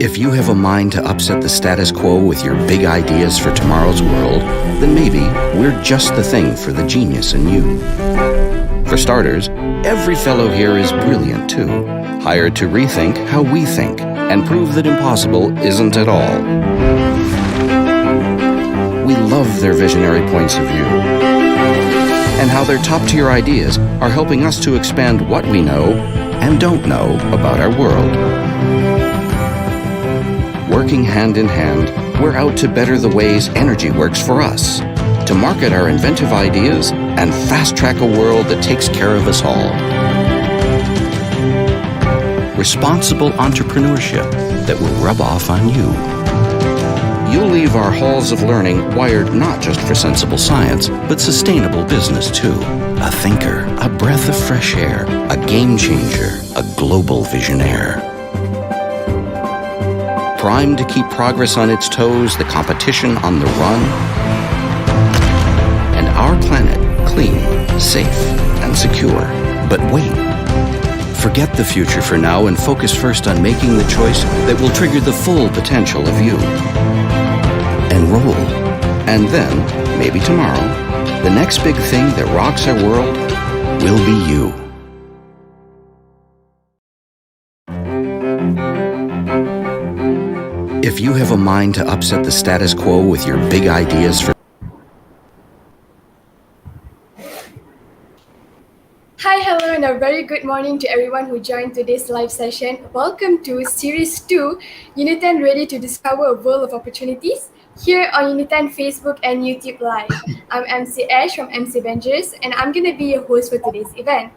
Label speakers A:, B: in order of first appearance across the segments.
A: If you have a mind to upset the status quo with your big ideas for tomorrow's world, then maybe we're just the thing for the genius in you. For starters, every fellow here is brilliant too, hired to rethink how we think and prove that impossible isn't at all. We love their visionary points of view and how their top-tier ideas are helping us to expand what we know and don't know about our world. Working hand in hand, we're out to better the ways energy works for us, to market our inventive ideas and fast-track a world that takes care of us all. Responsible entrepreneurship that will rub off on you. You'll leave our halls of learning wired not just for sensible science, but sustainable business too. A thinker, a breath of fresh air, a game changer, a global visionaire. Primed to keep progress on its toes, the competition on the run, and our planet clean, safe, and secure. But wait. Forget the future for now and focus first on making the choice that will trigger the full potential of you. Enroll. And then, maybe tomorrow, the next big thing that rocks our world will be you. If you have a mind to upset the status quo with your big ideas for...
B: Hi, hello, and a very good morning to everyone who joined today's live session. Welcome to Series 2, UNITEN Ready to Discover a World of Opportunities, here on UNITEN Facebook and YouTube Live. I'm MC Ash from MC Avengers, and I'm going to be your host for today's event.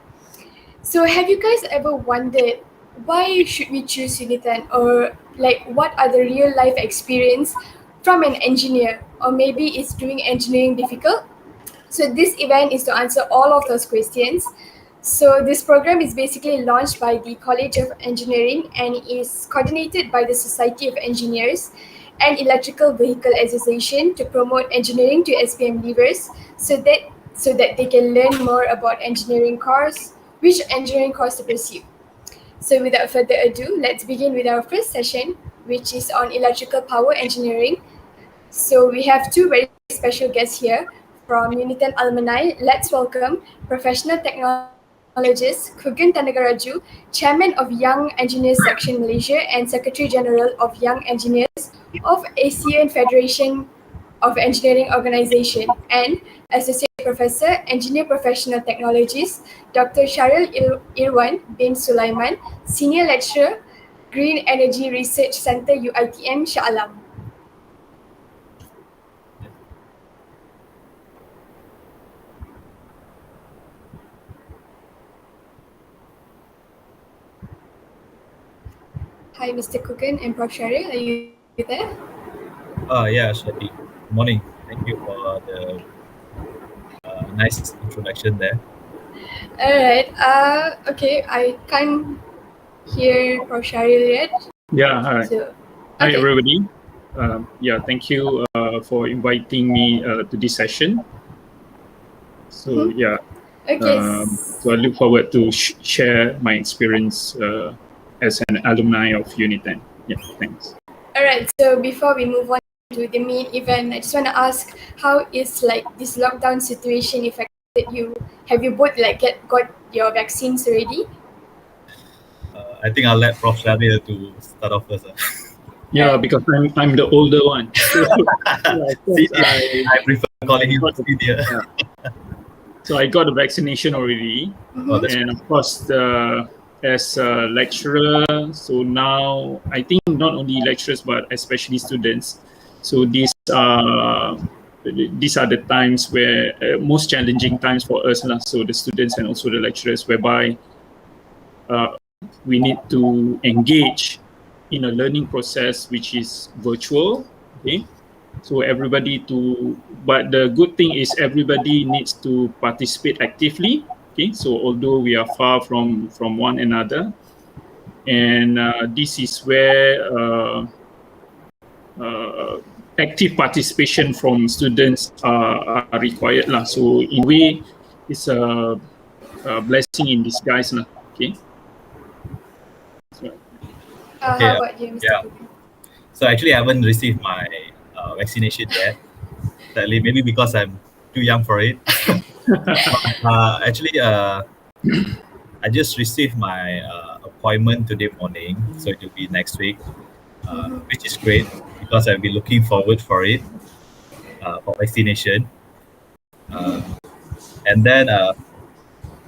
B: So have you guys ever wondered, why should we choose UNITEN, or like what are the real life experience from an engineer, or maybe is doing engineering difficult? So this event is to answer all of those questions. So this program is basically launched by the College of Engineering and is coordinated by the Society of Engineers and Electrical Vehicle Association to promote engineering to SPM leavers so that they can learn more about engineering course, which engineering course to pursue. So without further ado, let's begin with our first session, which is on electrical power engineering. So we have two very special guests here from UNITEN alumni. Let's welcome professional technologist Kugan Tenaga, Chairman of Young Engineers Section Malaysia and Secretary General of Young Engineers of ASEAN Federation of Engineering Organization, and Associate Professor, Engineer Professional Technologist, Dr. Sharil Irwan bin Sulaiman, Senior Lecturer, Green Energy Research Center, UITM, Shah Alam. Hi, Mr. Kugan and Prof. Sharil, are you there?
C: Yeah, Shadi. Morning. Thank you for the nice introduction there.
B: Alright, okay, I can't hear Prof. Sharil yet.
D: Yeah, hi.
B: So,
D: Hi,
B: okay.
D: everybody. Thank you for inviting me to this session. So,
B: Okay.
D: so I look forward to share my experience as an alumni of UNITEN. Yeah, thanks.
B: Alright, so before we move on to the main event, I just want to ask, how is like this lockdown situation affected you? Have you both got your vaccines already?
C: I think I'll let Prof. Shamil to start off first.
D: Yeah, because I'm the older one. So,
C: I prefer calling you senior.
D: So I got the vaccination already, and of course, as a lecturer, so now I think not only lecturers but especially students. So these are the times where most challenging times for us, so the students and also the lecturers, whereby we need to engage in a learning process which is virtual. Okay, so but the good thing is everybody needs to participate actively. Okay, so although we are far from one another, and this is where active participation from students are required lah. So in a way, it's a blessing in disguise lah. Okay.
C: Okay,
B: How about you, Mr.
C: yeah.
B: Kugan?
C: So actually, I haven't received my vaccination yet. Sadly, maybe because I'm too young for it. Actually, I just received my appointment today morning, so it will be next week, which is great because I've been looking forward for it, for vaccination. And then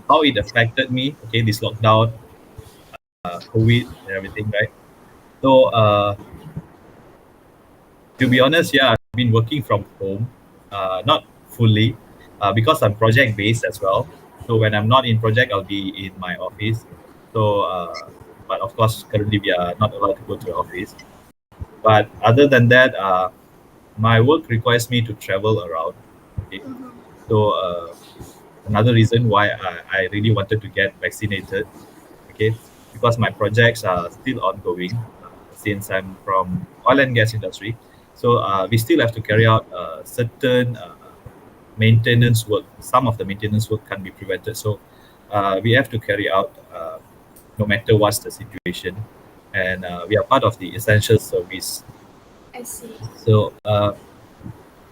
C: how it affected me, okay, this lockdown, COVID and everything, right? So to be honest, yeah, I've been working from home, not fully, because I'm project based as well. So when I'm not in project, I'll be in my office. So, but of course, currently we are not allowed to go to the office. But other than that, my work requires me to travel around. Okay, so another reason why I really wanted to get vaccinated, okay, because my projects are still ongoing, since I'm from oil and gas industry. So we still have to carry out certain maintenance work. Some of the maintenance work can be prevented. So we have to carry out no matter what's the situation. And we are part of the essential service.
B: I see.
C: So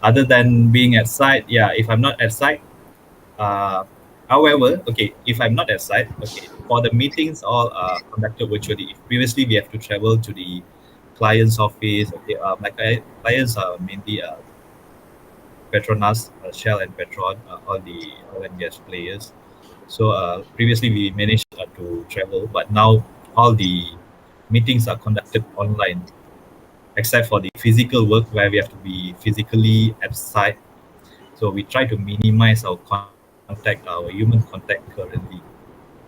C: other than being at site, yeah, if I'm not at site, however, okay, if I'm not at site, okay, for the meetings all conducted virtually. Previously, we have to travel to the client's office. Okay, my clients are mainly Petronas, Shell and Petron, all the oil and gas players. So previously we managed to travel, but now all the meetings are conducted online, except for the physical work where we have to be physically at site. So we try to minimize our contact, our human contact currently.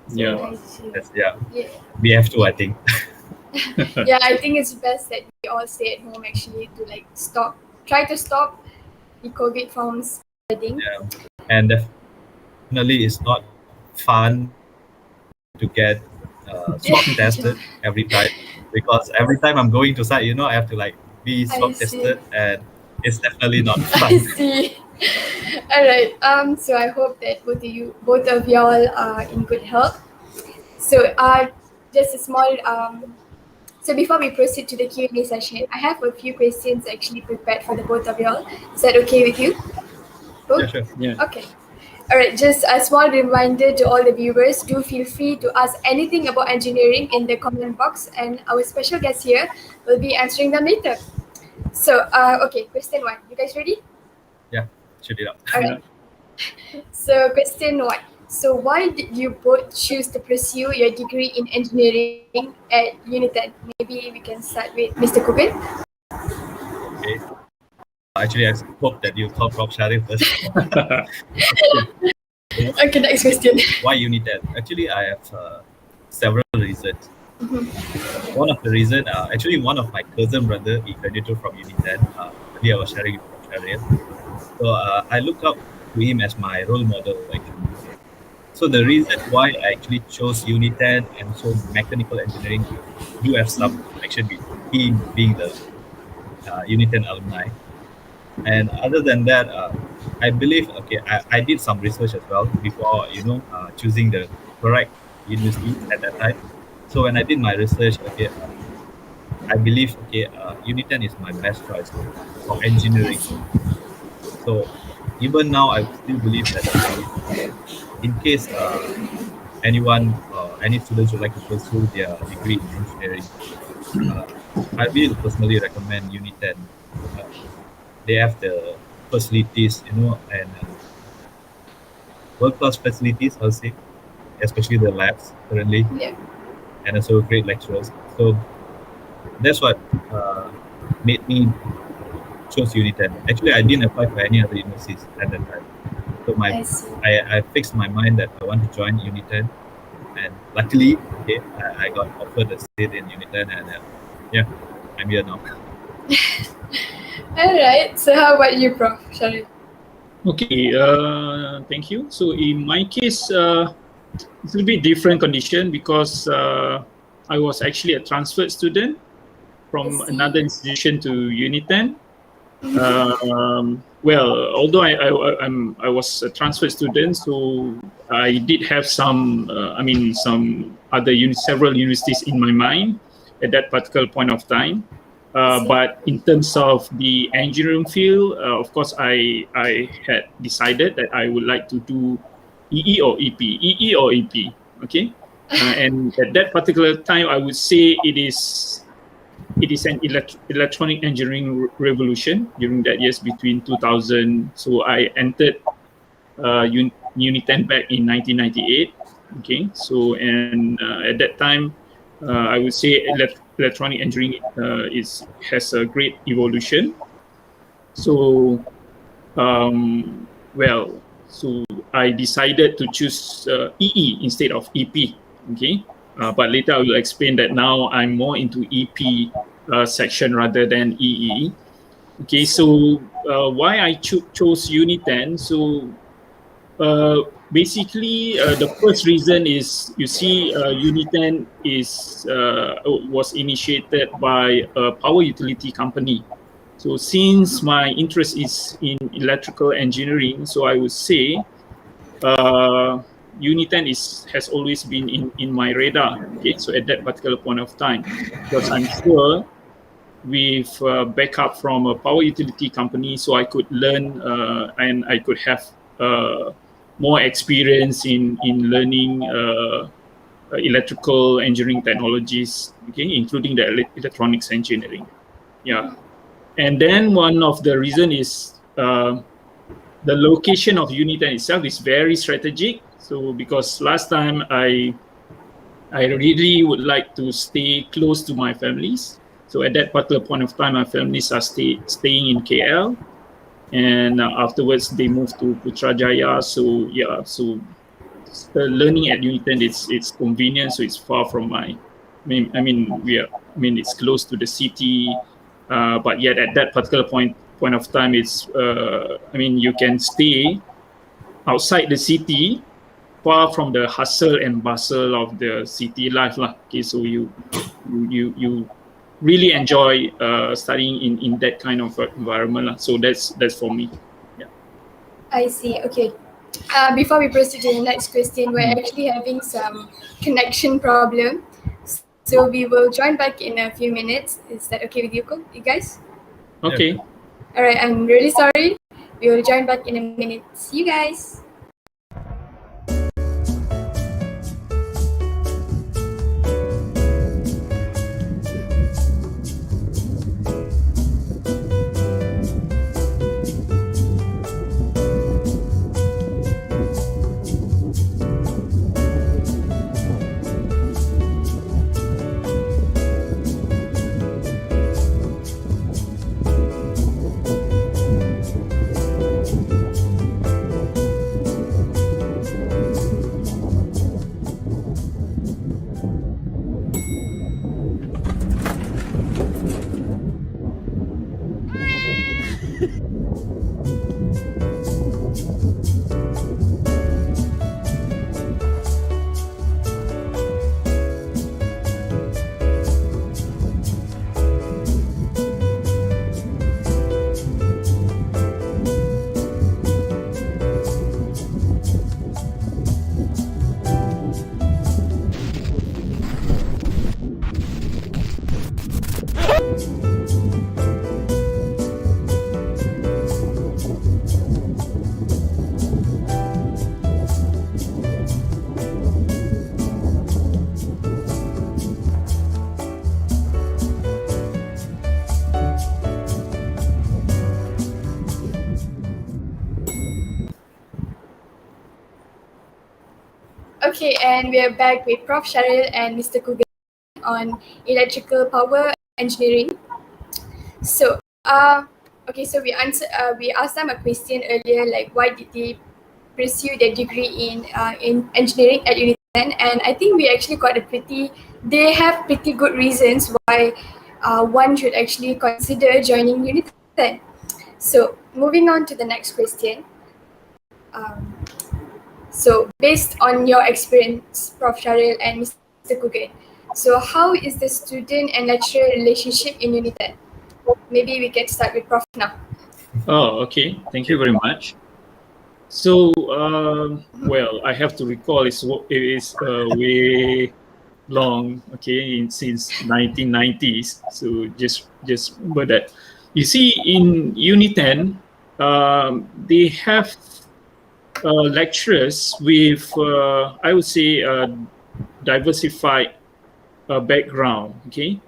C: So,
D: Yeah.
B: I see.
C: yeah,
B: Yeah.
C: we have to, I think.
B: Yeah, I think it's best that we all stay at home actually to like try to stop the COVID from spreading.
C: Yeah. And definitely it's not fun to get swab tested every time, because every time I'm going to site, I have to like be
B: I
C: swab
B: see.
C: tested, and it's definitely not
B: I
C: fun.
B: see. All right. So I hope that both of y'all are in good health. So just a small So before we proceed to the Q&A session, I have a few questions actually prepared for the both of y'all. Is that okay with you?
C: Yeah, sure.
D: Yeah.
B: Okay. All right, just a small reminder to all the viewers, do feel free to ask anything about engineering in the comment box, and our special guest here will be answering them later. So, okay, question 1. You guys ready?
C: Yeah, shoot it up.
B: All right. So, question 1. So, why did you both choose to pursue your degree in engineering at UNITEN? Maybe we can start with Mr. Kugan.
C: Okay. Actually, I hope that you call Prof. Sharif first.
B: Okay, next question.
C: Why UNITEN? Actually, I have several reasons. One of the reasons, actually, one of my cousin brother, he graduated from UNITEN. Earlier I was sharing with Prof. Sharif. So I look up to him as my role model, actually. So the reason why I actually chose UNITEN and so mechanical engineering do have some connection with him being the UNITEN alumni. And other than that, I believe, okay, I did some research as well before, choosing the correct university at that time. So when I did my research, okay, I believe, okay, UNITEN is my best choice for engineering. So even now, I still believe that in case anyone, any students would like to pursue their degree in engineering, I will personally recommend UNITEN. They have the facilities, and world-class facilities, I'll say, especially the labs currently,
B: Yeah.
C: and also great lecturers. So that's what made me choose UNITEN. Actually, I didn't apply for any other universities at that time. So
B: I see.
C: I fixed my mind that I want to join UNITEN, and luckily, okay, I got offered a seat in UNITEN, and yeah, I'm here now.
B: All right. So how about you, Prof. Sharif?
D: Okay, thank you. So in my case, it's a little bit different condition because I was actually a transferred student
B: I
D: from
B: see.
D: another institution to UNITEN. Well, although I was a transfer student, so I did have some, some other several universities in my mind at that particular point of time. But in terms of the engineering field, of course, I had decided that I would like to do EE or EP, EE or EP. Okay, and at that particular time, I would say it is an electronic engineering revolution during that years between 2000. So I entered UNITEN back in 1998. Okay, so and at that time, I would say electronic engineering has a great evolution. So, so I decided to choose EE instead of EP. Okay, but later I will explain that now I'm more into EP section rather than EE. Okay, so why I chose UNITEN? So basically, the first reason is, you see, UNITEN was initiated by a power utility company. So since my interest is in electrical engineering, so I would say UNITEN has always been in my radar. Okay, so at that particular point of time, because I'm sure with backup from a power utility company, so I could learn and I could have more experience in learning electrical engineering technologies, okay, including the electronics engineering. Yeah, and then one of the reason is the location of UNITEN itself is very strategic. So because last time I really would like to stay close to my families. So at that particular point of time, my families are staying in KL, and afterwards they moved to Putrajaya. So yeah, so learning at UNITEN, it's convenient. So it's far from it's close to the city, but yet at that particular point of time, it's you can stay outside the city, far from the hustle and bustle of the city life lah. Okay, so you really enjoy studying in that kind of environment lah. So that's for me. Yeah.
B: I see. Okay. Before we proceed to the next question, we're actually having some connection problem, so we will join back in a few minutes. Is that okay with you guys?
D: Okay.
B: All right. I'm really sorry. We will join back in a minute. See you guys. Okay, and we are back with Prof. Sharil and Mr. Kugan on electrical power engineering. So, so we asked them a question earlier, like why did they pursue their degree in engineering at UNITEN, and I think we actually got they have pretty good reasons why one should actually consider joining UNITEN. So, moving on to the next question. So based on your experience, Prof. Sharil and Mr. Kugan, so how is the student and lecturer relationship in UNITEN? Maybe we can start with Prof now.
D: Oh, okay. Thank you very much. So, well, I have to recall it is way long, okay, since 1990s. So just remember that. You see, in UNITEN, they have lecturers with, I would say, diversified background. Okay,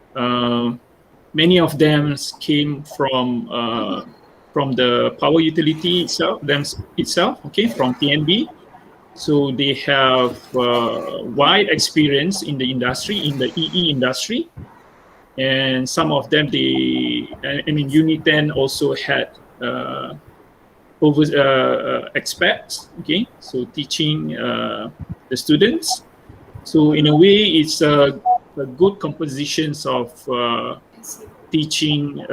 D: many of them came from the power utility itself. Okay, from TNB. So they have wide experience in the industry, in the EE industry, and some of them I mean, UNITEN also had experts. Okay, so teaching the students. So in a way, it's a good compositions of teaching.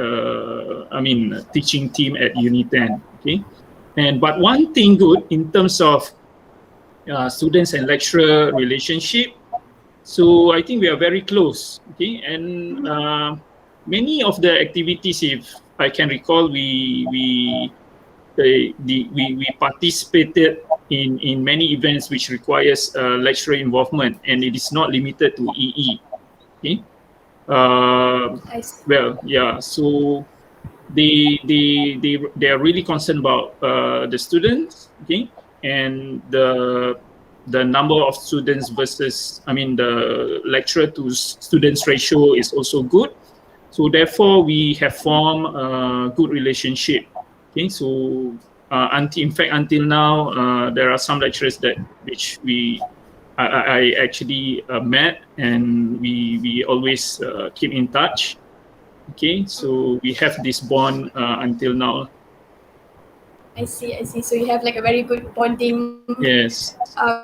D: I mean, teaching team at UNITEN. Okay, but one thing good in terms of students and lecturer relationship. So I think we are very close. Okay, and many of the activities, if I can recall, we participated in many events which requires lecturer involvement, and it is not limited to EE. Okay, well, yeah. So they are really concerned about the students. Okay, and the number of students versus, I mean, the lecturer to students ratio is also good. So therefore, we have formed a good relationship. Okay, so until now, there are some lecturers which I actually met, and we always keep in touch. Okay, so we have this bond until now.
B: I see. So you have like a very good bonding.
D: Yes.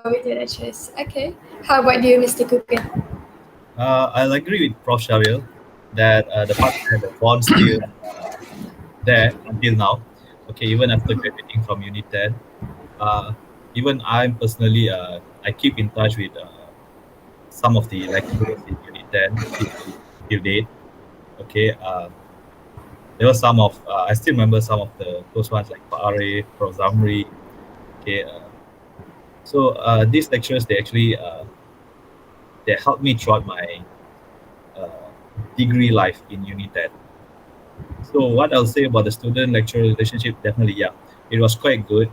B: With your lecturers. Okay. How about you, Mr. Cooper?
C: I'll agree with Prof. Sharil that the partner, the bond still there until now. Okay, even after graduating from UNITEN, even I'm personally, I keep in touch with some of the lecturers in UNITEN till date. Okay, there were some of I still remember some of the close ones like Pak Arif, Prof. Zamri. Okay, so these lecturers, they actually they helped me throughout my degree life in UNITED. So what I'll say about the student-lecturer relationship, definitely, yeah, it was quite good.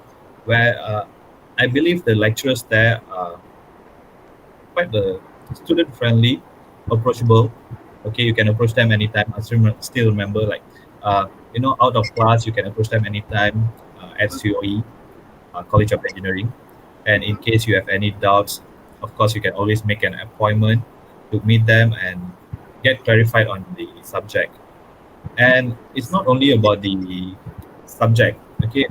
C: Where I believe the lecturers there are quite student-friendly, approachable. Okay, you can approach them anytime. I still remember, like, out of class, you can approach them anytime at COE, College of Engineering. And in case you have any doubts, of course, you can always make an appointment to meet them and get clarified on the subject. And it's not only about the subject. Okay,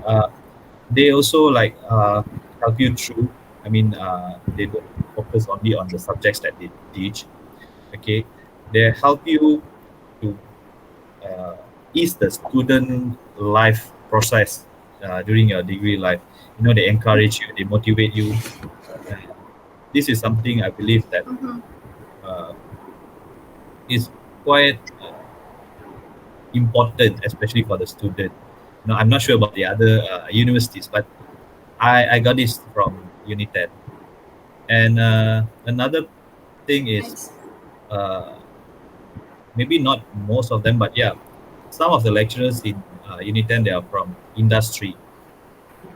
C: they also like help you through. I mean, they don't focus only on the subjects that they teach. Okay, they help you to ease the student life process during your degree life. They encourage you, they motivate you. And this is something I believe that uh, is quite important, especially for the student. I'm not sure about the other universities, but I got this from UNITEN. And another thing is, uh, maybe not most of them, but yeah, some of the lecturers in UNITEN, they are from industry.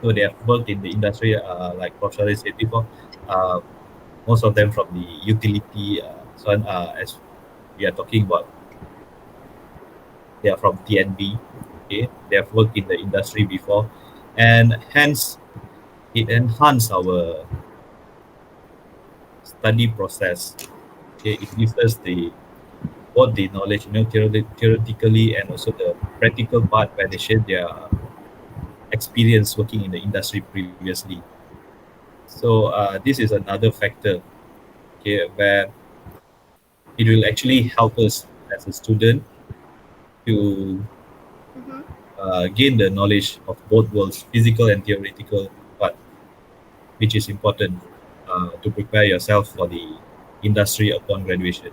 C: So they have worked in the industry, like Prof. Shari said before. Uh, Most of them from the utility. As we are talking about, they are from TNB. Okay, they have worked in the industry before, and hence it enhances our study process. Okay, it gives us both the knowledge, theoretically, and also the practical part where they share their experience working in the industry previously. So this is another factor, okay, where it will actually help us as a student to gain the knowledge of both worlds, physical and theoretical part, which is important to prepare yourself for the industry upon graduation.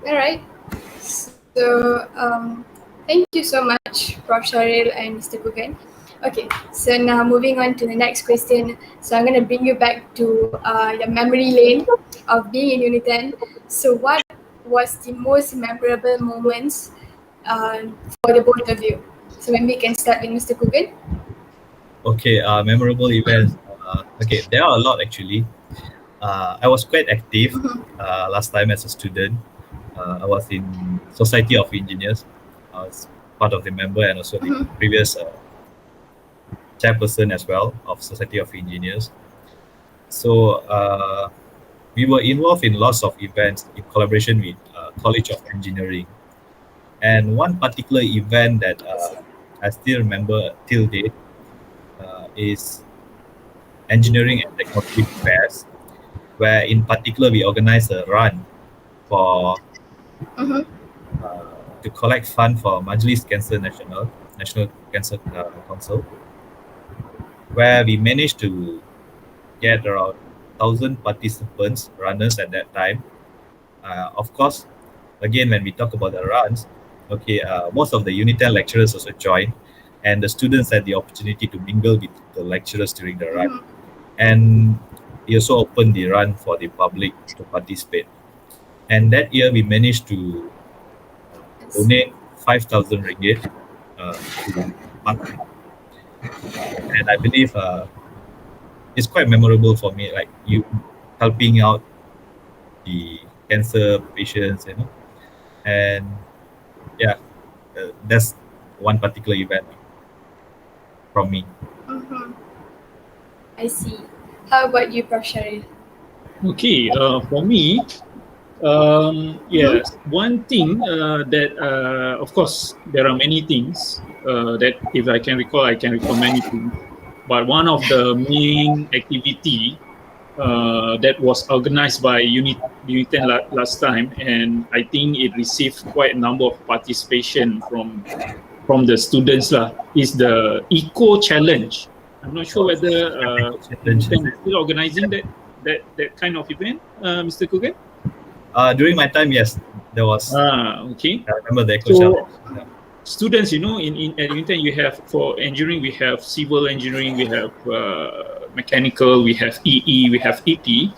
B: All right. So, thank you so much, Prof. Sharil and Mr. Kugan. Okay, so now moving on to the next question. So I'm going to bring you back to your memory lane of being in UNITEN. So what was the most memorable moments for the both of you? So maybe we can start with Mr. Kugan.
C: Okay, memorable events. Okay, there are a lot actually. I was quite active last time as a student. I was in Society of Engineers. I was part of the member and also the previous chairperson as well of Society of Engineers. So we were involved in lots of events in collaboration with College of Engineering. And one particular event that I still remember till date is Engineering and Technology Fairs, where in particular we organized a run for to collect fund for Majlis Cancer National Cancer Council, where we managed to get around 1,000 participants, runners at that time. Of course, again, when we talk about the runs, okay, most of the UNITEN lecturers also joined, and the students had the opportunity to mingle with the lecturers during the run. And we also opened the run for the public to participate. And that year, we managed to donate 5,000 ringgit to marketing. And I believe it's quite memorable for me, like you helping out the cancer patients, you know. And yeah, that's one particular event from me.
B: I see. How about you, Prof. Sharil?
D: Okay, for me, yes, one thing that, of course, there are many things that if I can recall many things. But one of the main activity that was organized by UNITEN last time, and I think it received quite a number of participation from the students is the Eco Challenge. I'm not sure whether UNITEN is still organizing that kind of event, Mr. Kugan?
C: During my time, yes, there was.
D: Okay.
C: I remember the Eco Challenge. Yeah.
D: Students, you know, at UNITEN, you have for engineering, we have civil engineering, we have mechanical, we have EE, we have EP.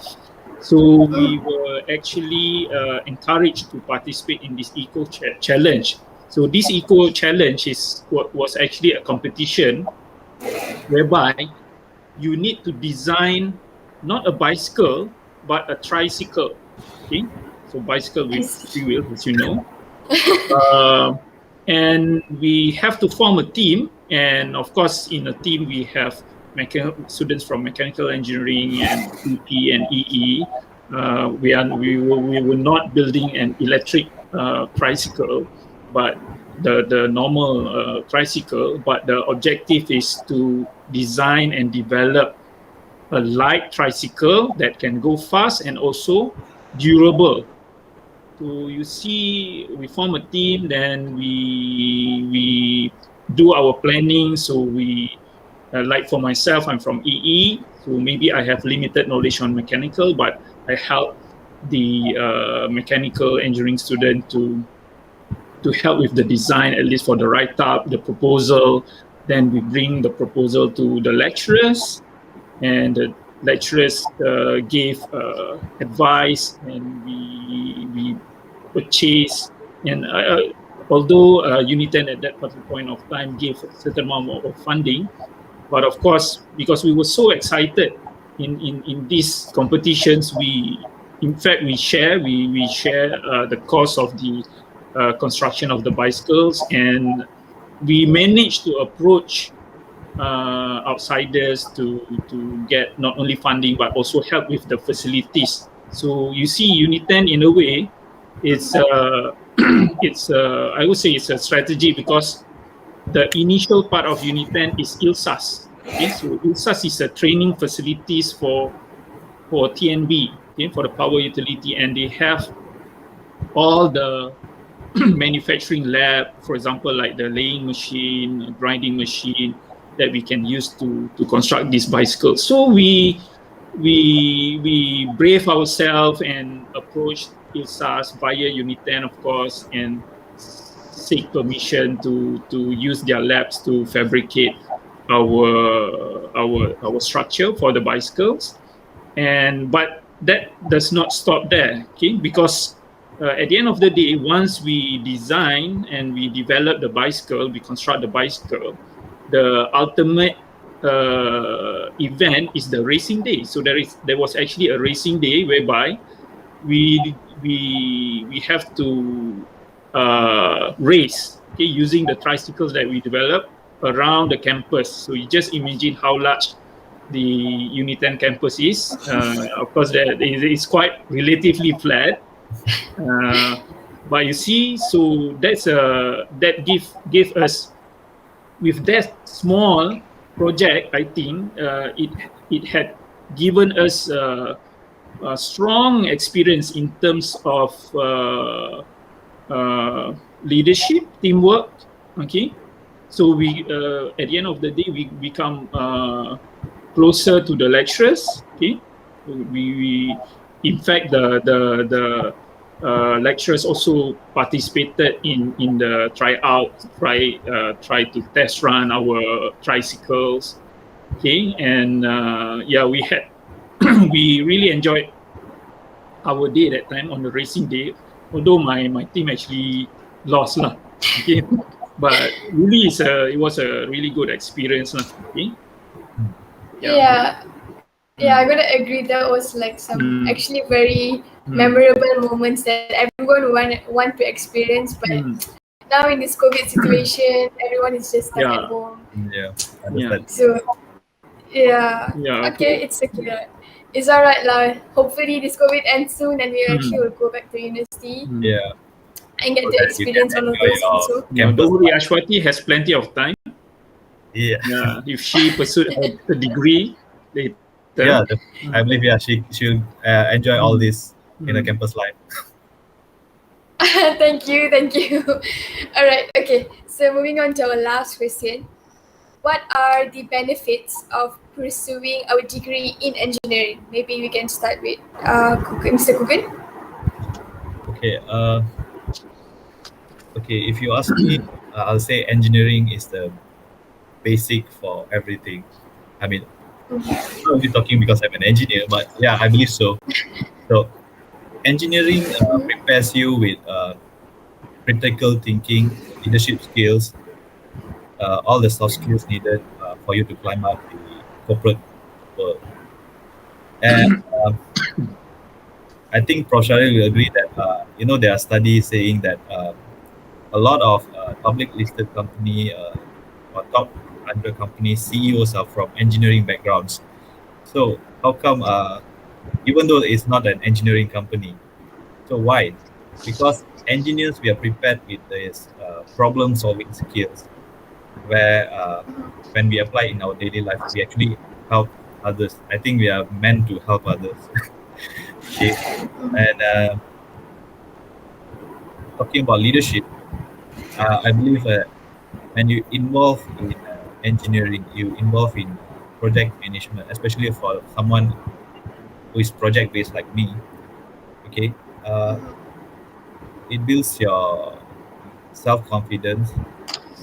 D: So we were actually encouraged to participate in this Eco Challenge. So this Eco Challenge was actually a competition whereby you need to design not a bicycle, but a tricycle. Okay, so bicycle with three wheels, as you know. And we have to form a team, and of course, in a team we have students from mechanical engineering and EP and EE. We were not building an electric tricycle, but the normal tricycle. But the objective is to design and develop a light tricycle that can go fast and also durable. So you see, we form a team, then we do our planning. So we, like for myself, I'm from EE, so maybe I have limited knowledge on mechanical, but I help the mechanical engineering student to help with the design, at least for the write-up, the proposal. Then we bring the proposal to the lecturers, and the lecturers gave advice, and we purchase. And although UNITEN at that particular point of time gave a certain amount of funding, but of course, because we were so excited in these competitions, we share the cost of the construction of the bicycles, and we managed to approach outsiders to get not only funding but also help with the facilities. So you see, UNITEN in a way, it's I would say it's a strategy, because the initial part of UNITEN is ILSAS. Okay, so ILSAS is a training facilities for TNB, okay, for the power utility, and they have all the manufacturing lab, for example, like the laying machine, grinding machine that we can use to construct these bicycles. So we brave ourselves and approach ILSAS via UNITEN, of course, and seek permission to use their labs to fabricate our structure for the bicycles. But that does not stop there, okay? Because at the end of the day, once we design and we develop the bicycle, we construct the bicycle, the ultimate event is the racing day. So there was actually a racing day whereby we have to race, okay, using the tricycles that we developed around the campus. So you just imagine how large the UNITEN campus is. Of course, that is quite relatively flat. But you see, so that gave us, with that small project, I think it had given us a strong experience in terms of leadership, teamwork. Okay, so we at the end of the day we become closer to the lecturers. Okay, we in fact the lecturers also participated in the try to test run our tricycles. Okay, and we had we really enjoyed our day that time on the racing day, although my team actually lost lah. Okay, but really it was a really good experience lah. Okay.
B: Yeah, I'm gonna agree. That was like some actually very memorable moments that everyone want to experience. But now in this COVID situation, everyone is just stuck at home.
C: Yeah, understand.
B: So okay, it's okay. It's alright lah. Hopefully this COVID ends soon and we actually will go back to university.
C: Yeah.
B: And get to experience all of those also.
D: Don't worry, Ashwati has plenty of time.
C: Yeah.
D: If she pursued a degree later.
C: Yeah, I believe she'll enjoy all this in a campus life.
B: Thank you. Alright, okay. So moving on to our last question. What are the benefits of pursuing our degree in engineering? Maybe we can start with Mr. Kugan.
C: Okay, if you ask me, I'll say engineering is the basic for everything. I mean, I'm not only talking because I'm an engineer, but yeah, I believe so. So, engineering prepares you with critical thinking, leadership skills, all the soft skills needed for you to climb up the corporate world. And I think Prof. Shari will agree that there are studies saying that a lot of public listed company or top 100 companies CEOs are from engineering backgrounds. So how come even though it's not an engineering company, so why? Because engineers, we are prepared with this problem solving skills where when we apply in our daily life, we actually help others. I think we are meant to help others. Okay. And talking about leadership, I believe when you involve in engineering, you involve in project management, especially for someone who is project based like me. Okay, it builds your self-confidence.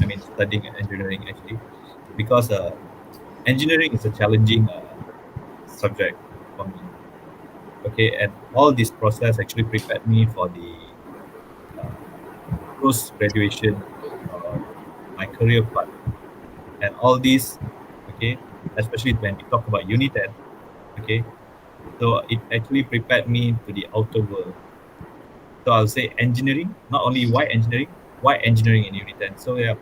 C: I mean, studying engineering actually, because engineering is a challenging subject for me. Okay, and all this process actually prepared me for the post-graduation, my career path, and all these. Okay, especially when we talk about UNITEN. Okay, so it actually prepared me to the outer world. So I'll say engineering, not only why engineering in UNITEN. So yeah,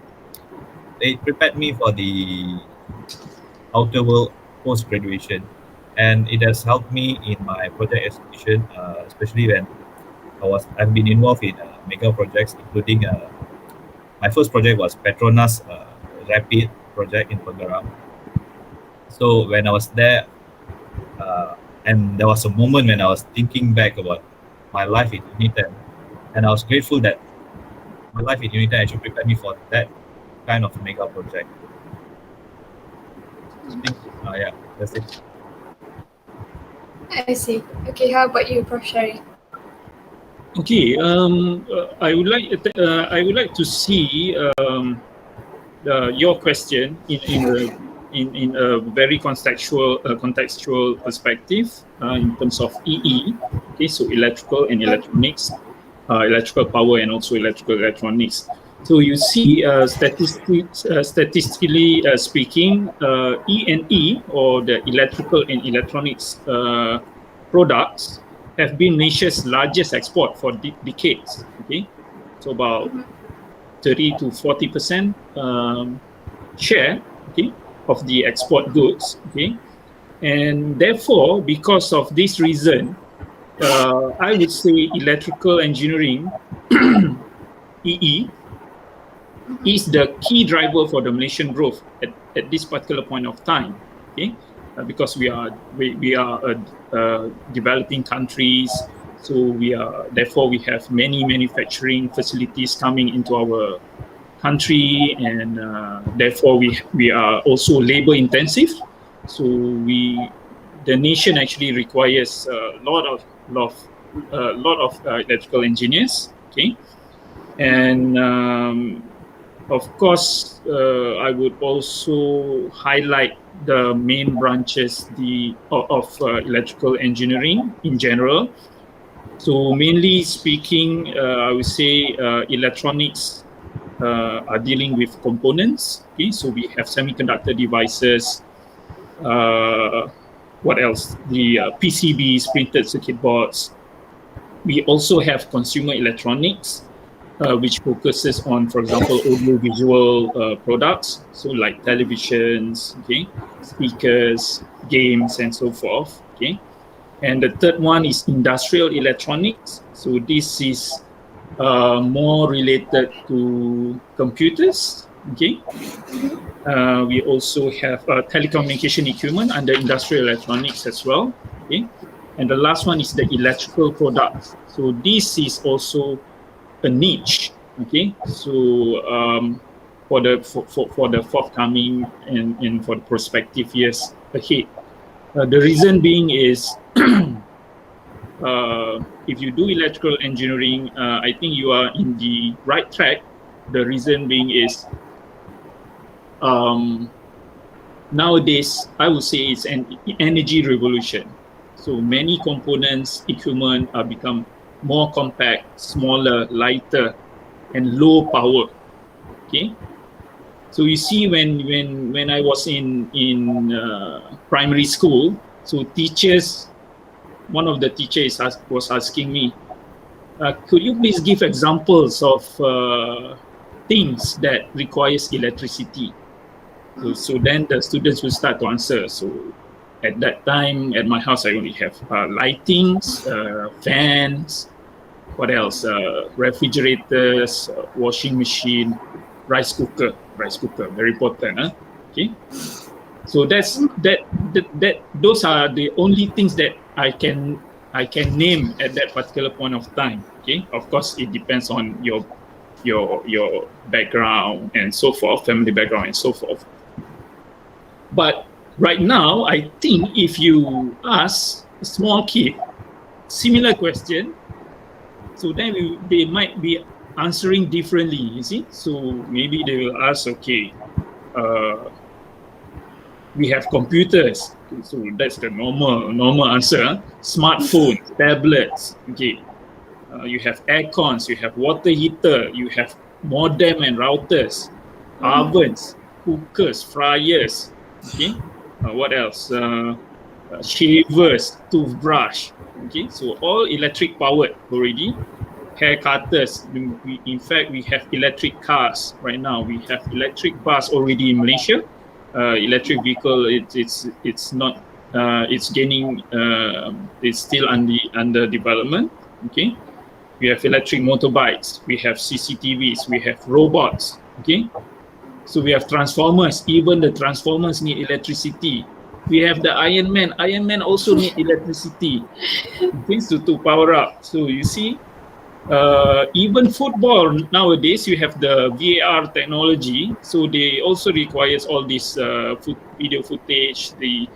C: it prepared me for the outer world post-graduation, and it has helped me in my project execution, especially when I've been involved in mega projects, including my first project was Petronas Rapid project in Pengarang. So when I was there, and there was a moment when I was thinking back about my life in UNITEN, and I was grateful that my life in UNITEN actually prepared me for that kind of mega project. Yeah, that's it.
B: I see. Okay, how about you, Prof. Shari?
D: Okay. I would like to see your question in a very contextual perspective in terms of EE. Okay, so electrical and electronics, electrical power, and also electrical electronics. So you see, statistically speaking, E&E, or the electrical and electronics products, have been Malaysia's largest export for decades. Okay, so about 30 to 40% share, okay, of the export goods. Okay, and therefore, because of this reason, I would say electrical engineering EE is the key driver for the Malaysian growth at this particular point of time. Okay, because we are developing countries, so we have many manufacturing facilities coming into our country, and therefore we are also labor intensive. So the nation actually requires a lot of electrical engineers. Okay, and of course, I would also highlight the main branches of electrical engineering in general. So mainly speaking, I would say electronics are dealing with components. Okay, so we have semiconductor devices. What else? The PCBs, printed circuit boards. We also have consumer electronics, which focuses on, for example, audiovisual products, so like televisions, okay, speakers, games, and so forth. Okay, and the third one is industrial electronics. So this is more related to computers. Okay, we also have telecommunication equipment under industrial electronics as well. Okay, and the last one is the electrical products. So this is also a niche. Okay, so for the forthcoming and for the prospective years ahead, the reason being is if you do electrical engineering, I think you are in the right track. The reason being is nowadays, I would say it's an energy revolution. So many components, equipment are become more compact, smaller, lighter, and low power. Okay. So you see, when I was in primary school, so one of the teachers was asking me, could you please give examples of things that requires electricity? So then the students will start to answer. So at that time, at my house, I only have lightings, fans, what else? Refrigerators, washing machine, rice cooker, very important. Huh? Okay. So those are the only things that I can name at that particular point of time. Okay. Of course, it depends on your background and so forth, family background and so forth. But right now, I think if you ask a small kid similar question, so then they might be answering differently, you see. So maybe they will ask, okay, we have computers. So that's the normal answer. Huh? Smartphones, tablets, okay. You have air cons, you have water heater, you have modem and routers, ovens, cookers, fryers, okay. What else? Shavers, toothbrush, okay. So all electric powered already. Hair cutters. In fact, we have electric cars right now. We have electric bus already in Malaysia. Electric vehicle, it's not. It's gaining. It's still under development. Okay. We have electric motorbikes. We have CCTVs. We have robots. Okay. So we have transformers. Even the transformers need electricity. We have the Iron Man. Iron Man also need electricity, things to power up. So you see, even football nowadays, you have the VAR technology. So they also requires all this video footage, the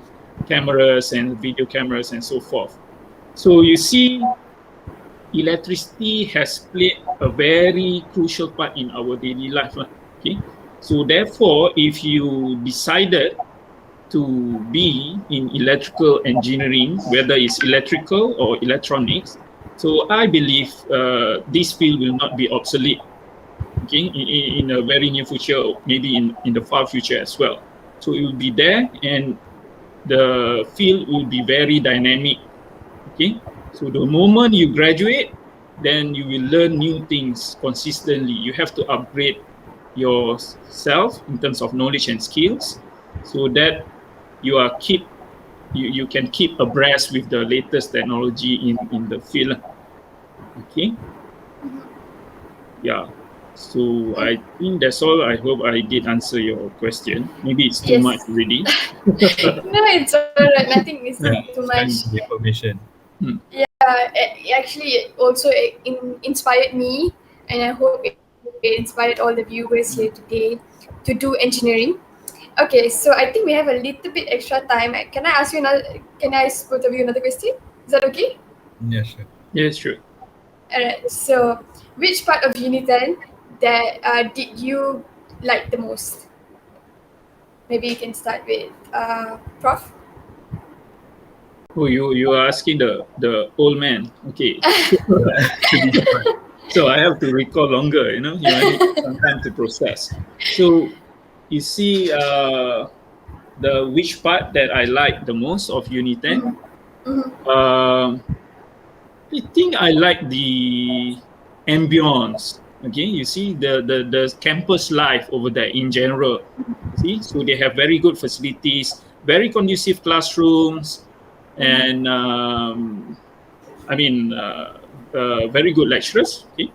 D: cameras and video cameras and so forth. So you see, electricity has played a very crucial part in our daily life. Okay, so therefore, if you decided to be in electrical engineering, whether it's electrical or electronics, so I believe this field will not be obsolete. Okay, in a very near future, maybe in the far future as well. So it will be there, and the field will be very dynamic. Okay, so the moment you graduate, then you will learn new things consistently. You have to upgrade yourself in terms of knowledge and skills, so that you can keep abreast with the latest technology in the field. Okay, yeah. So I think that's all. I hope I did answer your question. Maybe it's too
B: Yes.
D: much already.
B: No, it's alright. Nothing is
C: Yeah,
B: too
C: thanks
B: much.
C: for the information.
B: Actually, it also inspired me, and I hope it inspired all the viewers here today to do engineering. Okay, so I think we have a little bit extra time. Can I ask you another? Can I ask both of you another question? Is that okay?
C: Yeah, sure.
D: Yes, sure.
B: Alright. So, which part of UNITEN that did you like the most? Maybe you can start with Prof.
D: Oh, you are asking the old man. Okay. So I have to recall longer, I need some time to process. So you see, the which part that I like the most of UNITEN, I think I like the ambience. Okay, you see the campus life over there in general. See, so they have very good facilities, very conducive classrooms, and very good lecturers. Okay,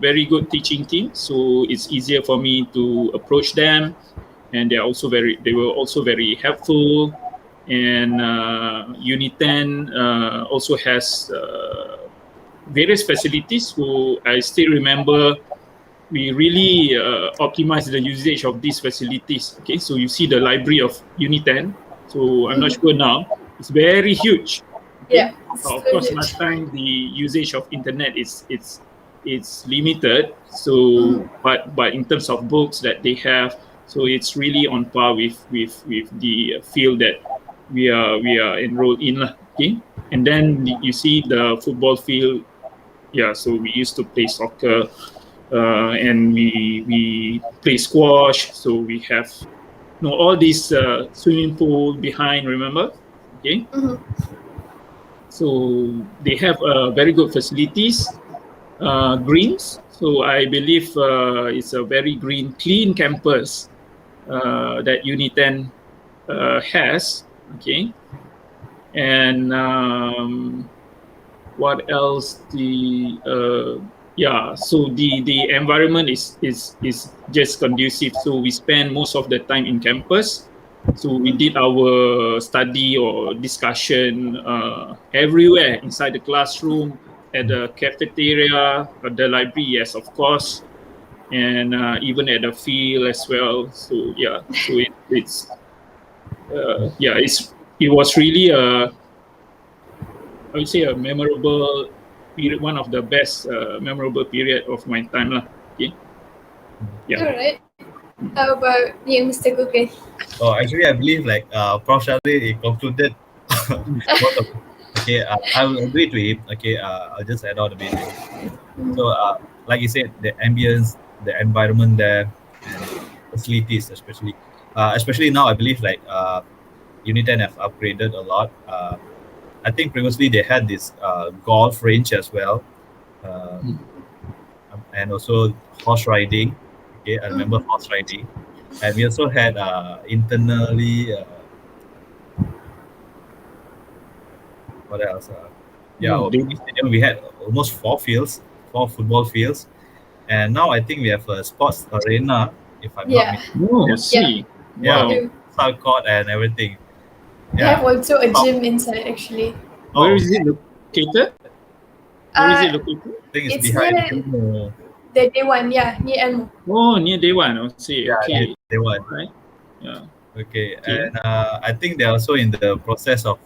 D: very good teaching team. So it's easier for me to approach them, and they were also very helpful. And UNITEN also has various facilities. So I still remember we really optimize the usage of these facilities. Okay, so you see the library of UNITEN. So I'm not sure now. It's very huge. Okay?
B: Yeah.
D: Of course, last time the usage of internet it's limited. So, but in terms of books that they have, so it's really on par with the field that we are enrolled in. Okay, and then you see the football field. Yeah, so we used to play soccer, and we play squash. So we have all these swimming pool behind. Remember? Okay. So they have very good facilities, greens. So I believe it's a very green, clean campus that UNITEN has. Okay, and what else? So the environment is just conducive. So we spend most of the time in campus. So we did our study or discussion everywhere, inside the classroom, at the cafeteria, at the library, yes, of course, and even at the field as well. So it was really I would say a memorable period, one of the best memorable period of my time lah. Okay. Yeah.
B: All right. How about you, Mr. Guggen?
C: Oh, actually, I believe Prof. Shadri concluded. Okay, I will agree to him. Okay, I'll just add on a bit. So, like you said, the ambience, the environment there, and facilities, especially now, I believe UNITEN have upgraded a lot. I think previously they had this golf range as well, and also horse riding. Okay, I remember horse riding, and we also had internally. What else? We had almost four football fields, and now I think we have a sports arena. If I'm not mistaken.
D: Oh, see.
C: Yeah,
D: Wow.
C: soccer court and everything.
B: They have also a gym inside, actually.
D: Where is it located? Where is it located?
C: I think it's
B: It's
C: behind
B: near the day one, near Elmo.
D: Oh, near day one. I see.
C: Yeah,
D: Okay.
C: they won.
D: Right. Yeah.
C: Okay, and I think they're also in the process of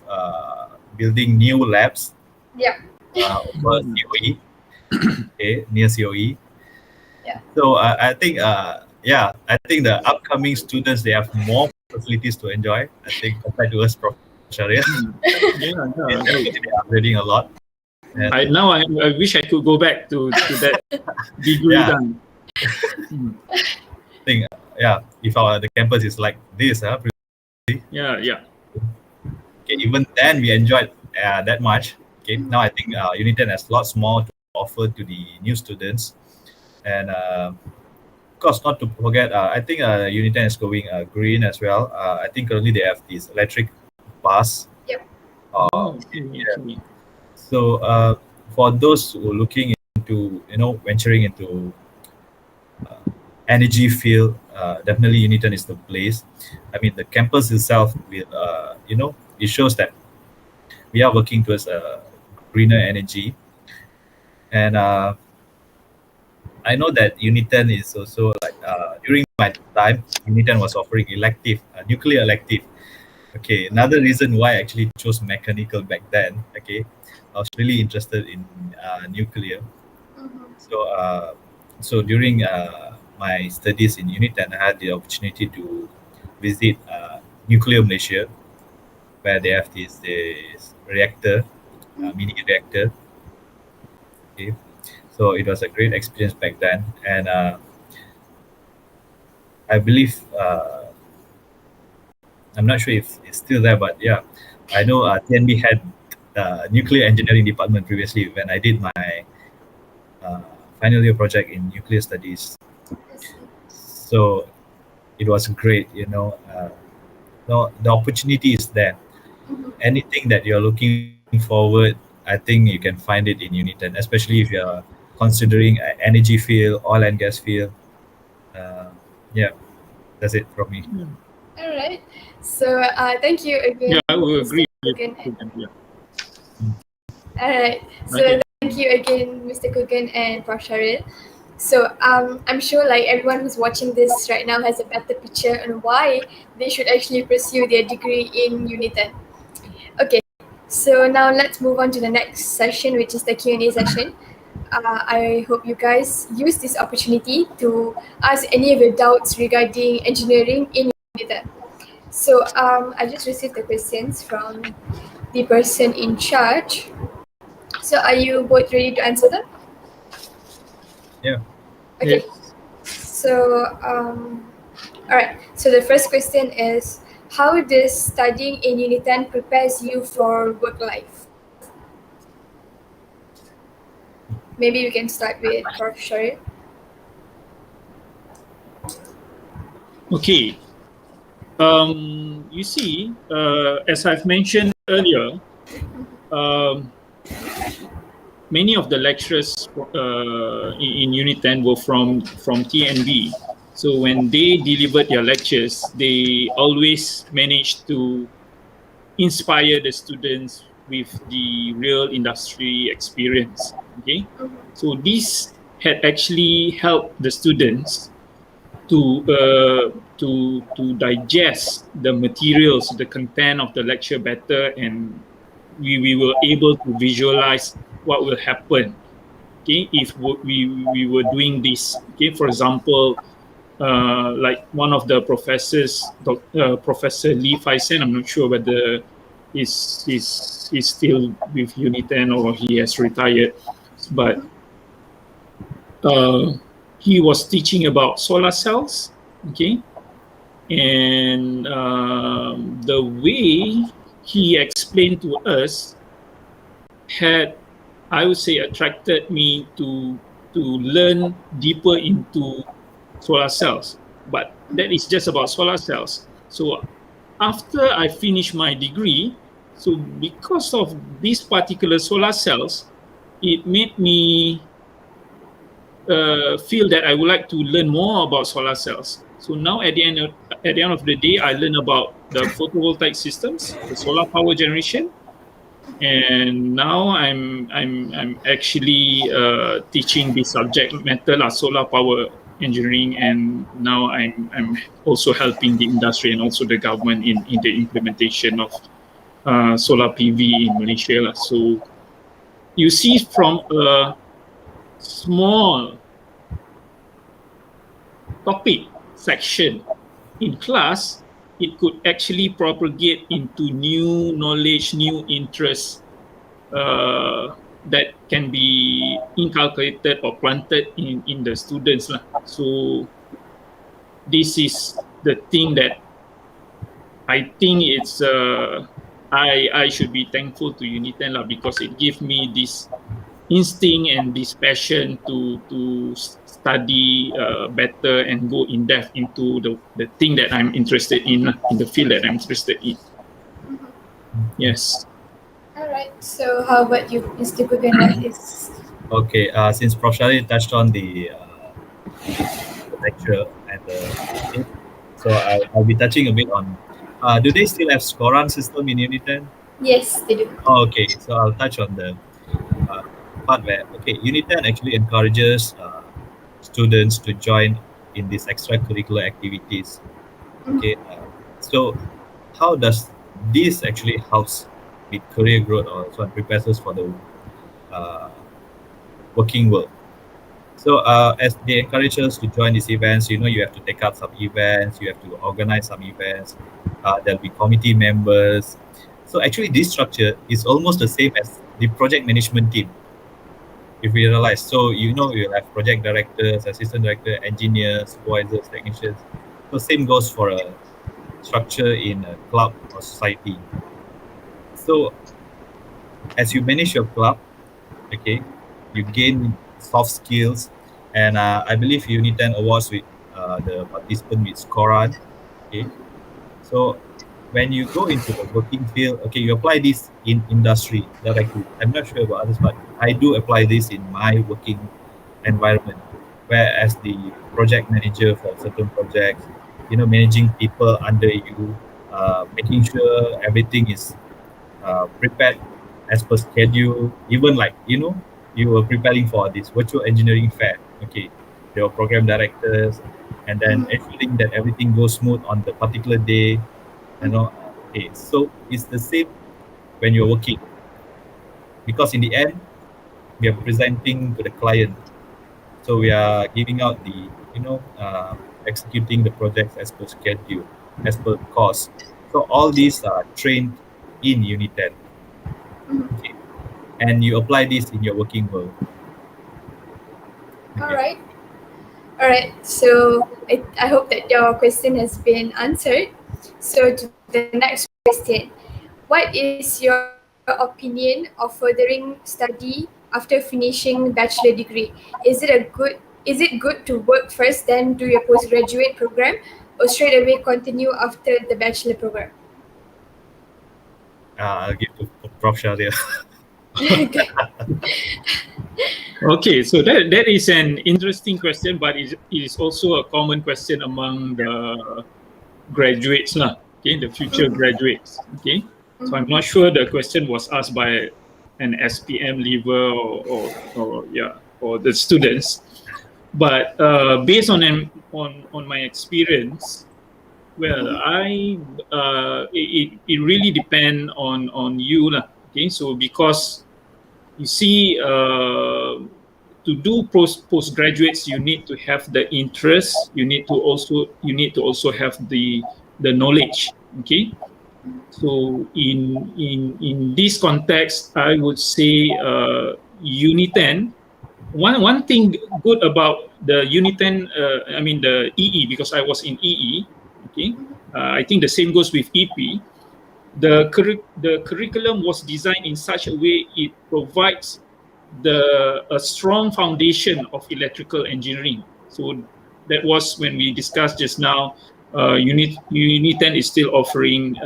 C: building new labs
B: Yeah.
C: for COE. okay, near COE.
B: Yeah.
C: So I think I think the upcoming students, they have more facilities to enjoy, I think, compared to us, Prof. Sharia.
D: Yeah,
C: They
D: great.
C: definitely are reading a lot. And
D: I wish I could go back to that degree
C: Yeah.
D: time.
C: I think if the campus is like this,
D: Yeah.
C: okay, even then we enjoyed that much. Okay, now I think UNITEN has lots more to offer to the new students, and of course, not to forget, I think UNITEN is going green as well. I think currently they have this electric bus.
B: Yep.
D: Okay.
C: So for those who are looking into, venturing into energy field, definitely UNITEN is the place. I mean, the campus itself will, it shows that we are working towards greener energy. And I know that UNITEN is also like, during my time, UNITEN was offering elective, nuclear elective. Okay, another reason why I actually chose mechanical back then. Okay, I was really interested in nuclear. So during my studies in UNITEN, I had the opportunity to visit Nuclear Malaysia, where they have this reactor, mini reactor. Okay, so it was a great experience back then, and I believe I'm not sure if it's still there, but yeah, I know TNB had nuclear engineering department previously when I did my final year project in nuclear studies. So it was great, the opportunity is there. Anything that you're looking forward, I think you can find it in UNITEN, especially if you're considering energy field, oil and gas field. Yeah, that's it from me.
B: All right. So thank you again.
D: Yeah, I will agree.
B: Kugan.
D: Yeah.
B: All right. So
D: Okay.
B: thank you again, Mr. Kugan and Prof. Sharil. So I'm sure like everyone who's watching this right now has a better picture on why they should actually pursue their degree in UNITEN. Okay. So now let's move on to the next session, which is the Q&A session. I hope you guys use this opportunity to ask any of your doubts regarding engineering in UNITEN. So I just received the questions from the person in charge. So are you both ready to answer them?
C: Yeah.
B: Okay. So all right. So the first question is, how does studying in UNITEN prepares you for work life? Maybe we can start with Prof. Sharif.
D: Okay. You see, as I've mentioned earlier, many of the lecturers in UNITEN were from TNB. So when they delivered their lectures, they always managed to inspire the students with the real industry experience. Okay, so this had actually helped the students to digest the materials, the content of the lecture better, and we were able to visualize what will happen. Okay, if we were doing this. Okay, for example, like one of the professors, Professor Lee Faisen, I'm not sure whether he's still with UNITEN or he has retired, but he was teaching about solar cells. Okay, and the way he explained to us had, I would say, attracted me to learn deeper into solar cells. But that is just about solar cells. So after I finished my degree, so because of these particular solar cells, it made me feel that I would like to learn more about solar cells. So now at the end of the day, I learn about the photovoltaic systems, the solar power generation, and now I'm actually teaching the subject matter, solar power engineering, and now I'm also helping the industry and also the government in the implementation of solar PV in Malaysia. So you see, from small topic section in class, it could actually propagate into new knowledge, new interests that can be inculcated or planted in the students lah. So this is the thing that I think it's I should be thankful to UNITEN lah, because it gives me this instinct and this passion to study better and go in depth into the thing that I'm interested in the field that I'm interested in. Yes.
B: All right. So how about you, Mr. Guggenheim?
C: Okay. Since Prof. Shari touched on the lecture and so I'll be touching a bit on. Do they still have scoring system in UNITEN?
B: Yes, they do.
C: Oh, okay. So I'll touch on the part where UNITEN actually encourages students to join in these extracurricular activities. Okay. So how does this actually helps with career growth or so on, prepares us for the working world? So as they encourage us to join these events, you have to take up some events, you have to organize some events, there'll be committee members. So actually this structure is almost the same as the project management team, if we realize. So you'll have project directors, assistant director, engineers, supervisors, technicians. So same goes for a structure in a club or society. So as you manage your club, you gain soft skills, and I believe UNITEN awards with the participant with scorer. So when you go into the working field, you apply this in industry directly. I'm not sure about others, but I do apply this in my working environment, whereas the project manager for certain projects, managing people under you, making sure everything is prepared as per schedule. Even like you were preparing for this virtual engineering fair. There were program directors, and then ensuring that everything goes smooth on the particular day. So it's the same when you're working, because in the end we are presenting to the client, so we are giving out the executing the projects as per schedule, as per cost. So all these are trained in UNITEN, and you apply this in your working world.
B: All right. So I hope that your question has been answered. So to the next question, what is your opinion of furthering study after finishing bachelor degree? Is it good to work first, then do your postgraduate program, or straight away continue after the bachelor program?
C: I'll give to Prof. Sharia.
D: Okay, so that is an interesting question, but it is also a common question among the graduates, the future graduates. So I'm not sure the question was asked by an SPM leaver or the students, but based on my experience, well, it really depends on you, so because you see, to do postgraduates, you need to have the interest. You need to also have the knowledge. So in this context, I would say UNITEN. One thing good about the UNITEN, the EE, because I was in EE. I think the same goes with EP. The curriculum was designed in such a way it provides a strong foundation of electrical engineering. So that was when we discussed just now. UNITEN is still offering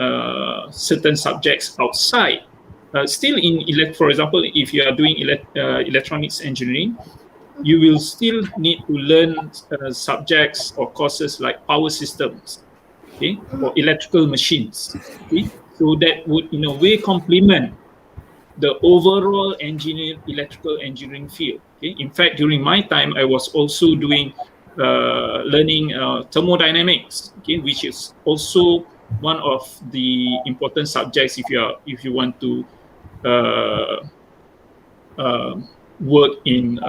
D: certain subjects outside. Still for example, if you are doing electronics engineering, you will still need to learn subjects or courses like power systems, or electrical machines. So that would, in a way, complement the overall electrical engineering field. In fact, during my time, I was also doing learning thermodynamics, which is also one of the important subjects if you want to work in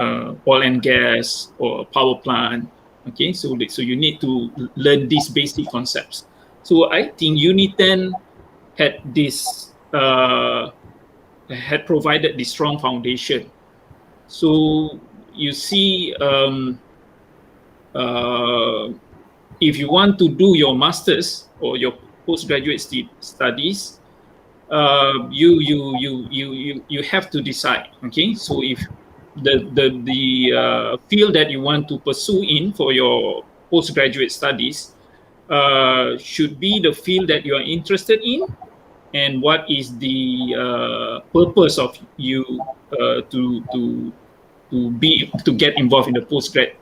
D: oil and gas or power plant. Okay, so you need to learn these basic concepts. So I think UNITEN had this had provided the strong foundation. So you see, uh, if you want to do your masters or your postgraduate studies, you have to decide. Okay, so if the field that you want to pursue in for your postgraduate studies should be the field that you are interested in, and what is the purpose of you to get involved in the postgrad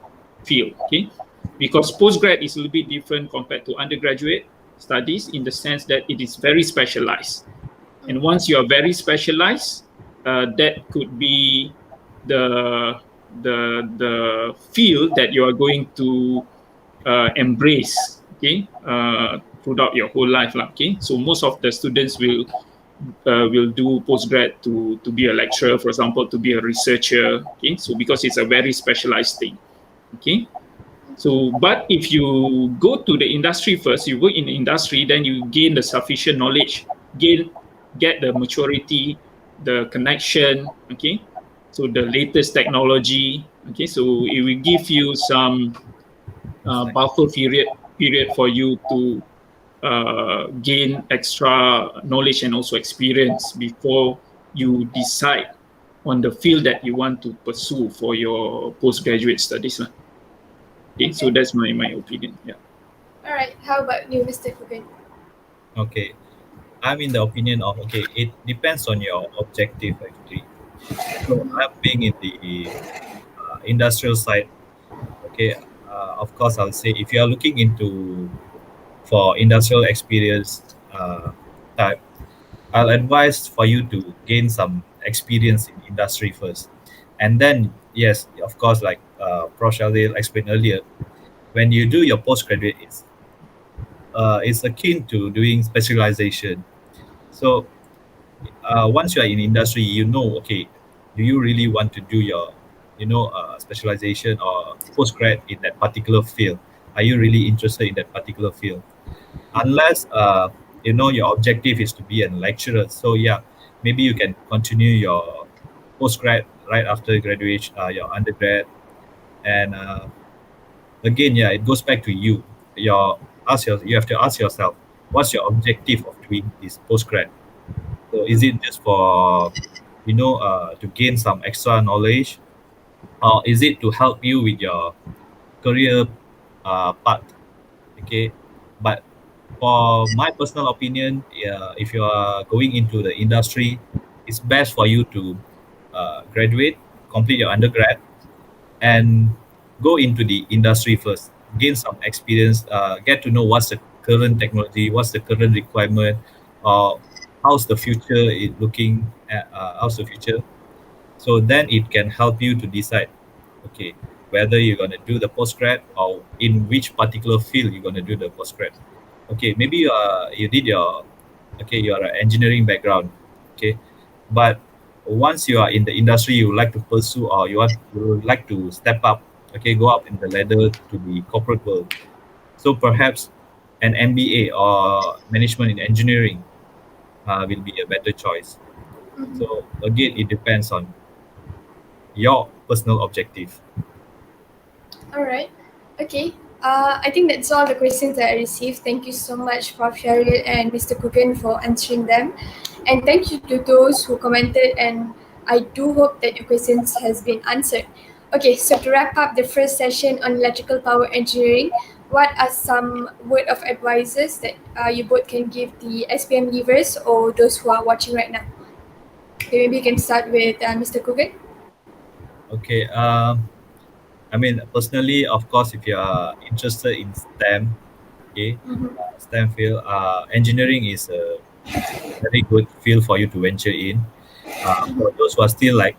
D: field. Okay, because postgrad is a little bit different compared to undergraduate studies in the sense that it is very specialized. And once you are very specialized, that could be the field that you are going to embrace. Okay, throughout your whole life, okay. So most of the students will do postgrad to be a lecturer, for example, to be a researcher. Okay, so because it's a very specialized thing. Okay, so but if you go to the industry first, you work in the industry, then you gain the sufficient knowledge, get the maturity, the connection. Okay, so the latest technology. Okay, so it will give you some buffer period for you to gain extra knowledge and also experience before you decide on the field that you want to pursue for your postgraduate studies. Okay, so that's my opinion. Yeah.
B: All right. How about you, Mr. Kugan?
C: Okay, I'm in the opinion of, okay, it depends on your objective actually. So I'm being in the industrial side. Okay, of course I'll say if you are looking into for industrial experience type, I'll advise for you to gain some experience in industry first, and then yes, of course, like Prof. Shalil explained earlier, when you do your postgraduate, it's akin to doing specialization. So once you are in industry, you know, okay, do you really want to do your, specialization or postgrad in that particular field? Are you really interested in that particular field? Unless your objective is to be a lecturer, so yeah, maybe you can continue your postgrad right after graduation, your undergrad, and again, yeah, it goes back to you. You have to ask yourself, what's your objective of doing this postgrad? So is it just for to gain some extra knowledge, or is it to help you with your career path? Okay, but for my personal opinion, if you are going into the industry, it's best for you to graduate, complete your undergrad, and go into the industry first. Gain some experience, get to know what's the current technology, what's the current requirement, uh, how's the future is looking at, how's the future. So then it can help you to decide, okay, whether you're going to do the postgrad or in which particular field you're going to do the postgrad. Okay, maybe you did your, okay, you are an engineering background, okay, but once you are in the industry, you would like to pursue, or you would like to step up, okay, go up in the ladder to the corporate world. So perhaps an MBA or management in engineering will be a better choice. So again, it depends on your personal objective.
B: All right. Okay. I think that's all the questions that I received. Thank you so much, Prof. Sharil and Mr. Kugan, for answering them. And thank you to those who commented, and I do hope that your questions has been answered. Okay, so to wrap up the first session on electrical power engineering, what are some word of advices that you both can give the SPM leavers or those who are watching right now? Okay, maybe you can start with Mr. Kugan.
C: Okay. I mean, personally, of course, if you are interested in STEM, okay, STEM field, engineering is a very good field for you to venture in. For those who are still like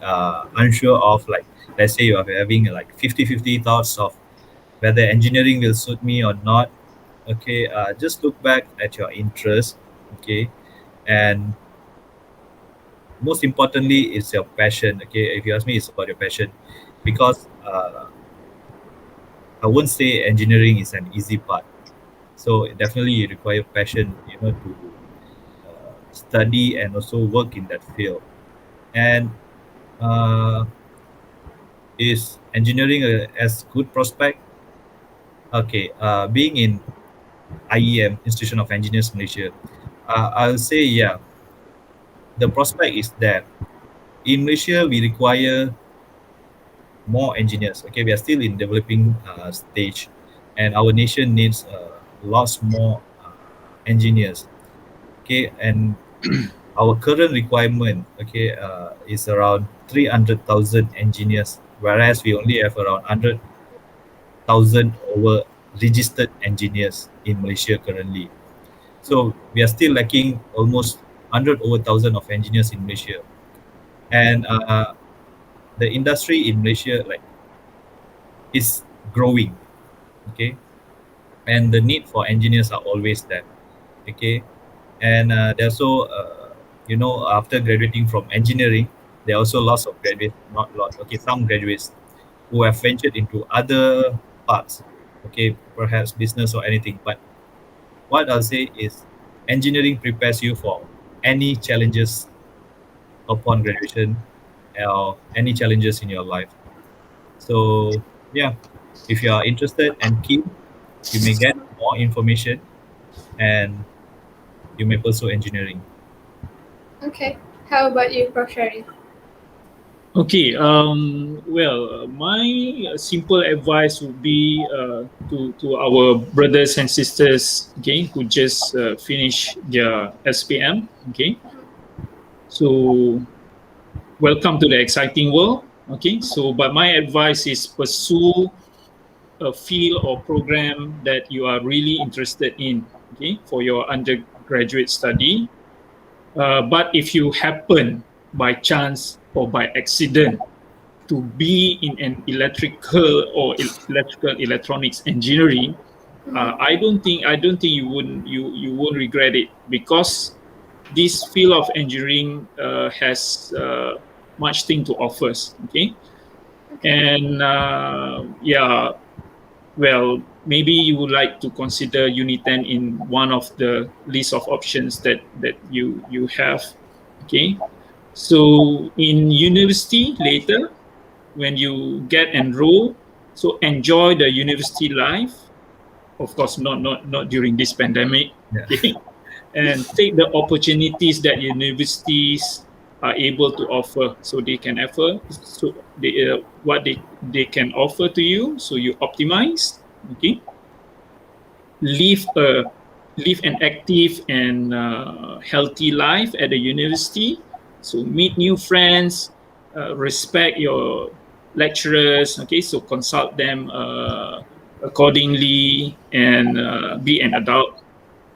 C: unsure of, like, let's say you are having like 50-50 thoughts of whether engineering will suit me or not, okay, just look back at your interest, okay, and most importantly, it's your passion. Okay, if you ask me, it's about your passion, because I won't say engineering is an easy part. So definitely you require passion, to study and also work in that field. And uh, is engineering as good prospect? Okay, being in IEM, Institution of Engineers Malaysia, I'll say yeah, the prospect is that in Malaysia we require more engineers. Okay, we are still in developing stage, and our nation needs lots more engineers. Okay, and our current requirement, okay, is around 300,000 engineers, whereas we only have around 100,000 over registered engineers in Malaysia currently. So we are still lacking almost 100 over thousand of engineers in Malaysia, and the industry in Malaysia is growing. Okay, and the need for engineers are always there. Okay, and there's also after graduating from engineering, there are also lots of graduates, not lots, okay, some graduates who have ventured into other parts, okay, perhaps business or anything. But what I'll say is engineering prepares you for any challenges upon graduation, or any challenges in your life. So yeah, if you are interested and keen, you may get more information, and you may pursue engineering.
B: Okay. How about you, Prof. Sharil?
D: Okay. Well, my simple advice would be to our brothers and sisters, okay, who just finished their SPM. Okay. So, welcome to the exciting world. Okay. So, but my advice is pursue a field or program that you are really interested in. Okay, for your undergraduate study. But if you happen by chance or by accident to be in an electrical or electrical electronics engineering, I don't think you won't regret it, because this field of engineering has much thing to offer. Okay, and yeah, well, maybe you would like to consider UNITEN in one of the list of options that you have. Okay, so in university later, when you get enrolled, so enjoy the university life. Of course, not during this pandemic.
C: Yeah.
D: Okay? And take the opportunities that universities are able to offer, so they can offer, so what they can offer to you, so you optimize. Okay, live an active and healthy life at the university. So meet new friends, respect your lecturers. Okay, so consult them accordingly, and be an adult.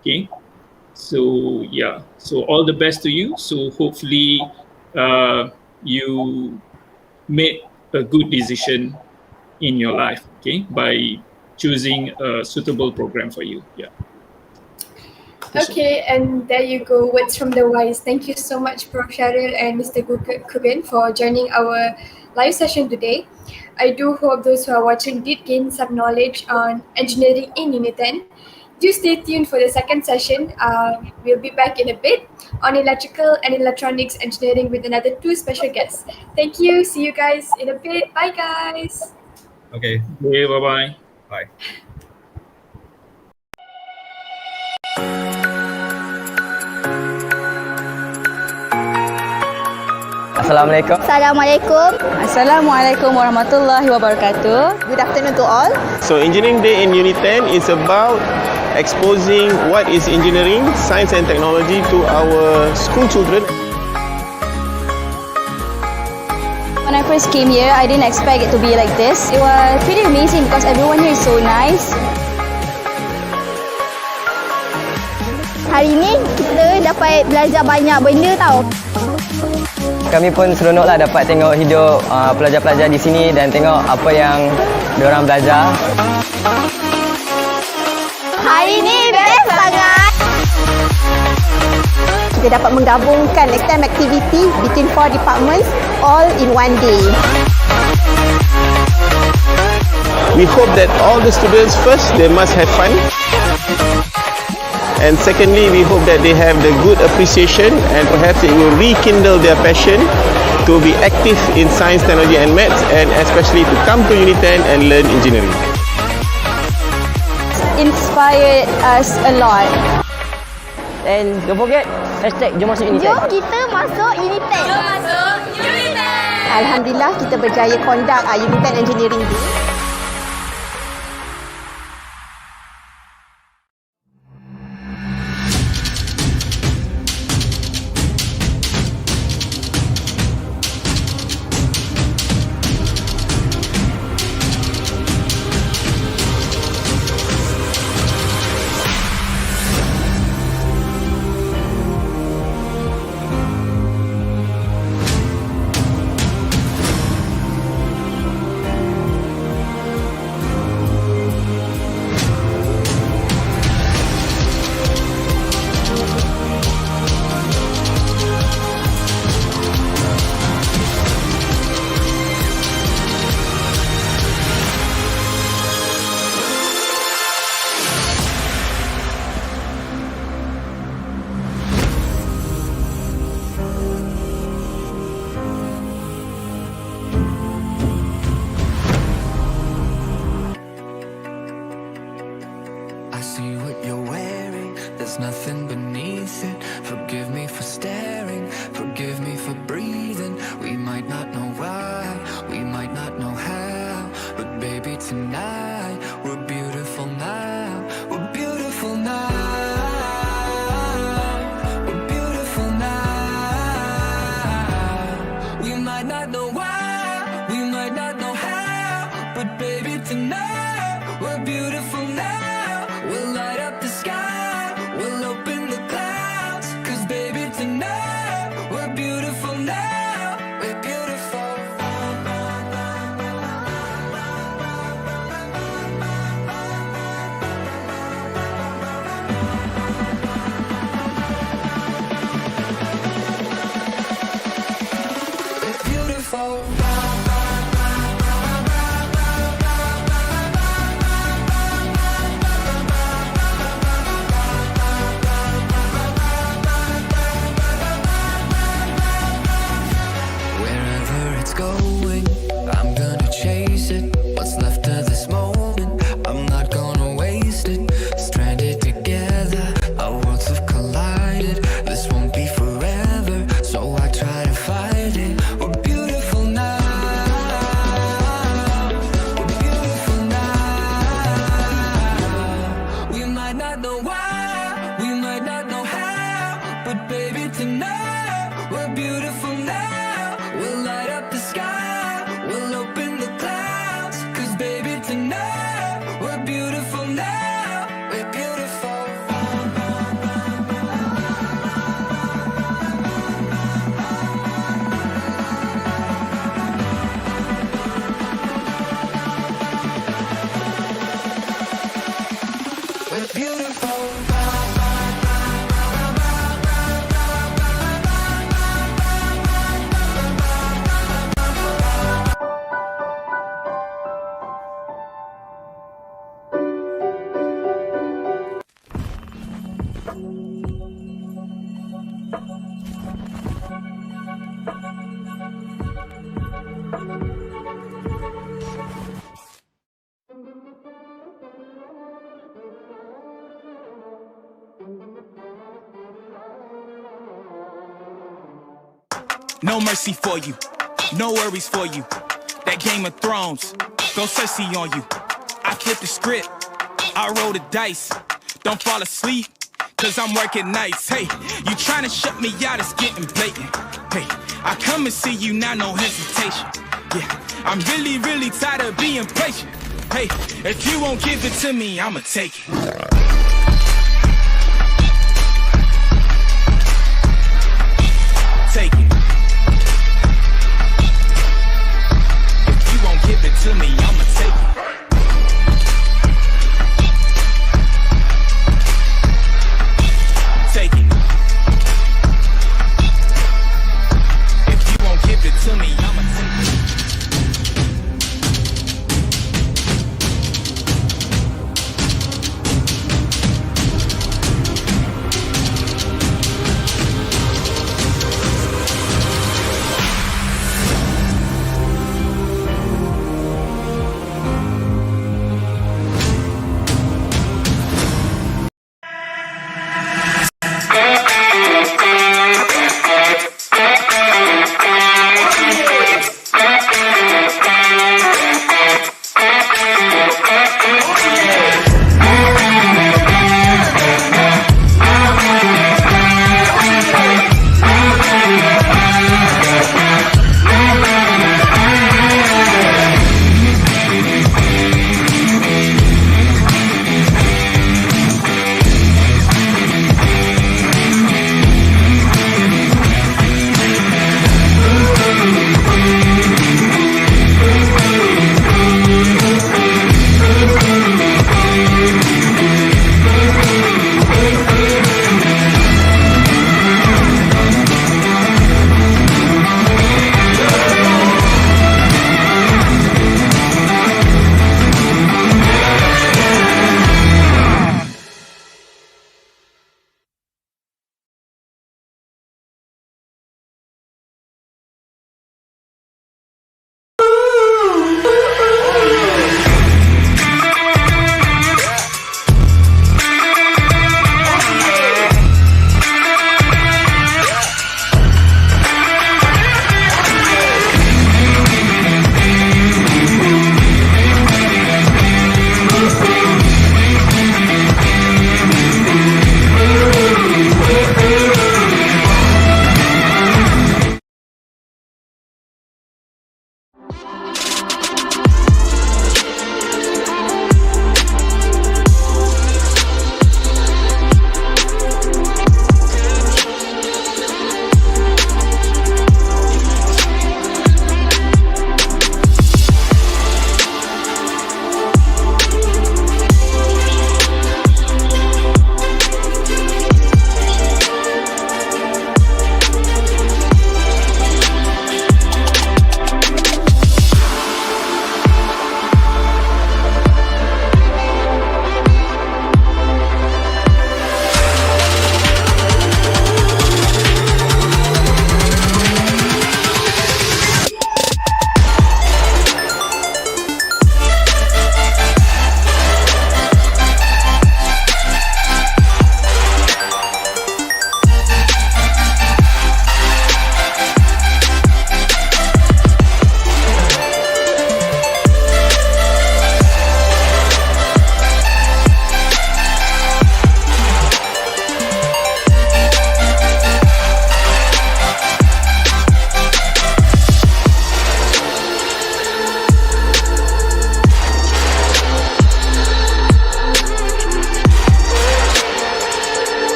D: Okay, so yeah, so all the best to you. So hopefully you made a good decision in your life, okay, by choosing a suitable program for you. Yeah.
B: Okay, and there you go, words from the wise. Thank you so much, Prof. Sharil and Mr. Kugan, for joining our live session today. I do hope those who are watching did gain some knowledge on engineering in UNITEN. Do stay tuned for the second session. We'll be back in a bit on electrical and electronics engineering with another 2 special guests. Thank you. See you guys in a bit. Bye, guys.
C: Okay.
D: Okay, bye-bye.
C: Bye.
E: Assalamualaikum.
F: Assalamualaikum.
G: Assalamualaikum warahmatullahi wabarakatuh.
F: Good afternoon to all.
E: So Engineering Day in UNITEN is about exposing what is engineering, science and technology to our school children.
G: When I first came here, I didn't expect it to be like this. It was pretty amazing because everyone here is so nice.
F: Hari ini kita dapat belajar banyak benda tau.
E: Kami pun seronoklah dapat tengok hidup pelajar-pelajar di sini dan tengok apa yang diorang belajar.
F: Hari ini best sangat.
H: kita dapat menggabungkan STEM activity between 4 departments all in one day.
E: We hope that all the students, first, they must have fun. And secondly, we hope that they have the good appreciation and perhaps it will rekindle their passion to be active in science, technology and maths, and especially to come to UNITEN and learn engineering.
G: Inspired us a lot.
I: And don't forget, #Jom Masuk UNITEN.
F: Jom kita masuk UNITEN. Jom masuk UNITEN.
H: Alhamdulillah kita berjaya conduct UNITEN Engineering Day.
J: See what you're wearing, there's nothing beneath it. Forgive me for staring, forgive me for breathing. We might not know why, we might not know how, but baby tonight, we're beautiful now. We're beautiful now. We're beautiful now. We might not know why, we might not know how, but baby tonight, we're beautiful now. We'll light up the sky, we'll open the clouds, 'cause baby tonight, we're beautiful now, we're beautiful. We're beautiful. Going, I'm gonna chase it. What's left of this moment, I'm not gonna waste it. Stranded together, our worlds have collided. This won't be forever, so I try to fight it. We're beautiful now. We're beautiful now. We might not know why, we might not know how, but baby tonight, we're beautiful now. We'll light up the sky, we'll open the clouds, 'cause baby tonight, we're beautiful now, we're beautiful. We're beautiful.
K: No mercy for you, no worries for you. That Game of Thrones, go Cersei on you. I flipped the script, I roll the dice. Don't fall asleep, 'cause I'm working nights. Hey, you tryna shut me out, it's getting blatant. Hey, I come and see you now, no hesitation. Yeah, I'm really, really tired of being patient. Hey, if you won't give it to me, I'ma take it. Take it. If you won't give it to me, I'ma take it. Take it.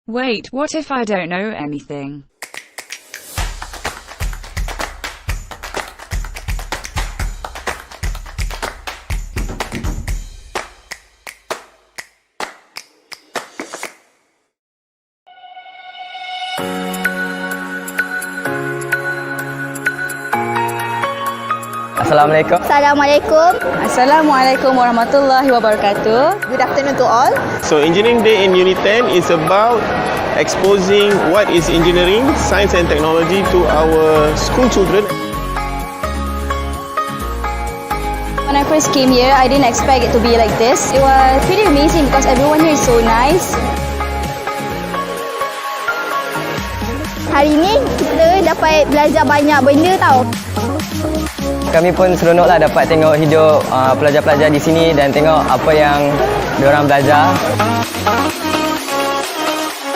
L: Wait, what if I don't know anything?
I: Assalamualaikum.
F: Assalamualaikum.
G: Assalamualaikum warahmatullahi wabarakatuh.
H: Good afternoon to all.
E: So Engineering Day in UNITEN is about exposing what is engineering, science and technology to our school children.
G: When I first came here, I didn't expect it to be like this. It was pretty amazing because everyone here is so nice.
F: Hari ni kita dapat belajar banyak benda tau.
I: Kami pun seronoklah dapat tengok hidup pelajar-pelajar di sini dan tengok apa yang diorang belajar.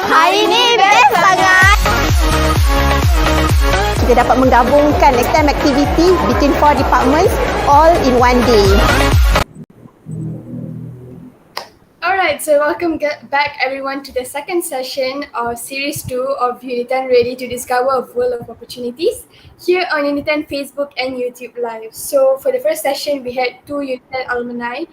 F: Hari ni best sangat.
H: Kita dapat menggabungkan STEM activity between 4 departments all in one day.
B: Alright, so welcome back everyone to the second session of Series 2 of UNITEN Ready to Discover a World of Opportunities here on UNITEN Facebook and YouTube Live. So for the first session, we had 2 UNITEN alumni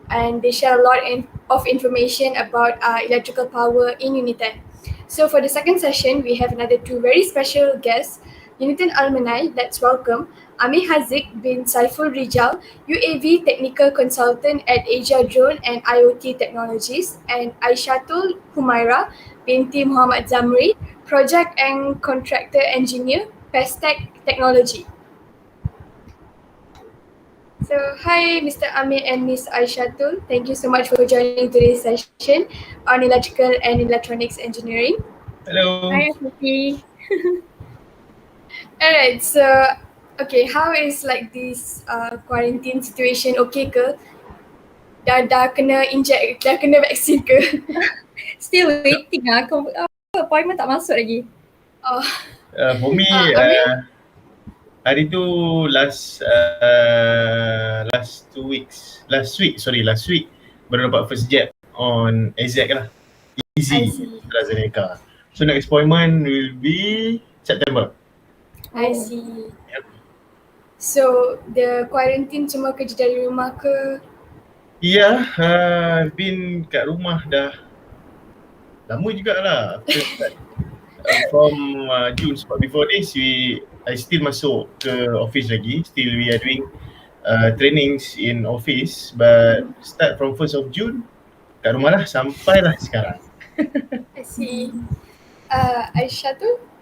B: and they shared a lot of information about electrical power in UNITEN. So for the second session, we have another 2 very special guests, UNITEN alumni. Let's welcome Amir Haziq bin Saiful Rijal, UAV Technical Consultant at Asia Drone and IoT Technologies, and Aishatul Humaira binti Muhammad Zamri, Project and Contractor Engineer, Pestec Technology. So, hi Mr. Amir and Ms. Aishatul. Thank you so much for joining today's session on Electrical and Electronics Engineering.
C: Hello.
B: Hi, Afifi. Alright, so okay, how is like this quarantine situation? Okay ke? Dah kena inject, dah kena vaksin ke?
M: Still waiting lah. Appointment tak masuk lagi.
B: Oh.
C: For me, hari tu last week baru dapat first jab on AZ lah. Easy AstraZeneca. So next appointment will be September.
B: I see. Yep. So the quarantine cuma kerja dari rumah ke?
C: Yeah, I've been kat rumah dah lama jugalah. From June, sebab before this I still masuk ke office lagi. Still we are doing trainings in office, but start from 1st of June kat rumah lah sampailah sekarang.
B: I see. Aisyah tu?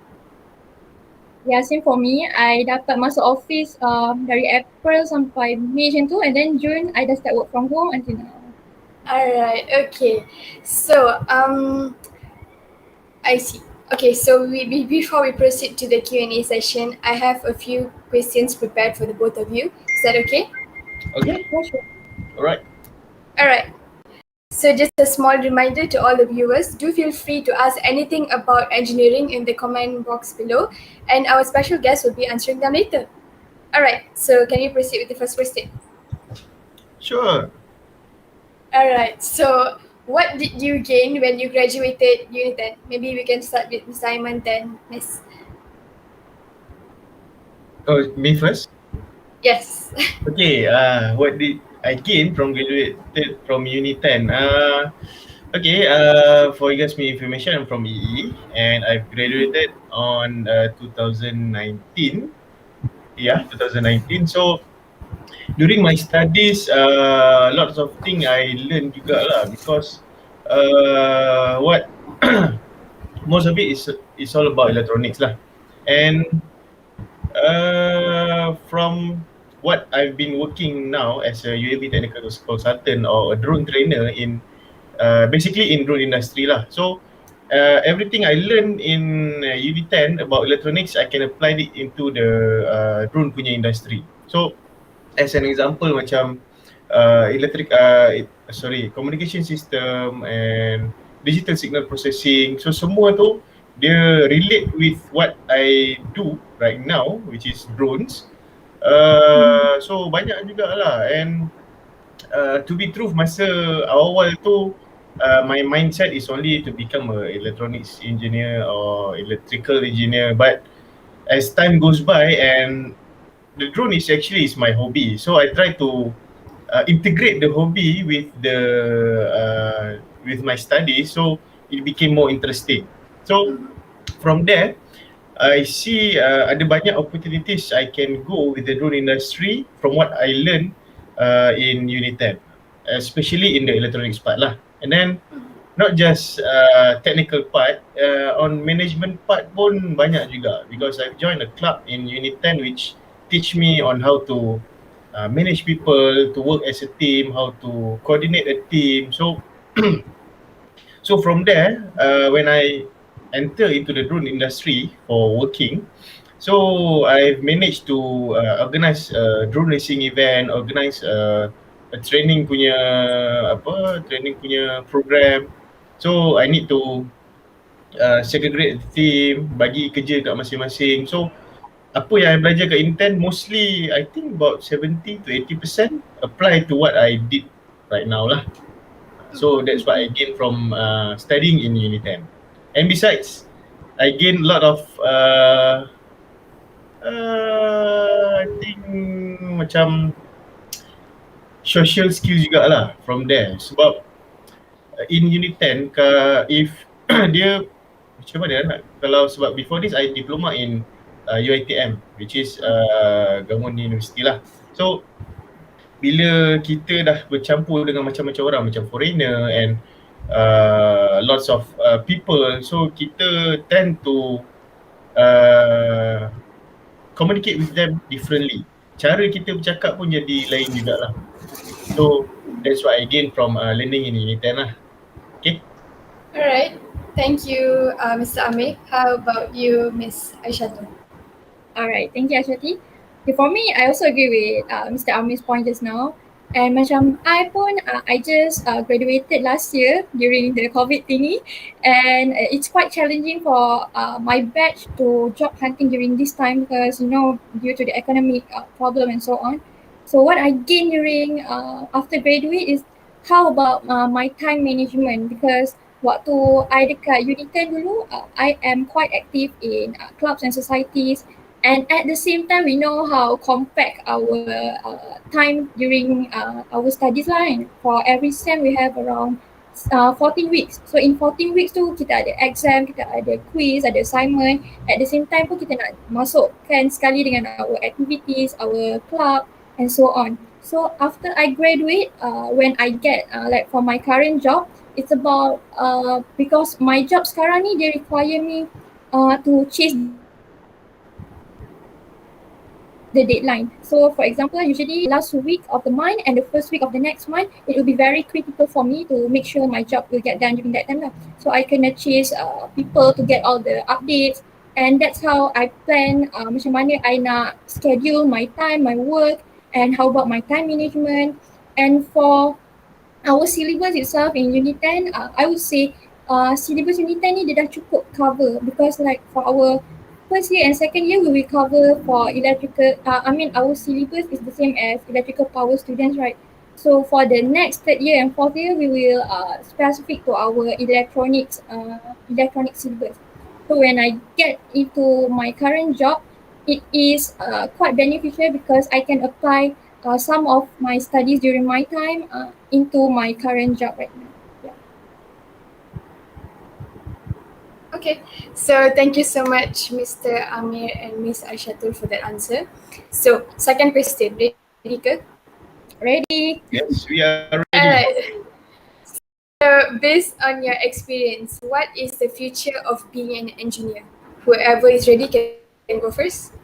M: Yeah, same for me. I dapat masuk office dari April sampai May macam tu, and then June I dah start work from home until now.
B: Alright, okay. So, I see. Okay, so before we proceed to the Q&A session, I have a few questions prepared for the both of you. Is that okay?
C: Okay.
M: Yeah, sure.
B: Alright. So just a small reminder to all the viewers, do feel free to ask anything about engineering in the comment box below, and our special guest will be answering them later. Alright, so can you proceed with the first question?
C: Sure.
B: Alright, so what did you gain when you graduated UNITEN? Maybe we can start with Ms. Aiman then Ms.
C: Oh, me first?
B: Yes.
C: Okay, what did I gain from graduated from UNITEN? For you guys, me information, I'm from EE and I've graduated on 2019. Yeah, 2019. So during my studies, lots of things I learned juga lah, because what most of it is all about electronics lah, and from what I've been working now as a UAV technical consultant or a drone trainer in basically in drone industry lah. So everything I learned in UNITEN about electronics, I can apply it into the drone punya industry. So as an example, macam communication system and digital signal processing. So semua tu dia relate with what I do right now, which is drones. So banyak jugalah, and to be true, masa awal tu
N: my mindset is only to become a electronics engineer or electrical engineer. But as time goes by, and the drone is actually is my hobby, so I try to integrate the hobby with my study, so it became more interesting. So from there, I see ada banyak opportunities I can go with the drone industry from what I learned in UNITEN, especially in the electronics part lah. And then not just technical part, on management part pun banyak juga, because I've joined a club in UNITEN which teach me on how to manage people, to work as a team, how to coordinate a team. So so from there, when I enter into the drone industry for working, so I've managed to organize a drone racing event, organize a training punya training punya program. So I need to segregate the team, bagi kerja kat masing-masing. So apa yang I belajar kat Inten, mostly I think about 70 to 80% apply to what I did right now lah. So that's what I gained from studying in UNITEN. And besides, I gained a lot of I think macam social skills jugalah from there. Sebab in UNITEN, if dia macam mana nak, kalau sebab before this I diploma in UITM, which is government university lah. So bila kita dah bercampur dengan macam-macam orang, macam foreigner and lots of people, so kita tend to communicate with them differently. Cara kita bercakap pun jadi lain jugalah. So that's what I gained from learning in UNITEN lah. Okay.
B: Alright, thank you, Mr. Amir. How about you, Miss Aishatul?
M: Alright, thank you Ashwati. Okay, for me, I also agree with Mr. Amir's point just now. And macam I pun, I just graduated last year during the COVID thingy, and it's quite challenging for my batch to job hunting during this time because, you know, due to the economic problem and so on. So what I gained during after graduate is how about my time management, because waktu I dekat UNITEN dulu, I am quite active in clubs and societies. And at the same time, we know how compact our time during our studies lah. And for every sem, we have around 14 weeks. So in 14 weeks tu, kita ada exam, kita ada quiz, ada assignment. At the same time pun kita nak masukkan sekali dengan our activities, our club and so on. So after I graduate, when I get like for my current job, it's about because my job sekarang ni, they require me to chase the deadline. So for example, usually last week of the month and the first week of the next month, it will be very critical for me to make sure my job will get done during that time lah. So I kena chase people to get all the updates, and that's how I plan macam mana I nak schedule my time, my work, and how about my time management. And for our syllabus itself in UNITEN, I would say syllabus UNITEN ni dia dah cukup cover, because like for our first year and second year, we will cover for electrical, our syllabus is the same as electrical power students, right? So for the next third year and fourth year, we will specific to our electronic syllabus. So when I get into my current job, it is quite beneficial because I can apply some of my studies during my time into my current job right now.
B: Okay, so thank you so much, Mr. Amir and Miss Aishatul, for that answer. So, second question, ready ke?
M: Ready.
N: Yes, we are ready.
B: Alright. So, based on your experience, what is the future of being an engineer? Whoever is ready can go first.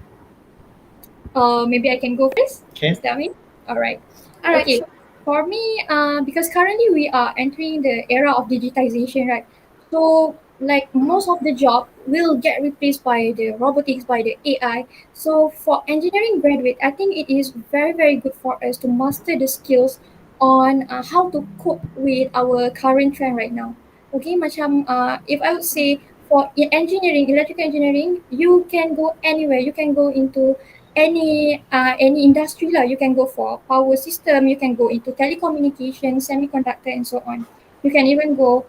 M: Maybe I can go first.
N: Okay.
M: Mr. Amir? Alright.
B: Okay.
M: Sure. For me, because currently we are entering the era of digitization, right? So like most of the job will get replaced by the robotics, by the AI. So for engineering graduate, I think it is very, very good for us to master the skills on how to cope with our current trend right now. Okay, macam if I would say for engineering, electrical engineering, you can go anywhere. You can go into any industry lah. You can go for power system, you can go into telecommunication, semiconductor and so on. You can even go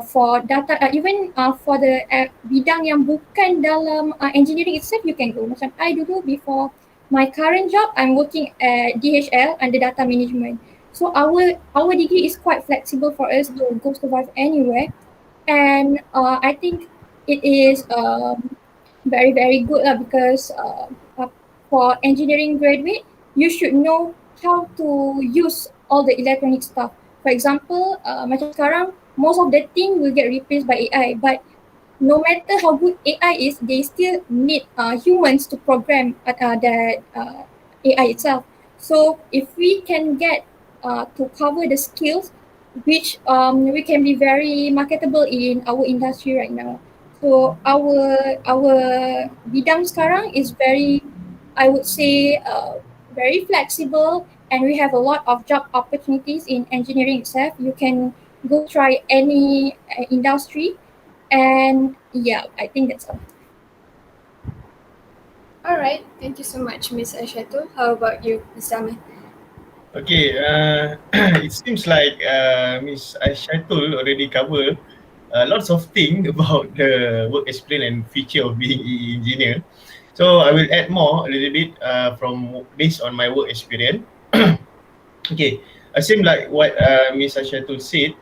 M: for data, even for the bidang yang bukan dalam engineering itself, you can go. Macam I dulu before my current job, I'm working at DHL under data management. So our degree is quite flexible for us to go survive anywhere, and I think it is very very good lah, because for engineering graduate, you should know how to use all the electronic stuff. For example, macam sekarang, most of the thing will get replaced by AI, but no matter how good AI is, they still need humans to program that AI itself. So if we can get to cover the skills, which we can be very marketable in our industry right now. So our bidang sekarang is very, I would say, very flexible, and we have a lot of job opportunities in engineering itself. You can go try any industry, and yeah, I think that's all.
B: All right, thank you so much, Miss Aishatul. How about you, Mr. Ahmed?
N: Okay, it seems like Miss Aishatul already covered lots of things about the work experience and feature of being EE engineer. So I will add more a little bit from based on my work experience. Okay, same like what Miss Aishatul said.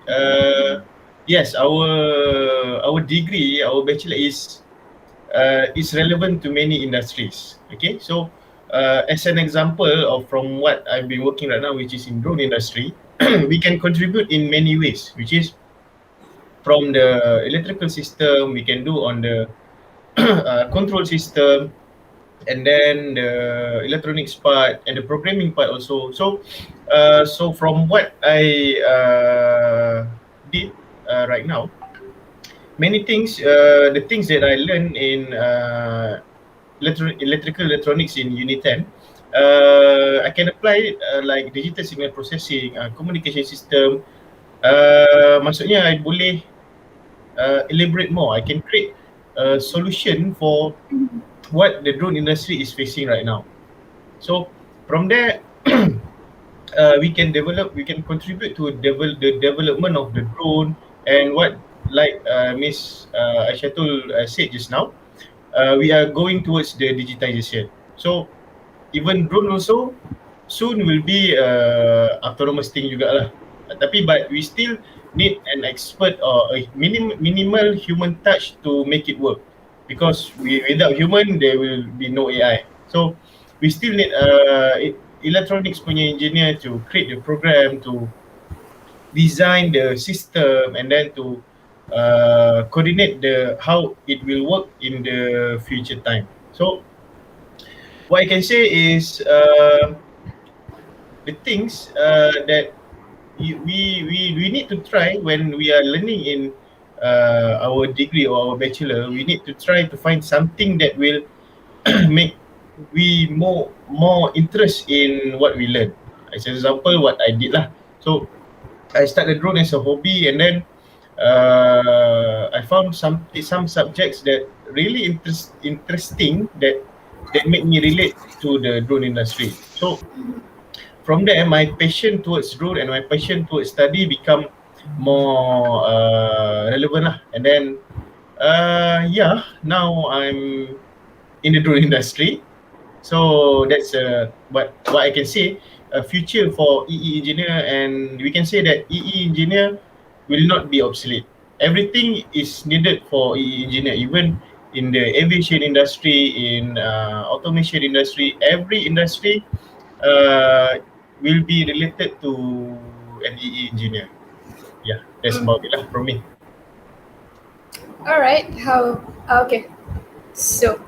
N: Yes, our degree, our bachelor is relevant to many industries. Okay, so as an example of from what I've been working right now, which is in drone industry, we can contribute in many ways, which is from the electrical system, we can do on the control system, and then the electronics part and the programming part also. So, so from what I did right now, many things, the things that I learned in electrical electronics in UNITEN, I can apply it like digital signal processing, communication system. Maksudnya I boleh elaborate more. I can create a solution for what the drone industry is facing right now. So from there, we can develop, we can contribute to the development of the drone, and what like Miss Aishatul said just now, we are going towards the digitization. So even drone also soon will be autonomous thing juga lah. Tapi but we still need an expert or a minimal human touch to make it work, because without human there will be no AI. So we still need electronics punya engineer to create the program, to design the system, and then to coordinate the how it will work in the future time. So what I can say is the things that we need to try when we are learning in our degree or our bachelor. We need to try to find something that will make we more interest in what we learn. As an example, what I did lah. So I started drone as a hobby, and then I found some subjects that really interesting that made me relate to the drone industry. So from there, my passion towards drone and my passion towards study become more relevant lah. And then yeah, now I'm in the drone industry. So that's what I can say, a future for EE engineer, and we can say that EE engineer will not be obsolete. Everything is needed for EE engineer, even in the aviation industry, in automation industry, every industry will be related to an EE engineer. Yeah, that's about it lah from me.
B: All right. Okay. So,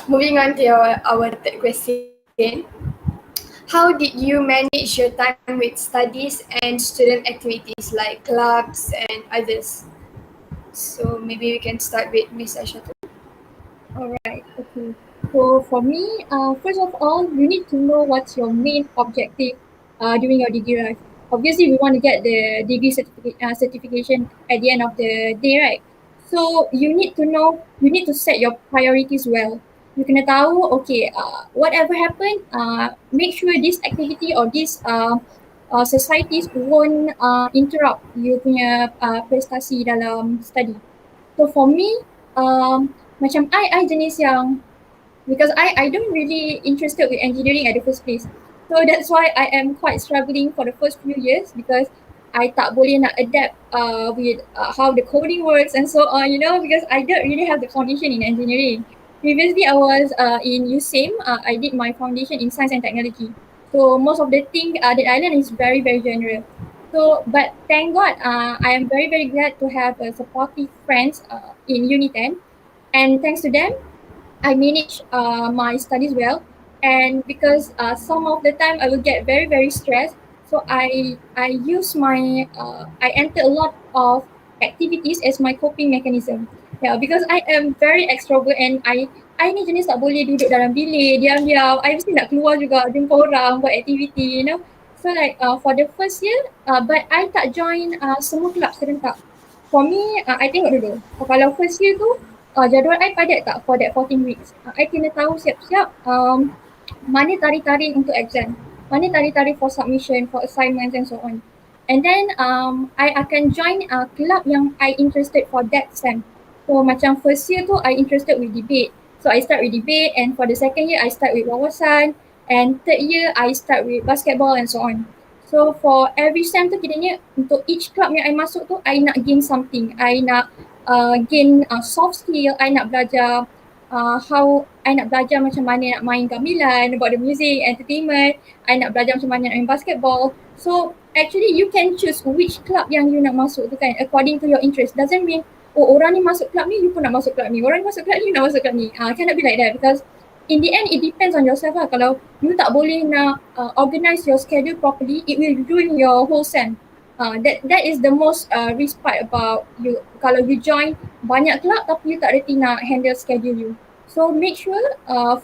B: moving on to our third question. How did you manage your time with studies and student activities like clubs and others? So maybe we can start with Miss Aishatul.
M: Alright, okay. So for me, first of all, you need to know what's your main objective during your degree life. Obviously, we want to get the degree certification at the end of the day, right? So you need to know, you need to set your priorities well. You kena tahu, okay, whatever happen, make sure this activity or this societies won't interrupt you punya prestasi dalam study. So for me, macam I jenis yang, because I don't really interested with engineering at the first place. So that's why I am quite struggling for the first few years, because I tak boleh nak adapt with how the coding works and so on, because I don't really have the foundation in engineering. Previously, I was in USAM. I did my foundation in science and technology. So most of the thing that I learned is very, very general. So, but thank God, I am very, very glad to have supportive friends in UNITEN. And thanks to them, I manage my studies well, and because some of the time I will get very, very stressed, so I use my I enter a lot of activities as my coping mechanism. Yeah, because I am very extrovert, and I ni jenis tak boleh duduk dalam bilik diam-diam. I mesti nak keluar juga, jumpa orang, buat aktiviti. So like for the first year, but I tak join semua kelab serentak. For me, I tengok dulu. Kalau first year tu, jadual I padat tak for that 14 weeks. I kena tahu siap-siap mana tarikh-tarikh untuk exam, mana tarikh-tarikh for submission, for assignments and so on. And then I akan join club yang I interested for that sem. So macam first year tu I interested with debate. So I start with debate, and for the second year I start with wawasan, and third year I start with basketball and so on. So for every sem tu kiranya untuk each club yang I masuk tu, I nak gain something. I nak gain soft skill, I nak belajar how I nak belajar macam mana nak main gamelan, about the music, entertainment, I nak belajar macam mana nak main basketball. So actually you can choose which club yang you nak masuk tu kan, according to your interest. Doesn't mean, oh orang ni masuk club ni, you pun nak masuk club ni. Orang ni masuk club ni, you nak masuk club ni. Cannot be like that, because in the end, it depends on yourself lah. Kalau you tak boleh nak organize your schedule properly, it will ruin your whole sem. That is the most risk part about you. Kalau you join banyak club tapi you tak reti nak handle schedule you. So make sure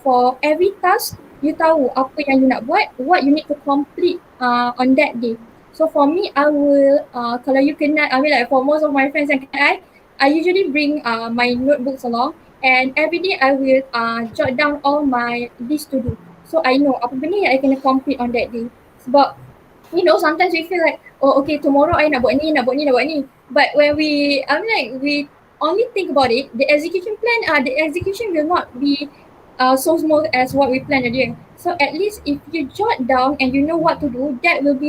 M: for every task, you tahu apa yang you nak buat, what you need to complete on that day. So for me, I will, kalau you kenal, I mean like for most of my friends yang kenal I usually bring my notebooks along. And every day I will jot down all my list to do. So I know apa benda yang I kena complete on that day. Sebab sometimes we feel like, oh okay, tomorrow I nak buat ni, nak buat ni, nak buat ni. But when we only think about it, the execution will not be so smooth as what we planned earlier. So at least if you jot down and you know what to do, that will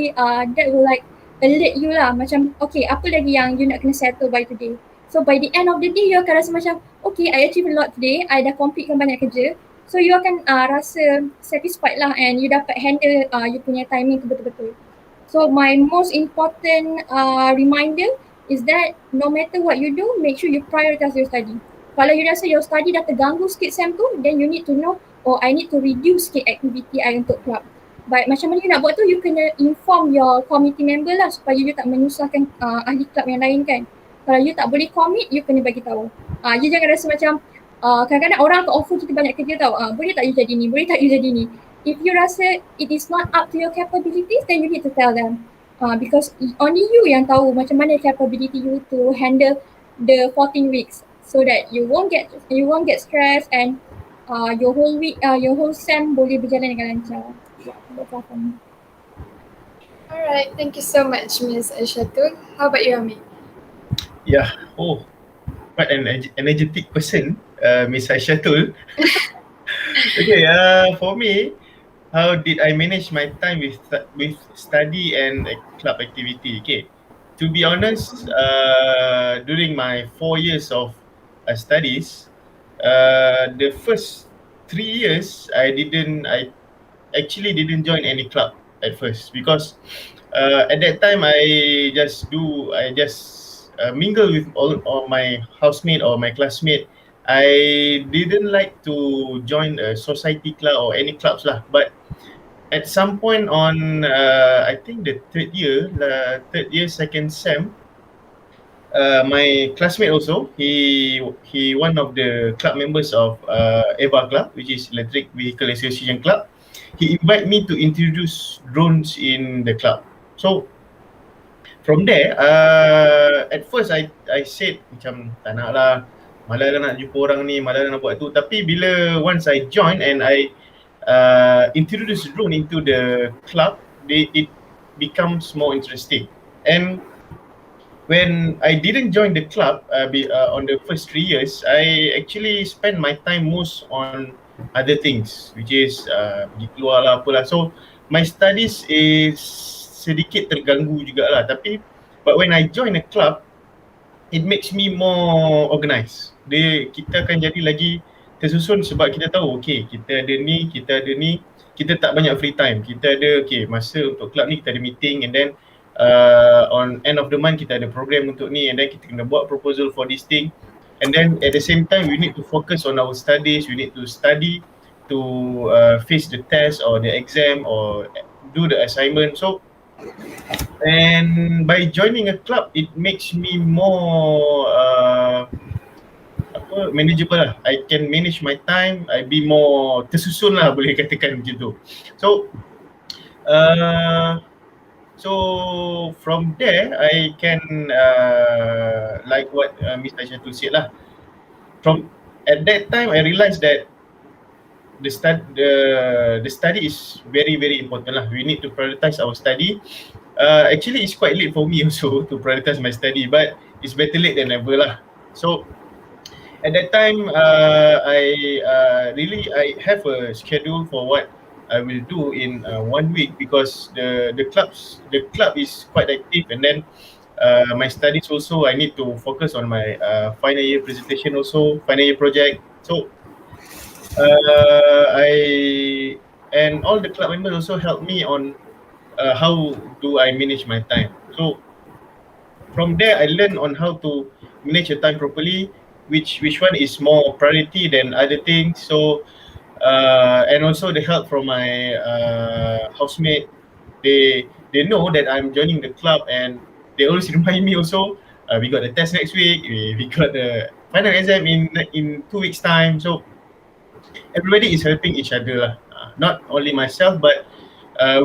M: like alert you lah. Macam okay, apa lagi yang you nak kena settle by today. So by the end of the day, you akan rasa macam, okay, I achieve a lot today, I dah completekan banyak kerja. So you akan rasa satisfied lah, and you dapat handle you punya timing tu betul-betul. So my most important reminder is that no matter what you do, make sure you prioritize your study. Kalau you rasa your study dah terganggu sikit sem tu, then you need to know, oh I need to reduce sikit activity I untuk club. But macam mana you nak buat tu, you kena inform your committee member lah, supaya you tak menyusahkan ahli club yang lain kan. Kalau you tak boleh commit, you kena bagi tahu. You jangan rasa macam kadang-kadang orang akan offer kita banyak kerja tau. Boleh tak you jadi ni? Boleh tak you jadi ni? If you rasa it is not up to your capabilities, then you need to tell them. Because only you yang tahu macam mana capability you to handle the 14 weeks, so that you won't get stressed, and your whole week, your whole sem boleh berjalan dengan lancar.
B: Alright, thank you so much, Ms. Ashatul. How about you, Amir?
N: Yeah, quite an energetic person, Miss Aishatul. Okay, for me, how did I manage my time with study and club activity? Okay, to be honest, during my 4 years of studies, the first 3 years I actually didn't join any club at first, because at that time I just mingle with all my housemate or my classmate. I didn't like to join a society club or any clubs lah. But at some point on, I think the third year, second sem, my classmate also, he one of the club members of EVA Club, which is Electric Vehicle Association Club. He invited me to introduce drones in the club. So from there, at first I said macam tak nak lah, malas lah nak jumpa orang ni, malas lah nak buat tu. Tapi bila once I join and I introduce drone into the club, becomes more interesting. And when I didn't join the club on the first 3 years, I actually spend my time most on other things, which is pergi keluar lah apalah. So my studies is sedikit terganggu jugalah. But when I join a club, it makes me more organised. Kita akan jadi lagi tersusun sebab kita tahu, okay, kita ada ni, kita tak banyak free time. Kita ada, okay, masa untuk club ni kita ada meeting, and then on end of the month kita ada program untuk ni, and then kita kena buat proposal for this thing, and then at the same time we need to focus on our studies. We need to study to face the test or the exam or do the assignment. So and by joining a club, it makes me more manageable lah. I can manage my time. I be more tersusun lah, boleh katakan macam tu. So from there, I can like what Mr. Shatul said lah. At that time, I realized that the study is very, very important lah. We need to prioritize our study. Actually, it's quite late for me also to prioritize my study, but it's better late than never lah. So at that time, I have a schedule for what I will do in 1 week, because the club is quite active, and then my studies also, I need to focus on my final year presentation also, final year project. So and all the club members also help me on how do I manage my time. So from there, I learn on how to manage your time properly, which one is more priority than other things. So and also the help from my housemate. They know that I'm joining the club, and they always remind me also, we got the test next week, we got the final exam in 2 weeks time. So everybody is helping each other lah. Not only myself, but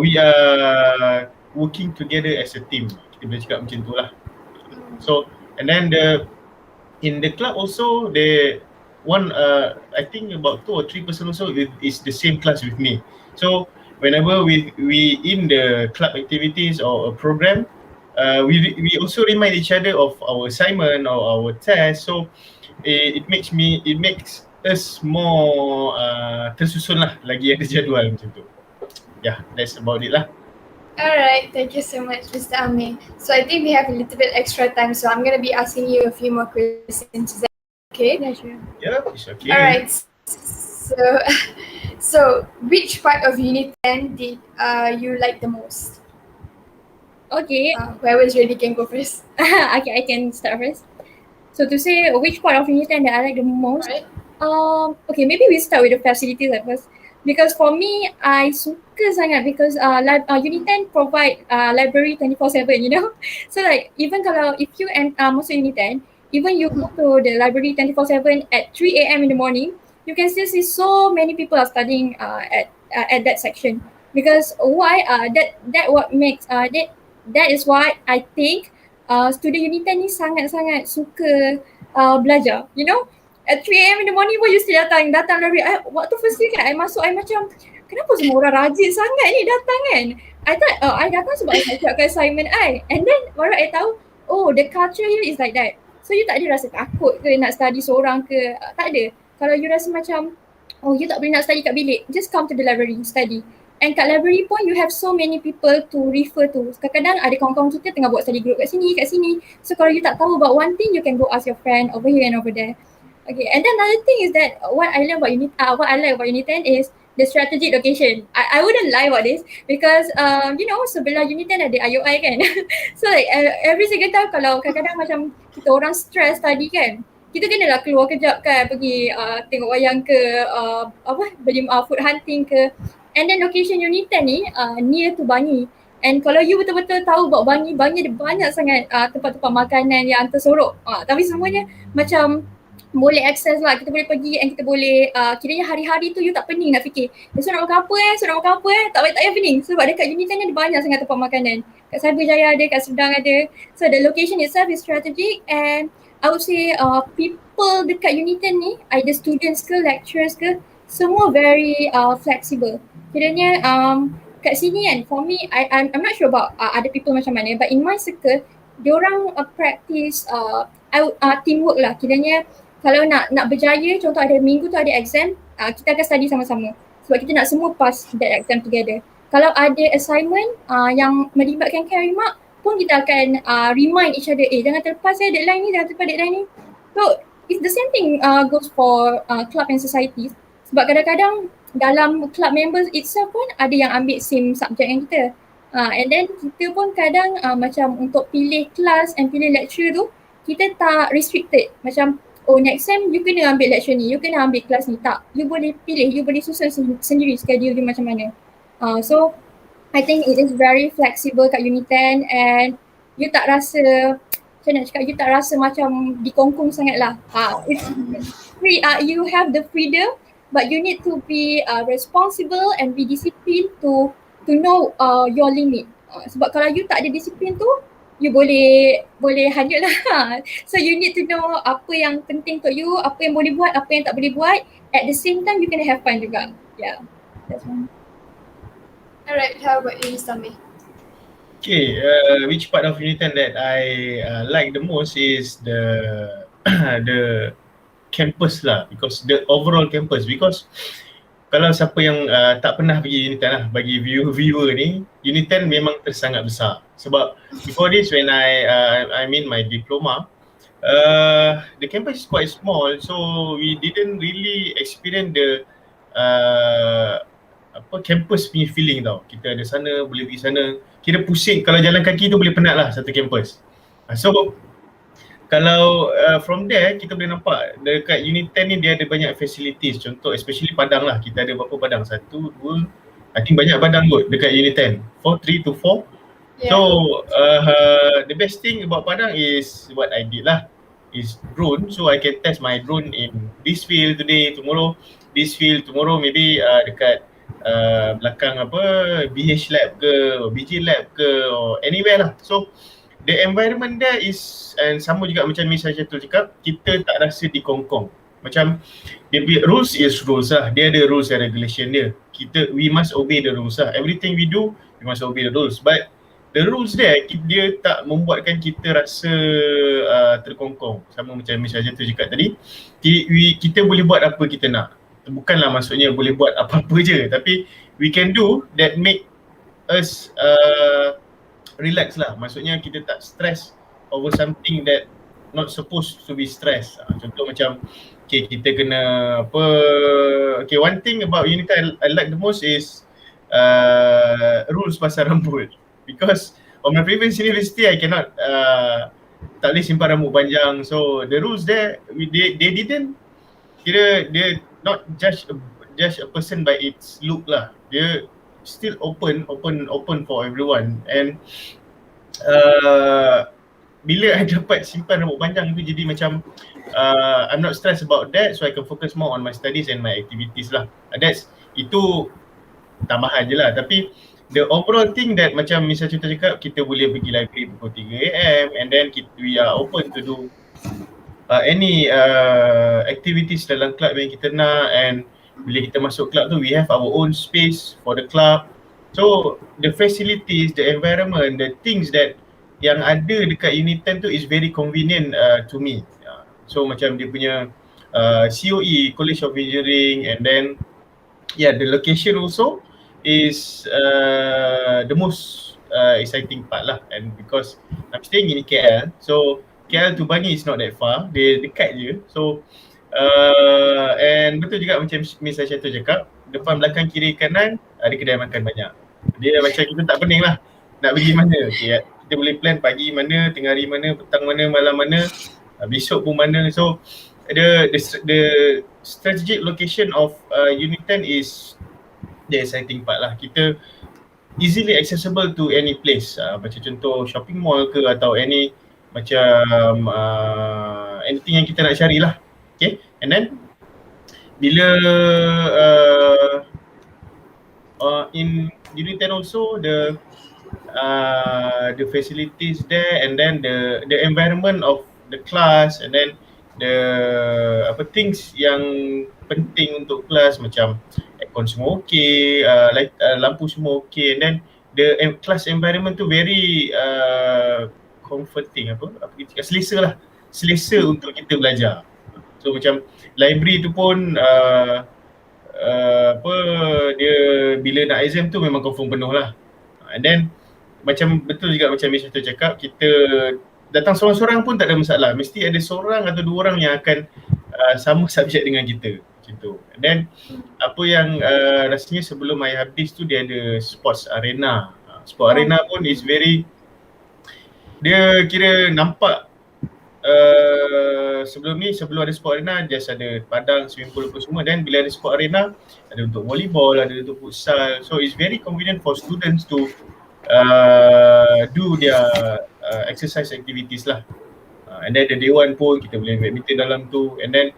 N: we are working together as a team. Kita boleh cakap macam tu lah. So and then in the club also, I think about 2 or 3 person also is the same class with me. So whenever we in the club activities or a program, we also remind each other of our assignment or our test. So it makes us more tersusun lah, lagi ada jadual macam tu. Yeah, that's about it lah.
B: Alright, thank you so much, Mr. Amir. So I think we have a little bit extra time, so I'm going to be asking you a few more questions. Is that okay?
M: Yeah, sure.
N: Yeah, it's okay.
B: Alright, so which part of UNITEN did you like the most?
M: Okay.
B: Whoever's ready can go first.
M: Okay, I can start first. So to say which part of UNITEN that I like the most,
B: right.
M: Okay, maybe we start with the facilities at first. Because for me, I suka sangat because UNITEN provide library 24/7, you know. So like even kalau if you masuk UNITEN, even you go to the library 24/7 at 3 a.m. in the morning, you can still see so many people are studying at that section. Because why? That what makes that is why I think student UNITEN ni sangat-sangat suka belajar, you know. At 3 a.m. in the morning pun you still datang library. Waktu first day kan, I masuk, I macam, kenapa semua orang rajin sangat ni datang kan? I thought, I datang sebab I nak siapkan assignment I. And then baru I tahu, oh, the culture here is like that. So you tak ada rasa takut ke nak study seorang ke? Tak ada. Kalau you rasa macam, oh, you tak boleh nak study kat bilik, just come to the library, study. And kat library pun you have so many people to refer to. Kadang-kadang ada kawan-kawan kita tengah buat study group kat sini. So kalau you tak tahu about one thing, you can go ask your friend over here and over there. Okay, and then another thing is that what I like about UNITEN is the strategic location. I wouldn't lie about this because you know, sebelah UNITEN ada IOI kan. So like every single time kalau kadang-kadang macam kita orang stress tadi kan, kita kenalah keluar kejap kan, pergi tengok wayang ke, beli food hunting ke. And then location UNITEN ni near to Bangi. And kalau you betul-betul tahu about Bangi ada banyak sangat tempat-tempat makanan yang tersorok. Tapi semuanya macam boleh access lah, kita boleh pergi and kita boleh kiranya hari-hari tu you tak pening nak fikir so nak makan apa tak payah pening sebab dekat UNITEN ni ada banyak sangat tempat makanan. Kat Cyberjaya ada, kat Sedang ada. So the location itself is strategic, and I would say people dekat UNITEN ni, either students ke lecturers ke, semua very flexible. Kiranya kat sini kan, for me, I'm not sure about other people macam mana, but in my circle, diorang practice teamwork lah. Kiranya kalau nak berjaya, contoh ada minggu tu ada exam, kita akan study sama-sama. Sebab kita nak semua pass that exam together. Kalau ada assignment yang melibatkan carry mark pun kita akan remind each other, jangan terlepas deadline ni, jangan terlepas deadline ni. So it's the same thing goes for club and societies. Sebab kadang-kadang dalam club members itself pun ada yang ambil same subject yang kita. And then kita pun kadang macam untuk pilih kelas and pilih lecture tu, kita tak restricted. Macam next time you kena ambil lecture ni, you kena ambil kelas ni. Tak, you boleh pilih, you boleh susun sendiri schedule you macam mana. So I think it is very flexible kat UNITEN and you tak rasa, macam nak cakap, you tak rasa macam dikongkong sangat lah. It's free, you have the freedom, but you need to be responsible and be disciplined to know your limit. Sebab kalau you tak ada disiplin tu, you boleh hanyut lah. So you need to know apa yang penting untuk you, apa yang boleh buat, apa yang tak boleh buat. At the same time, you kena have fun juga. Yeah, that's one.
B: Alright, how about you, Mr. May?
N: Okay, which part of UNITEN that I like the most is the the campus lah, because the overall campus, because kalau siapa yang tak pernah pergi UNITEN lah, bagi viewer ni, UNITEN memang tersangat besar. Sebab before this, when I mean my diploma, the campus is quite small, so we didn't really experience the campus punya feeling tau. Kita ada sana, boleh pergi sana, kira pusing, kalau jalan kaki tu boleh penat lah satu campus. So kalau from there kita boleh nampak dekat UNITEN ni dia ada banyak facilities. Contoh especially Padang lah, kita ada berapa Padang? 1, 2, I think banyak Padang kot dekat UNITEN, 3 to 4. So the best thing about Padang is what I did lah, is drone. So I can test my drone in this field today, tomorrow this field, tomorrow maybe dekat belakang BH lab ke, BG lab ke, or anywhere lah. So the environment there is, and sama juga macam Miss Hajjatul cakap, kita tak rasa dikongkong. Macam rules is rules lah, dia ada rules and regulation dia. We must obey the rules lah. Everything we do, we must obey the rules. But the rules there, dia tak membuatkan kita rasa terkongkong. Sama macam Miss Hajjatul cakap tadi, kita boleh buat apa kita nak. Bukanlah maksudnya boleh buat apa-apa je, tapi we can do that make us relax lah. Maksudnya kita tak stress over something that not supposed to be stress. Contoh macam kita kena one thing about UNITEN I like the most is rules pasal rambut, because on my previous university I cannot tak boleh simpan rambut panjang. So the rules there, they didn't kira, dia not judge a person by its look lah. Dia still open for everyone. And bila I dapat simpan rambut panjang tu, jadi macam I'm not stressed about that, so I can focus more on my studies and my activities lah. Itu tambahan je lah. Tapi the overall thing that macam Miss Acita cakap, kita boleh pergi library pukul 3 AM and then we are open to do any activities dalam club yang kita nak. And bila kita masuk club tu, we have our own space for the club. So the facilities, the environment, the things that yang ada dekat UNITEN tu is very convenient to me. So macam dia punya COE, College of Engineering, and then the location also is the most exciting part lah. And because I'm staying in KL, so KL to Bangi is not that far, dia dekat je. So and betul juga macam Miss Aisyah tu cakap, depan belakang kiri kanan ada kedai makan banyak. Dia macam kita tak pening lah nak pergi mana. Kita boleh plan pagi mana, tengah hari mana, petang mana, malam mana, besok pun mana. So the strategic location of UNITEN is the exciting part lah. Kita easily accessible to any place, macam contoh shopping mall ke, atau any macam anything yang kita nak cari lah. Okay, and then bila in UNITEN also the facilities there, and then the environment of the class, and then the things yang penting untuk kelas macam aircon semua okey, lampu semua okey, and then the class environment tu very comforting, selesa lah, selesa untuk kita belajar. So macam library tu pun dia bila nak exam tu memang confirm penuh lah. And then macam betul juga macam Miss Vito cakap, kita datang seorang-seorang pun tak ada masalah. Mesti ada seorang atau dua orang yang akan sama subjek dengan kita macam tu. And then apa yang rasanya sebelum I habis tu dia ada sports arena. Sport arena pun is very, dia kira nampak sebelum ada sport arena just ada padang, swimming pool apa semua, dan bila ada sport arena ada untuk volleyball, ada untuk futsal. So it's very convenient for students to do their exercise activities lah. And then the dewan pun kita boleh badminton dalam tu. And then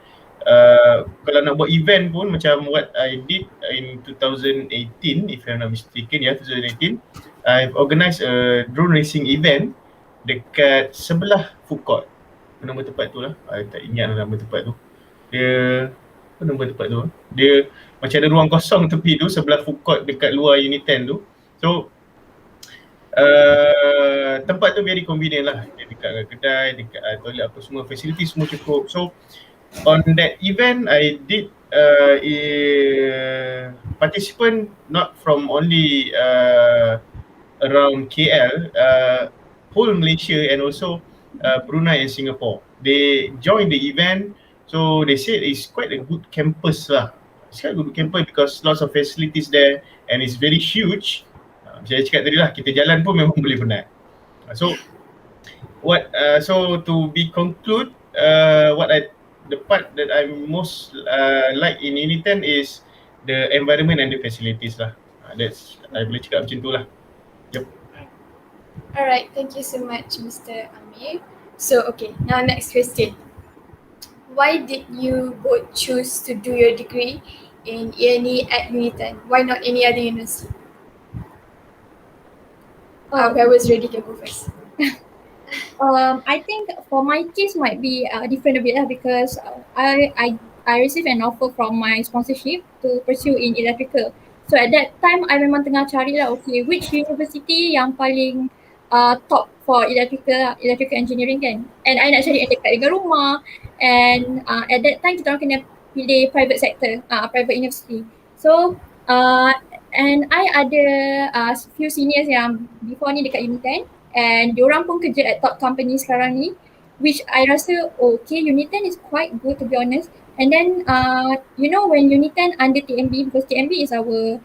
N: kalau nak buat event pun macam what I did in 2018, if I'm not mistaken, 2018, I've organised a drone racing event dekat sebelah food court. Apa nama tempat tu lah, I tak ingat nama tempat tu. Dia, apa nama tempat tu? Dia macam ada ruang kosong tepi tu sebelah food court dekat luar UNITEN tu. So tempat tu very convenient lah, dia dekat kedai, dekat toilet apa semua, facility semua cukup. So on that event I did participant not from only around KL, whole Malaysia and also Brunei and Singapore. They joined the event, so they said it's quite a good campus lah. It's quite a good campus because lots of facilities there and it's very huge. Saya cakap tadi lah, kita jalan pun memang boleh penat. So so to be conclude, the part that I most like in UNITEN is the environment and the facilities lah. That's, I boleh cakap macam tu lah. Yep.
B: Alright, thank you so much, Mr. Amir. So, okay, now next question. Why did you both choose to do your degree in E&E at UNITEN? Why not any other university? Whoever's ready can go first.
M: I think for my case might be different a bit lah, because I received an offer from my sponsorship to pursue in electrical. So at that time I memang tengah cari lah, okay, which university yang paling top for electrical engineering kan. And I nak cari yang dekat dengan rumah, and at that time kita orang kena pilih private sector, private university. So and I ada few seniors yang before ni dekat UNITEN, and diorang pun kerja at top company sekarang ni, which I rasa okay, UNITEN is quite good to be honest. And then you know, when UNITEN under TMB, because TMB is our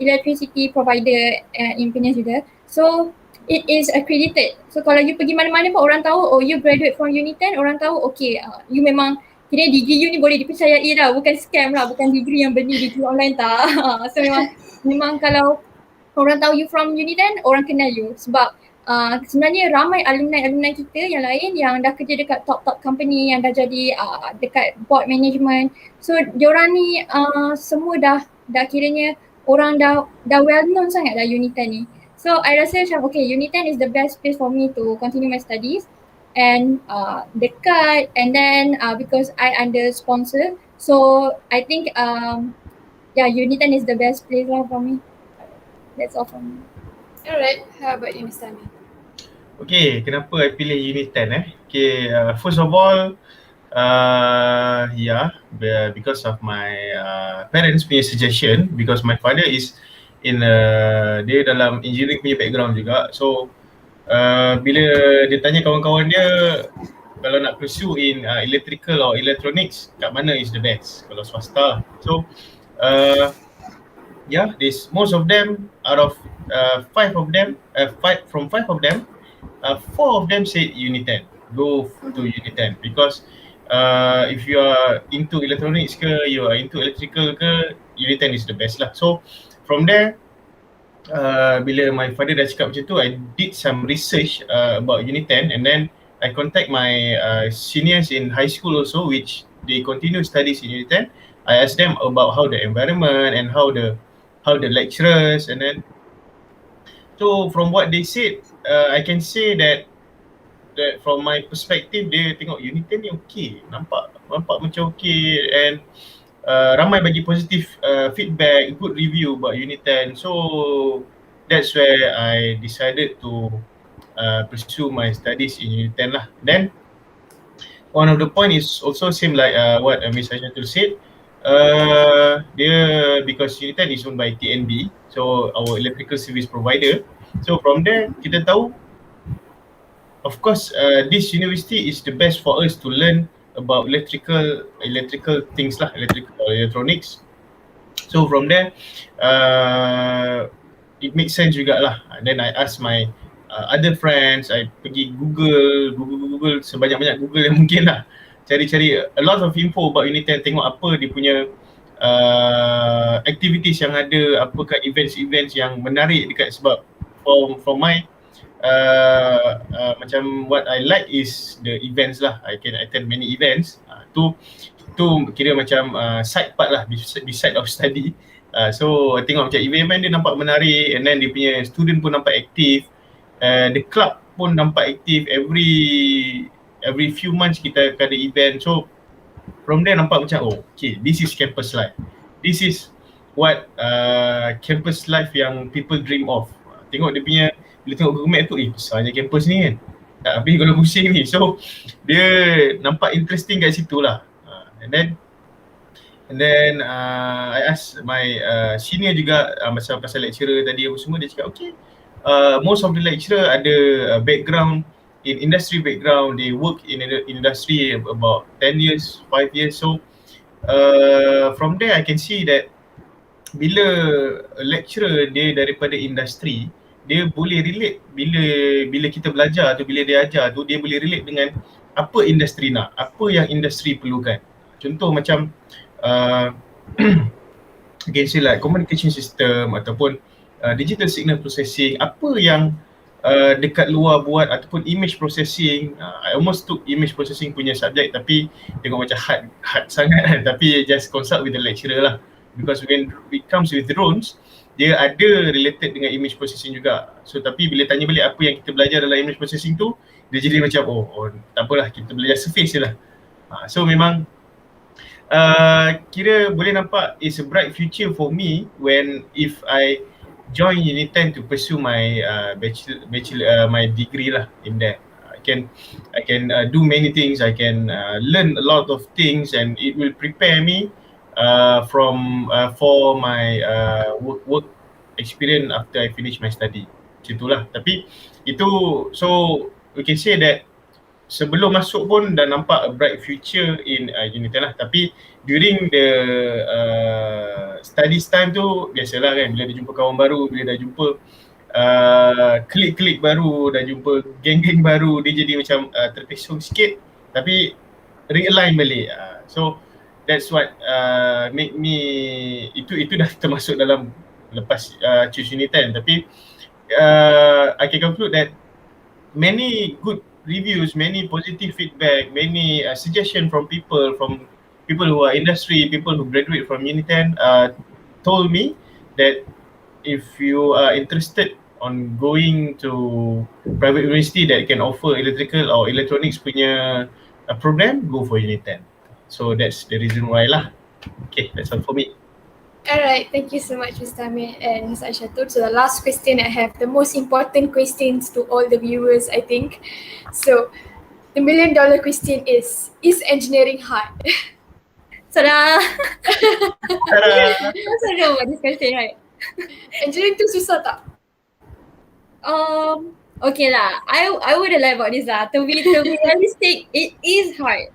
M: electricity provider in Penang juga, so it is accredited. So kalau you pergi mana-mana pun orang tahu, oh you graduate from UNITEN, orang tahu okay, you memang kira degree you ni boleh dipercayai lah, bukan scam lah, bukan degree yang beli degree online tak. So memang kalau orang tahu you from UNITEN, orang kenal you. Sebab sebenarnya ramai alumni kita yang lain yang dah kerja dekat top company, yang dah jadi dekat board management. So diorang ni semua dah kiranya orang dah well known sangat dah UNITEN ni. So I rasa macam okay, UNITEN is the best place for me to continue my studies, and dekat, and then because I under sponsor, so I think UNITEN is the best place lah for me. That's all from me.
B: Alright, how about you, Mr. Amir?
N: Okay, kenapa I pilih UNITEN Okay, first of all, because of my parents punya suggestion, because my father is in dia dalam engineering punya background juga. So bila dia tanya kawan-kawan dia kalau nak pursue in electrical or electronics, kat mana is the best kalau swasta. So this most of them out of five of them, four of them said UNITEN. Go to UNITEN because if you are into electronics ke, you are into electrical ke, UNITEN is the best lah. So from there, bila my father dah cakap macam tu, I did some research about UNITEN, and then I contact my seniors in high school also, which they continue studies in UNITEN. I asked them about how the environment and how the lecturers, and then so from what they said, I can say that from my perspective, dia tengok UNITEN ni okay, nampak macam okay, and ramai bagi positive feedback, good review about UNITEN. So that's where I decided to pursue my studies in UNITEN lah. Then one of the point is also same like what Miss Aishatul said. Because UNITEN is owned by TNB, so our electrical service provider. So from there kita tahu, of course, this university is the best for us to learn about electrical things lah, electronics. So from there, it makes sense jugalah. Then I ask my other friends, I pergi Google sebanyak-banyak Google yang mungkin lah, cari-cari a lot of info about UNITEN, tengok apa dia punya activities yang ada, apakah events yang menarik dekat, sebab for my macam what I like is the events lah. I can attend many events. Tu kira macam side part lah, beside of study. So I tengok macam event dia nampak menarik, and then dia punya student pun nampak aktif, the club pun nampak aktif. Every few months kita ada event. So from there nampak macam, oh okay, this is campus life. This is what campus life yang people dream of. Tengok dia punya, bila tengok Google Map tu, besarnya campus ni kan, tak habis kalau pusing ni. So dia nampak interesting kat situ lah. And then I ask my senior juga pasal lecturer tadi apa semua. Dia cakap okay, most of the lecturer ada background in industry background. They work in the industry about 10 years, 5 years. So from there I can see that bila a lecturer dia daripada industri, dia boleh relate bila kita belajar tu, bila dia ajar tu, dia boleh relate dengan apa industri nak, apa yang industri perlukan. Contoh macam again say like communication system ataupun digital signal processing, apa yang dekat luar buat, ataupun image processing. I almost took image processing punya subjek, tapi tengok macam hard sangat kan. Tapi just consult with the lecturer lah, because when it comes with drones, dia ada related dengan image processing juga. So tapi bila tanya balik apa yang kita belajar dalam image processing tu, dia jadi macam oh tak apalah, kita belajar surface je lah. So memang kira boleh nampak it's a bright future for me if I join UNITEN to pursue my bachelor my degree lah in that. I can do many things. I can learn a lot of things, and it will prepare me for my work experience after I finish my study. Macam itulah. Tapi itu, so we can say that sebelum masuk pun dah nampak a bright future in UNITEN lah. Tapi during the studies time tu, biasalah kan, bila dah jumpa kawan baru, bila dah jumpa klik-klik baru, dah jumpa geng-geng baru, dia jadi macam terpesong sikit, tapi realign balik. So that's what make me, itu dah termasuk dalam lepas choose UNITEN. Tapi I can conclude that many good reviews, many positive feedback, many suggestion from people who are industry, people who graduate from UNITEN told me that if you are interested on going to private university that can offer electrical or electronics punya program, go for UNITEN. So that's the reason why lah. Okay, that's all for me.
B: Alright, thank you so much Mr. Amir and Ms. Aishatul. So the last question I have, the most important questions to all the viewers I think. So the $1 million question is engineering hard?
M: Tada! That's a know about this question, right?
B: Engineering tu susah tak?
M: Okay lah, I wouldn't lie about this lah. To be realistic, it is hard.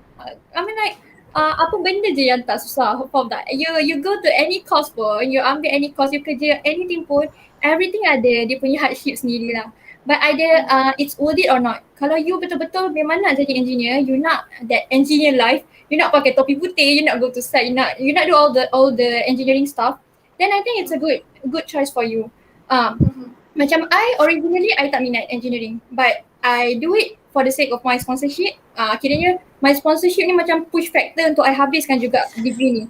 M: I mean like, apa benda je yang tak susah, faham tak? You go to any course pun, you ambil any course, you kerja anything pun, everything ada dia punya hardship sendiri lah. But either it's worth it or not. Kalau you betul-betul memang nak jadi engineer, you nak that engineer life, you nak pakai topi putih, you nak go to site, you nak do all the engineering stuff, then I think it's a good choice for you. Macam originally I tak minat engineering, but I do it for the sake of my sponsorship. Kiranya my sponsorship ni macam push factor untuk I habiskan juga degree ni.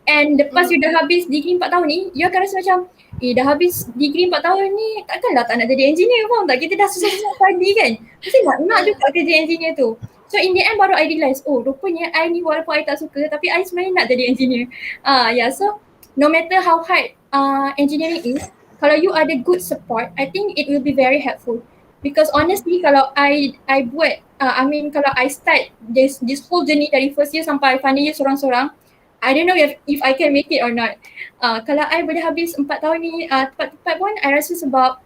M: And lepas you dah habis degree 4 tahun ni, you akan rasa macam dah habis degree 4 tahun ni, takkanlah tak nak jadi engineer, faham tak? Kita dah susah-susah study kan, mesti nak juga kerja engineer tu. So in the end baru I realise, oh rupanya I ni walaupun I tak suka tapi I sebenarnya nak jadi engineer. So no matter how hard engineering is, kalau you ada good support, I think it will be very helpful. Because honestly kalau I buat kalau I start this whole journey dari first year sampai final year sorang-sorang, I don't know if I can make it or not. Kalau I boleh habis 4 tahun ni tepat-tepat pun I rasa sebab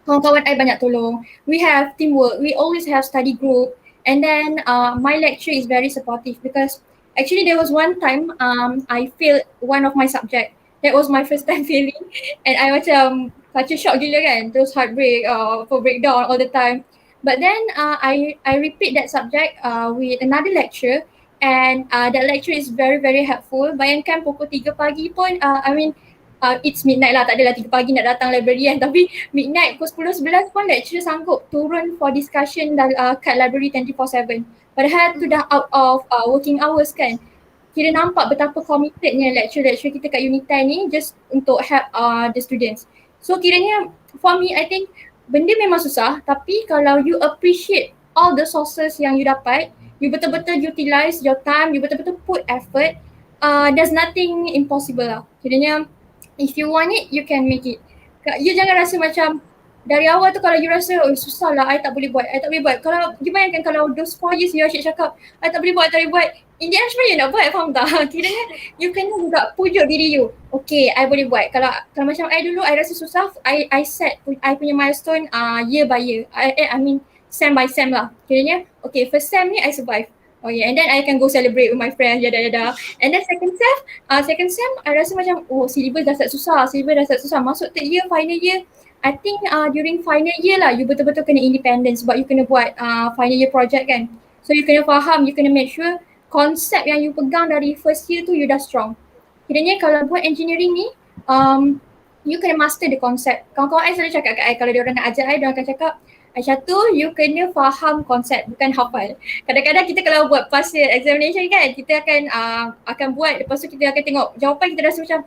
M: kawan-kawan I banyak tolong. We have teamwork, we always have study group, and then my lecturer is very supportive because actually there was one time I failed one of my subject. That was my first time failing and I macam culture shock gila kan, terus heartbreak, for breakdown all the time. But then I repeat that subject with another lecturer and that lecturer is very very helpful. Bayangkan pukul 3 pagi pun it's midnight lah, tak adalah 3 pagi nak datang library kan, tapi midnight pukul 10-11 pun lecturer sanggup turun for discussion kat library 24/7. Padahal tu dah out of working hours kan. Kira nampak betapa committednya lecturer-lecturer kita kat UNITEN ni just untuk help the students. So kiranya for me I think benda memang susah tapi kalau you appreciate all the sources yang you dapat, you betul-betul utilize your time, you betul-betul put effort, there's nothing impossible lah. Kiranya if you want it, you can make it. You jangan rasa macam dari awal tu kalau you rasa oh susah lah, I tak boleh buat. Kalau you bayangkan kalau those 4 years you asyik cakap I tak boleh buat, in the end sebenarnya you nak buat, faham tak? Kiranya you kena juga pujuk diri you. Okay, I boleh buat. Kalau macam I dulu, I rasa susah, I set I punya milestone year by year. I mean sem by sem lah. Kiranya okay, first sem ni I survive. Oh yeah, and then I can go celebrate with my friends, yada. And then second sem, I rasa macam syllabus dah start susah. Masuk third year, final year, I think during final year lah, you betul-betul kena independent sebab you kena buat final year project kan. So you kena faham, you kena make sure konsep yang you pegang dari first year tu you dah strong. Kiranya kalau buat engineering ni, you kena master the concept. Kawan-kawan I selalu cakap kat I, kalau diorang nak ajar I, diorang akan cakap Aisyah tu you kena faham konsep, bukan hafal. Kadang-kadang kita kalau buat past year examination kan, kita akan buat, lepas tu kita akan tengok jawapan, kita rasa macam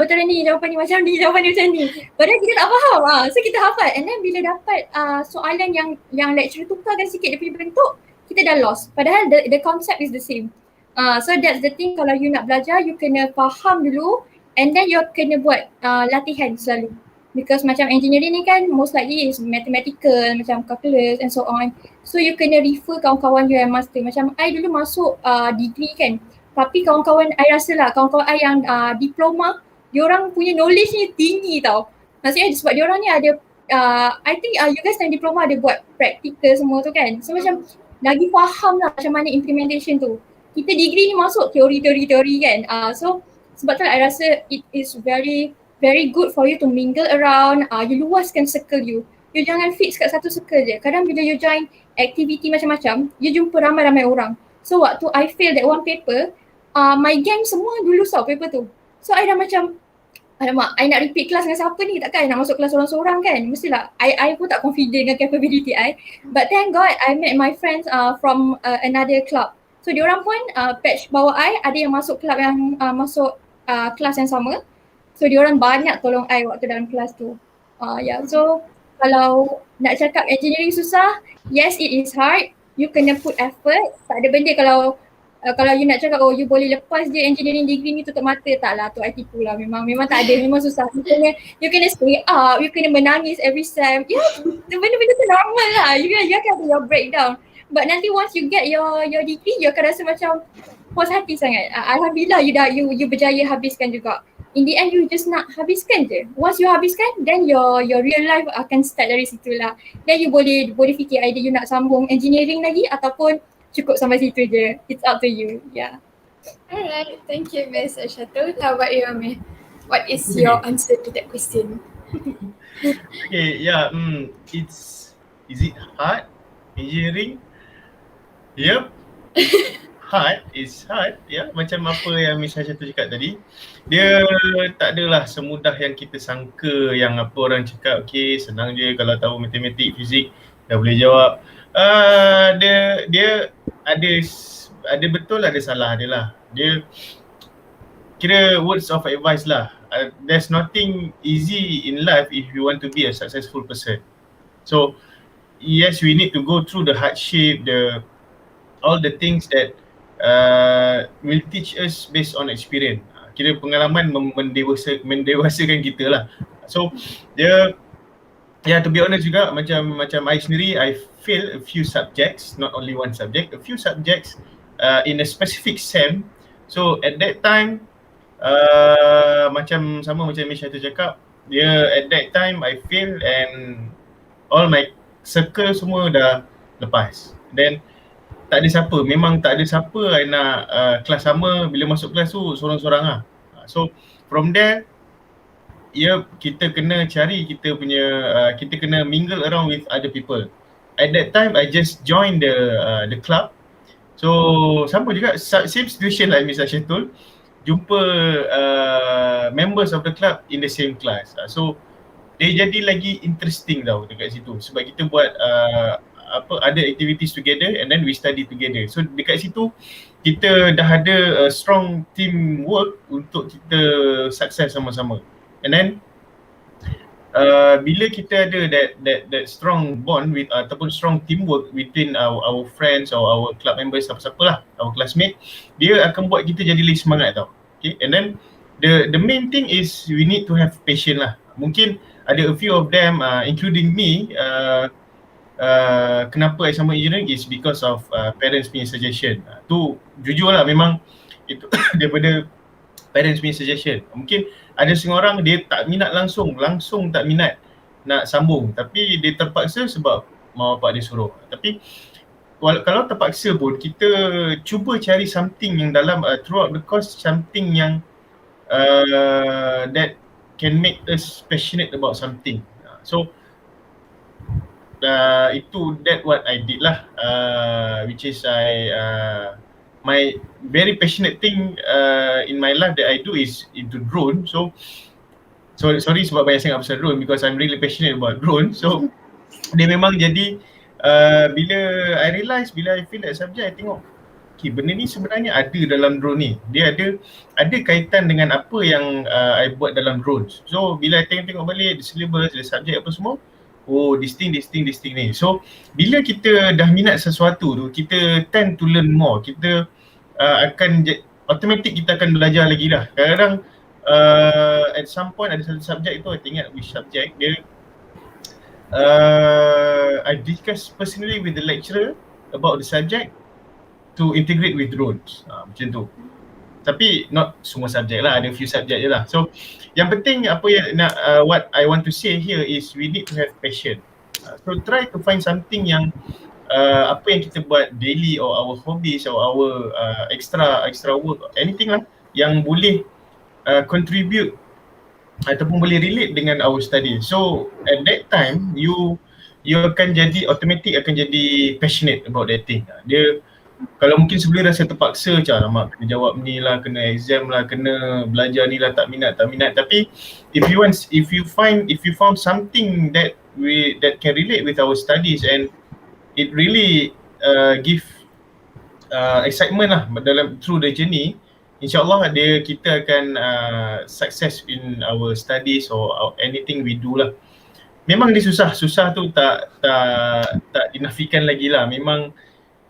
M: betul ni, jawapan ni macam ni, jawapan ni macam ni. Padahal kita tak faham. So kita hafal and then bila dapat soalan yang lecturer tukarkan sikit dia punya bentuk, kita dah lost. Padahal the concept is the same. So that's the thing, kalau you nak belajar, you kena faham dulu and then you kena buat latihan selalu. Because macam engineering ni kan most likely is mathematical, macam calculus and so on. So you kena refer kawan-kawan you yang master. Macam I dulu masuk degree kan, tapi kawan-kawan I rasa lah, kawan-kawan I yang diploma, diorang punya knowledge ni tinggi tau. Maksudnya sebab diorang ni ada, I think you guys yang diploma ada buat practical semua tu kan. So macam lagi faham lah macam mana implementation tu. Kita degree ni masuk teori kan. So sebab tu I rasa it is very very good for you to mingle around, you luaskan circle you. You jangan fix kat satu circle je. Kadang bila you join activity macam-macam, you jumpa ramai-ramai orang. So waktu I fail that one paper, my gang semua dulu tahu paper tu. So I dah macam, alamak, I nak repeat kelas dengan siapa ni? Takkan I nak masuk kelas seorang-seorang kan? Mestilah, I pun tak confident dengan capability I. But thank God, I met my friends from another club. So diorang pun batch bawah I, ada yang masuk club yang masuk kelas yang sama. So diorang banyak tolong I waktu dalam kelas tu. So kalau nak cakap engineering susah, yes it is hard. You kena put effort. Tak ada benda kalau you nak cakap you boleh lepas je engineering degree ni tutup mata, tak lah, tu I tipu lah. Memang tak ada, memang susah. You kena stay up, you kena menangis every sem. Benda-benda tu normal lah. You akan have your breakdown. But nanti once you get your degree, you akan rasa macam puas hati sangat. Alhamdulillah you berjaya habiskan juga. In the end you just nak habiskan je. Once you habiskan, then your real life akan start dari situ lah. Then you boleh fikir either you nak sambung engineering lagi ataupun cukup sampai situ je. It's up to you. Yeah.
B: Alright, thank you Miss Ashatul. How about you Amir? What is your answer to that question?
N: Okay, is it hard? Engineering? Yep. It's hard, macam apa yang Miss Ashatul cakap tadi. Dia tak adalah semudah yang kita sangka, yang apa orang cakap okay senang je kalau tahu matematik, fizik dah boleh jawab. Dia ada betul ada salah dia lah. Dia kira words of advice lah. There's nothing easy in life if you want to be a successful person. So yes, we need to go through the hardship, all the things that will teach us based on experience. Kira pengalaman mendewasakan kita lah. So dia, to be honest juga, macam I sendiri, I fail a few subjects, not only one subject, a few subjects in a specific SEM. So at that time, macam Misha tu cakap, dia at that time I fail and all my circle semua dah lepas. Then tak ada siapa I nak kelas sama. Bila masuk kelas tu sorang-sorang lah. So from there, kita kena cari kita punya, kita kena mingle around with other people. At that time I just join the club. So sama juga, same situation like Miss Ashatul, jumpa members of the club in the same class. So dia jadi lagi interesting tau dekat situ, sebab kita buat other activities together and then we study together. So dekat situ kita dah ada strong teamwork untuk kita sukses sama-sama. And then bila kita ada that strong bond with ataupun strong teamwork between our friends or our club members, siapa-siapa lah, our classmate, dia akan buat kita jadi lebih semangat tau. Okay, and then the main thing is we need to have patience lah. Mungkin ada a few of them, including me, kenapa I sama engineering is because of parents punya suggestion. Tu jujur lah, memang itu daripada parents punya suggestion. Mungkin ada setengah orang dia tak minat langsung tak minat nak sambung, tapi dia terpaksa sebab mak bapak dia suruh. Tapi kalau terpaksa pun, kita cuba cari something yang dalam throughout the course, something yang that can make us passionate about something. So that what I did lah, which is my very passionate thing in my life that I do is into drone. So sorry sebab banyak sangat pasal drone, because I'm really passionate about drone. So dia memang jadi bila I realise, bila I feel that subject, I tengok okay, benda ni sebenarnya ada dalam drone ni. Dia ada kaitan dengan apa yang I buat dalam drone. So bila I tengok balik the syllabus, the subject apa semua, oh this thing ni. So bila kita dah minat sesuatu tu, kita tend to learn more. Kita automatic kita akan belajar lagi lah. Kadang-kadang at some point ada satu subjek tu, I ingat which subject dia, I discuss personally with the lecturer about the subject to integrate with drones, macam tu. Tapi not semua subjek lah, ada few subjek je lah. So yang penting apa yang nak what I want to say here is we need to have passion. So try to find something yang apa yang kita buat daily or our hobbies or our extra work, anything lah yang boleh contribute ataupun boleh relate dengan our study. So at that time you akan jadi automatic akan jadi passionate about that thing. Dia kalau mungkin sebelum rasa terpaksa macam lama kena jawab ni lah, kena exam lah, kena belajar ni lah, tak minat. Tapi if you found something that can relate with our studies and it really give excitement lah through the journey, InsyaAllah kita akan success in our studies or anything we do lah. Memang dia susah tu tak dinafikan lagi lah. Memang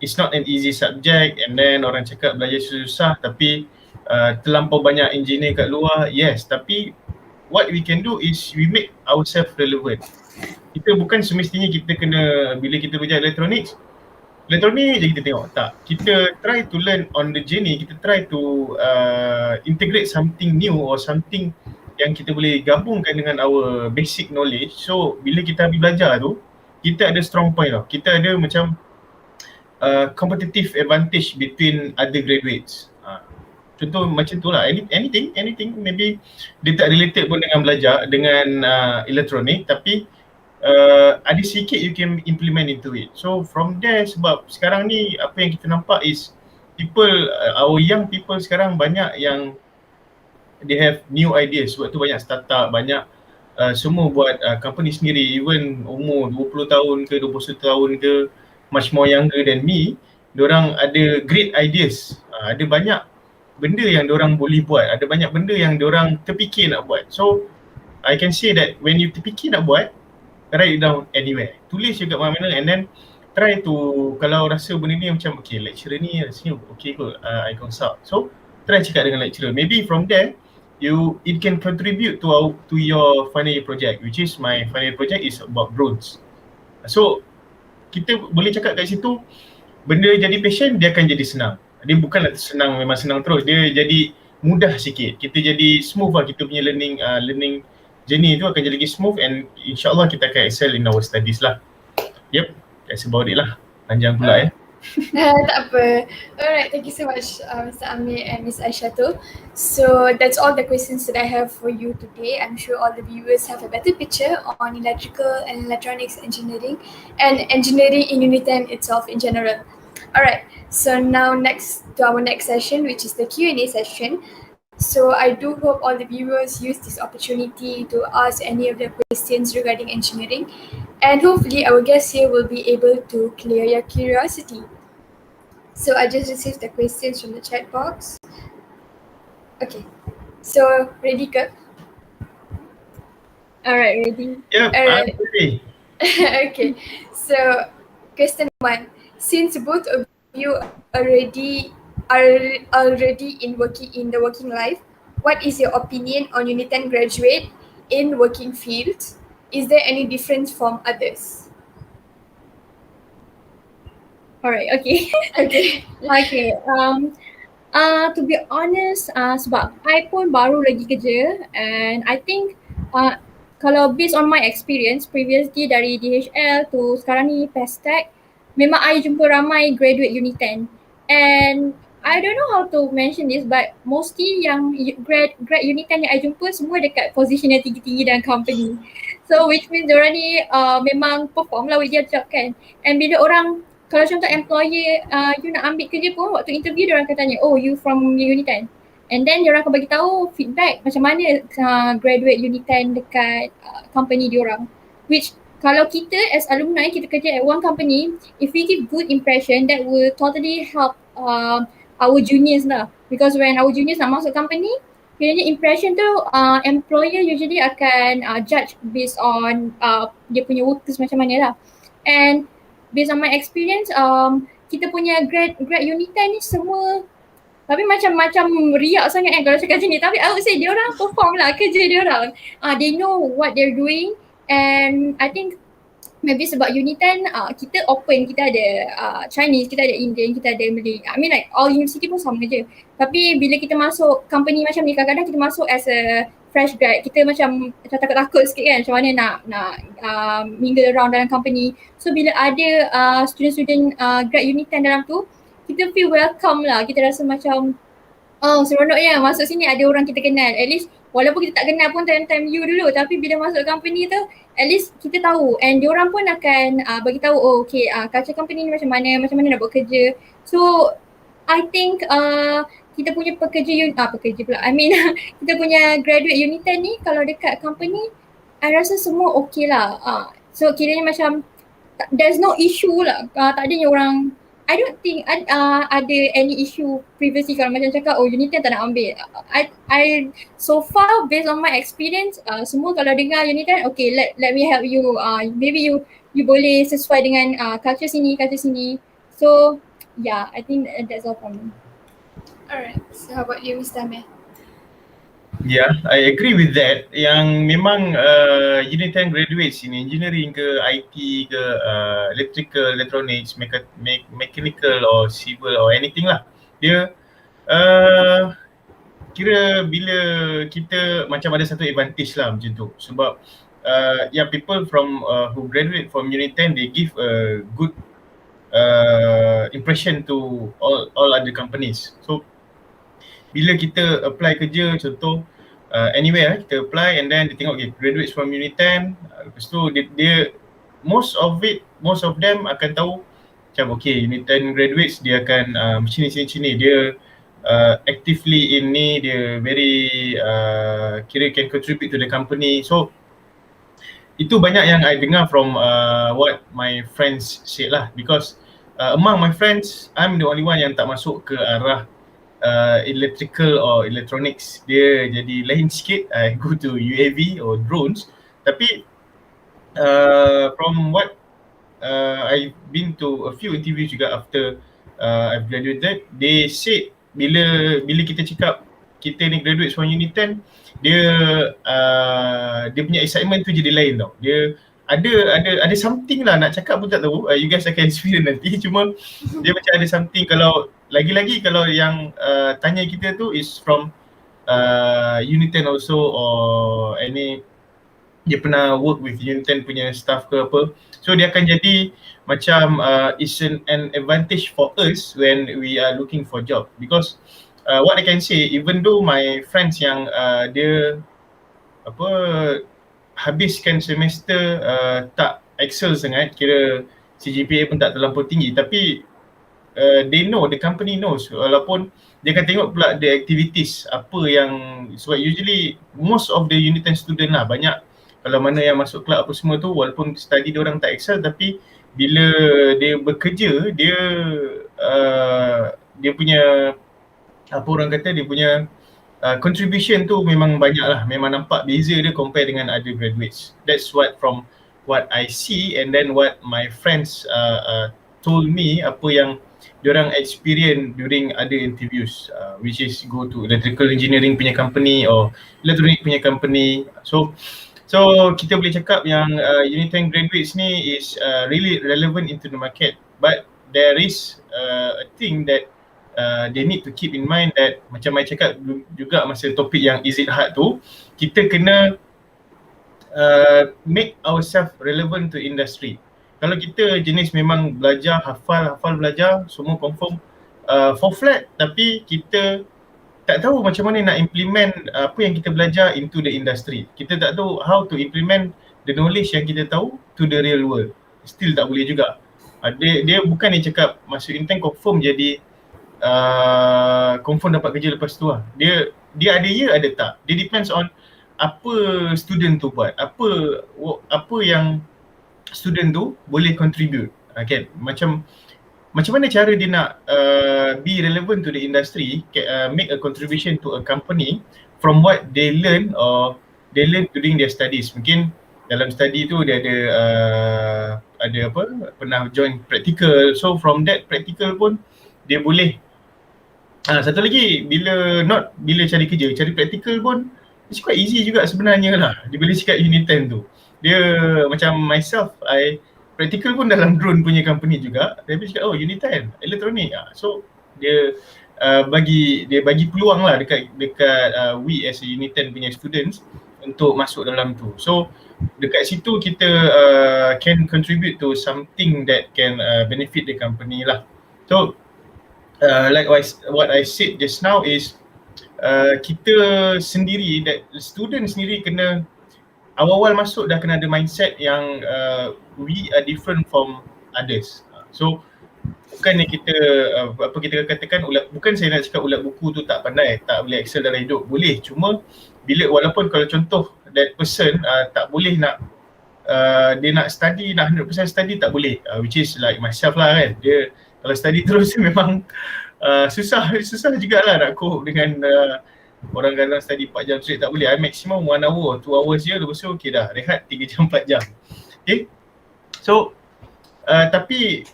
N: it's not an easy subject, and then orang cakap belajar susah, tapi terlampau banyak engineer kat luar, yes. Tapi what we can do is we make ourselves relevant. Kita bukan semestinya kita kena, bila kita belajar elektronik je kita tengok, tak. Kita try to learn on the journey, kita try to integrate something new or something yang kita boleh gabungkan dengan our basic knowledge. So bila kita habis belajar tu, kita ada strong point tau. Kita ada macam competitive advantage between other graduates. Contoh macam tu lah, anything maybe dia tak related pun dengan belajar, dengan elektronik, tapi ada sikit you can implement into it. So from there, sebab sekarang ni apa yang kita nampak is people, our young people sekarang banyak yang they have new ideas. Sebab tu banyak startup, banyak semua buat company sendiri, even umur 20 tahun ke 21 tahun ke, much more younger than me, diorang ada great ideas. Ada banyak benda yang diorang boleh buat, ada banyak benda yang diorang terfikir nak buat. So I can say that when you terfikir nak buat, write it down anywhere, tulis je kat mana-mana, and then try to, kalau rasa benda ni macam okay, lecturer ni rasanya okay kot, I consult. So try cakap dengan lecturer. Maybe from there it can contribute to your final year project, which is my final year project is about drones. So kita boleh cakap kat situ, benda jadi passion dia akan jadi senang. Dia bukanlah senang, memang senang terus, dia jadi mudah sikit. Kita jadi smooth lah, kita punya learning journey tu akan jadi lagi smooth, and insyaAllah kita akan excel in our studies lah. Yep, that's about it lah. Panjang pula
B: Tak apa. Alright, thank you so much Mr. Amir and Ms. Aishatul. So that's all the questions that I have for you today. I'm sure all the viewers have a better picture on electrical and electronics engineering and engineering in UNITEN itself in general. Alright, so now next to our next session, which is the Q&A session. So I do hope all the viewers use this opportunity to ask any of their questions regarding engineering, and hopefully our guests here will be able to clear your curiosity. So I just received the questions from the chat box. Okay, so ready ke? Alright, ready?
N: Yep,
B: Alright.
N: I'm ready.
B: Okay, so question 1. Since both of you are already in the working life, what is your opinion on UNITEN graduate in working fields? Is there any difference from others?
M: Alright, okay.
B: Okay.
M: Okay. To be honest, sebab I pun baru lagi kerja, and I think kalau based on my experience previously dari DHL to sekarang ni PESTEC, memang I jumpa ramai graduate UNITEN, and I don't know how to mention this, but mostly yang grad UNITEN yang I jumpa semua dekat position yang tinggi-tinggi dalam company. So which means diorang ni memang perform lah with their job kan. And bila orang, kalau contoh employer you nak ambil kerja pun, waktu interview diorang akan tanya, oh you from UNITEN. And then diorang akan bagi tahu feedback macam mana graduate UNITEN dekat company diorang. Which kalau kita as alumni, kita kerja at one company, if we give good impression, that will totally help our juniors lah. Because when our juniors nak masuk company, kiranya impression tu employer usually akan judge based on dia punya workers macam mana lah. And based on my experience, kita punya grad UNITEN ni semua tapi macam riak sangat kan kalau cakap macam ni. Tapi I would say diorang perform lah kerja diorang. They know what they're doing, and I think maybe sebab UNITEN kita open, kita ada Chinese, kita ada Indian, kita ada Malay. I mean like all university pun sama je. Tapi bila kita masuk company macam ni, kadang-kadang kita masuk as a fresh grad, kita macam takut-takut sikit kan macam mana nak mingle around dalam company. So bila ada student-student grad UNITEN dalam tu, kita feel welcome lah. Kita rasa macam seronok ya masuk sini ada orang kita kenal. At least walaupun kita tak kenal pun time you dulu, tapi bila masuk company tu at least kita tahu, and diorang pun akan bagi tahu, oh okay culture company ni macam mana nak buat kerja. So I think kita punya pekerja pula, I mean kita punya graduate UNITEN ni kalau dekat company I rasa semua okay lah. So kiranya macam there's no issue lah. Tak adanya orang, I don't think ada any issue previously kalau macam cakap oh UNITEN tak nak ambil. I so far based on my experience, semua kalau dengar UNITEN, okay let me help you, maybe you boleh sesuai dengan culture sini. So yeah, I think that's all from me.
B: Alright, so how about you Mr. Amir?
N: Yeah, I agree with that. Yang memang UNITEN graduates in engineering ke IT ke electrical, electronics, mechanical or civil or anything lah. Dia kira bila kita macam ada satu advantage lah macam tu. Sebab people from who graduate from UNITEN, they give a good impression to all other companies. So bila kita apply kerja contoh anywhere, kita apply and then dia tengok okay, graduates from UNITEN, lepas tu dia most of them akan tahu macam okay, UNITEN graduates dia akan sini dia actively in ni, dia very kira can contribute to the company. So itu banyak yang I dengar from what my friends said lah, because among my friends I'm the only one yang tak masuk ke arah electrical or electronics. Dia jadi lain sikit. I go to UAV or drones. Tapi from what I've been to a few interviews juga after I've graduated. They said bila kita cakap kita ni graduate from UNITEN, dia punya excitement tu jadi lain tau. Dia ada something lah nak cakap pun tak tahu. You guys akan experience nanti. Cuma dia macam ada something. Kalau lagi-lagi kalau yang tanya kita tu is from UNITEN also, or any dia pernah work with UNITEN punya staff ke apa. So dia akan jadi macam it's an advantage for us when we are looking for job, because what I can say, even though my friends yang dia apa habiskan semester tak excel sangat, kira CGPA pun tak terlampau tinggi, tapi they know, the company knows, walaupun dia akan tengok pula the activities apa yang, sebab usually most of the UNITEN student lah, banyak kalau mana yang masuk club apa semua tu, walaupun study dia orang tak excel, tapi bila dia bekerja, dia punya apa orang kata, dia punya contribution tu memang banyak lah, memang nampak beza dia compare dengan other graduates. That's what from what I see, and then what my friends told me, apa yang diorang experience during other interviews, which is go to electrical engineering punya company or electronic punya company. So kita boleh cakap yang UNITEN graduates ni is really relevant into the market, but there is a thing that they need to keep in mind, that macam I cakap juga masa topik yang is it hard tu, kita kena make ourselves relevant to industry. Kalau kita jenis memang belajar, hafal belajar, semua confirm for flat, tapi kita tak tahu macam mana nak implement apa yang kita belajar into the industry. Kita tak tahu how to implement the knowledge yang kita tahu to the real world. Still tak boleh juga. Dia bukan dia cakap masuk UNITEN confirm jadi confirm dapat kerja lepas tu lah. Dia ada ya, ada tak. Dia depends on apa student tu buat, apa yang student tu boleh contribute. Okay, macam mana cara dia nak be relevant to the industry, make a contribution to a company from what they learn or they learn during their studies. Mungkin dalam study tu dia ada pernah join practical, so from that practical pun dia boleh. Satu lagi, bila cari kerja, cari practical pun it's quite easy juga sebenarnya lah. Dia boleh cakap UNITEN tu, dia macam myself, practical pun dalam drone punya company juga, tapi cakap UNITEN elektronik. So dia bagi peluang lah dekat we as a UNITEN punya students untuk masuk dalam tu. So dekat situ kita can contribute to something that can benefit the company lah. So likewise what I said just now is kita sendiri, that student sendiri kena awal-awal masuk dah kena ada mindset yang we are different from others. So bukannya kita kita katakan bukan saya nak cakap ulat buku tu tak pandai, tak boleh excel dalam hidup, boleh. Cuma walaupun kalau contoh that person tak boleh nak dia nak study, nak 100% study tak boleh, which is like myself lah kan. Dia kalau study terus memang susah jugalah nak cope dengan orang kadang study 4 jam straight, tak boleh. I maximum 1 hour, 2 hours je, lepas tu okay dah, rehat 3 jam, 4 jam. Okay, so tapi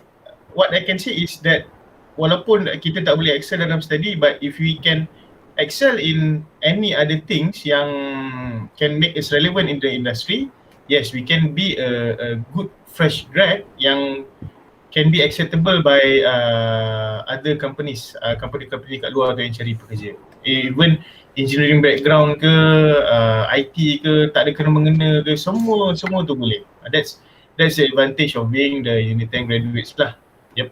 N: what I can say is that walaupun kita tak boleh excel dalam study, but if we can excel in any other things yang can make us relevant in the industry, yes, we can be a good fresh grad yang can be acceptable by other companies, company kat luar tu yang cari pekerja. Even engineering background ke, IT ke, tak ada kena-mengena ke, semua tu boleh. That's the advantage of being the UNITEN graduates lah. Yep.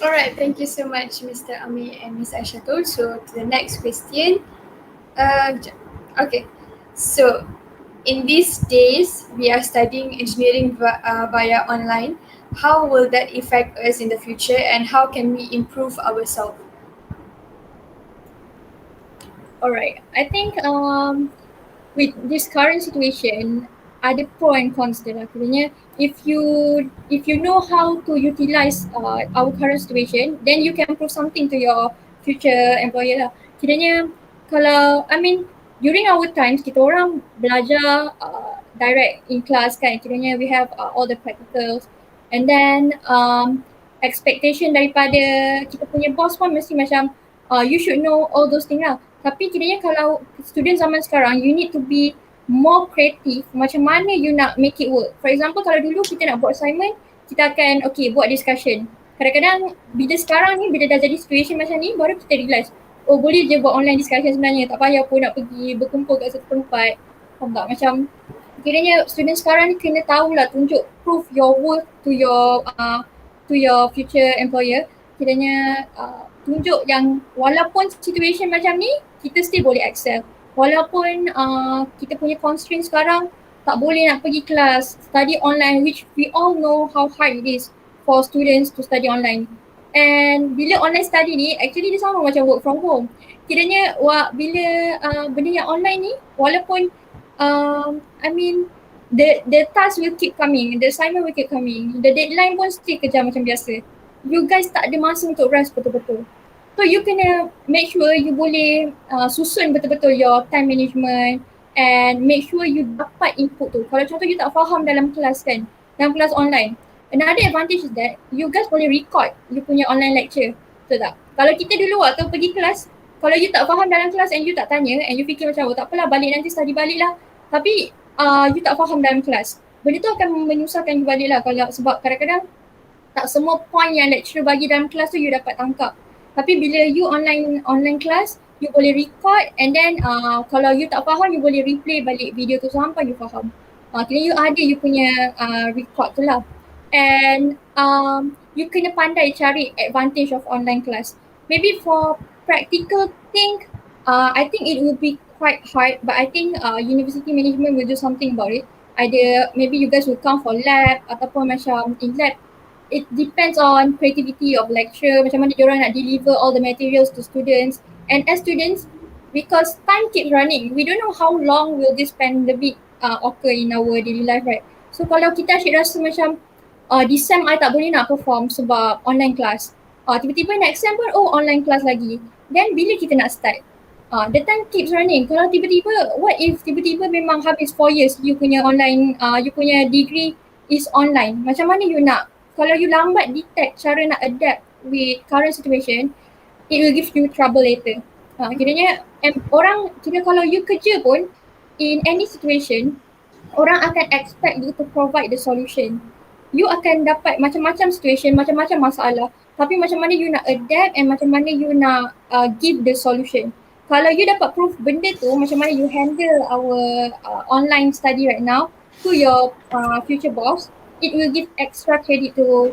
B: Alright, thank you so much Mr. Amir and Ms. Aishatul. So to the next question. Okay, so in these days we are studying engineering via online. How will that affect us in the future, and how can we improve ourselves?
M: Alright, I think with this current situation, ada pro and cons dia lah. Kiranya if you know how to utilize our current situation, then you can prove something to your future employer lah. Kiranya kalau during our times kita orang belajar direct in class kan, kiranya we have all the practicals, and then expectation daripada kita punya boss pun mesti macam you should know all those things lah. Tapi kiranya kalau student zaman sekarang, you need to be more creative macam mana you nak make it work. For example, kalau dulu kita nak buat assignment, kita akan buat discussion. Kadang-kadang bila sekarang ni, bila dah jadi situation macam ni, baru kita realise, oh boleh je buat online discussion sebenarnya, tak payah pun nak pergi berkumpul kat satu tempat. Faham tak? Macam kiranya student sekarang ni kena tahulah tunjuk prove your worth to your future employer. Kiranya tunjuk yang walaupun situation macam ni, kita still boleh excel. Walaupun kita punya constraint sekarang tak boleh nak pergi kelas, study online, which we all know how hard it is for students to study online. And bila online study ni, actually dia sama macam work from home. Kiranya bila benda yang online ni, walaupun the task will keep coming, the assignment will keep coming, the deadline pun still kejar macam biasa. You guys tak ada masa untuk rest betul-betul. So you kena make sure you boleh susun betul-betul your time management and make sure you dapat input tu. Kalau contoh you tak faham dalam kelas kan, dalam kelas online, another advantage is that you guys boleh record you punya online lecture. Betul tak? Kalau kita dulu waktu pergi kelas, kalau you tak faham dalam kelas and you tak tanya and you fikir macam tak apalah balik nanti study balik lah. Tapi you tak faham dalam kelas. Benda tu akan menyusahkan you balik lah sebab kadang-kadang tak semua point yang lecturer bagi dalam kelas tu you dapat tangkap. Tapi bila you online class, you boleh record and then kalau you tak faham, you boleh replay balik video tu sampai you faham. Kira you ada you punya record tu lah. And you kena pandai cari advantage of online class. Maybe for practical thing, I think it will be quite hard, but I think university management will do something about it. Either maybe you guys will come for lab ataupun macam in lab. It depends on creativity of lecturer, macam mana diorang nak deliver all the materials to students. And as students, because time keeps running, we don't know how long will this pandemic occur in our daily life, right? So kalau kita asyik rasa macam this sem I tak boleh nak perform sebab online class, tiba-tiba next sem pun online class lagi, then bila kita nak start? The time keeps running. Kalau tiba-tiba, what if tiba-tiba memang habis 4 years you punya online, you punya degree is online, macam mana you nak? Kalau you lambat detect cara nak adapt with current situation, it will give you trouble later. Kiranya kalau you kerja pun in any situation, orang akan expect you to provide the solution. You akan dapat macam-macam situation, macam-macam masalah, tapi macam mana you nak adapt and macam mana you nak give the solution. Kalau you dapat proof benda tu, macam mana you handle our online study right now to your future boss, it will give extra credit to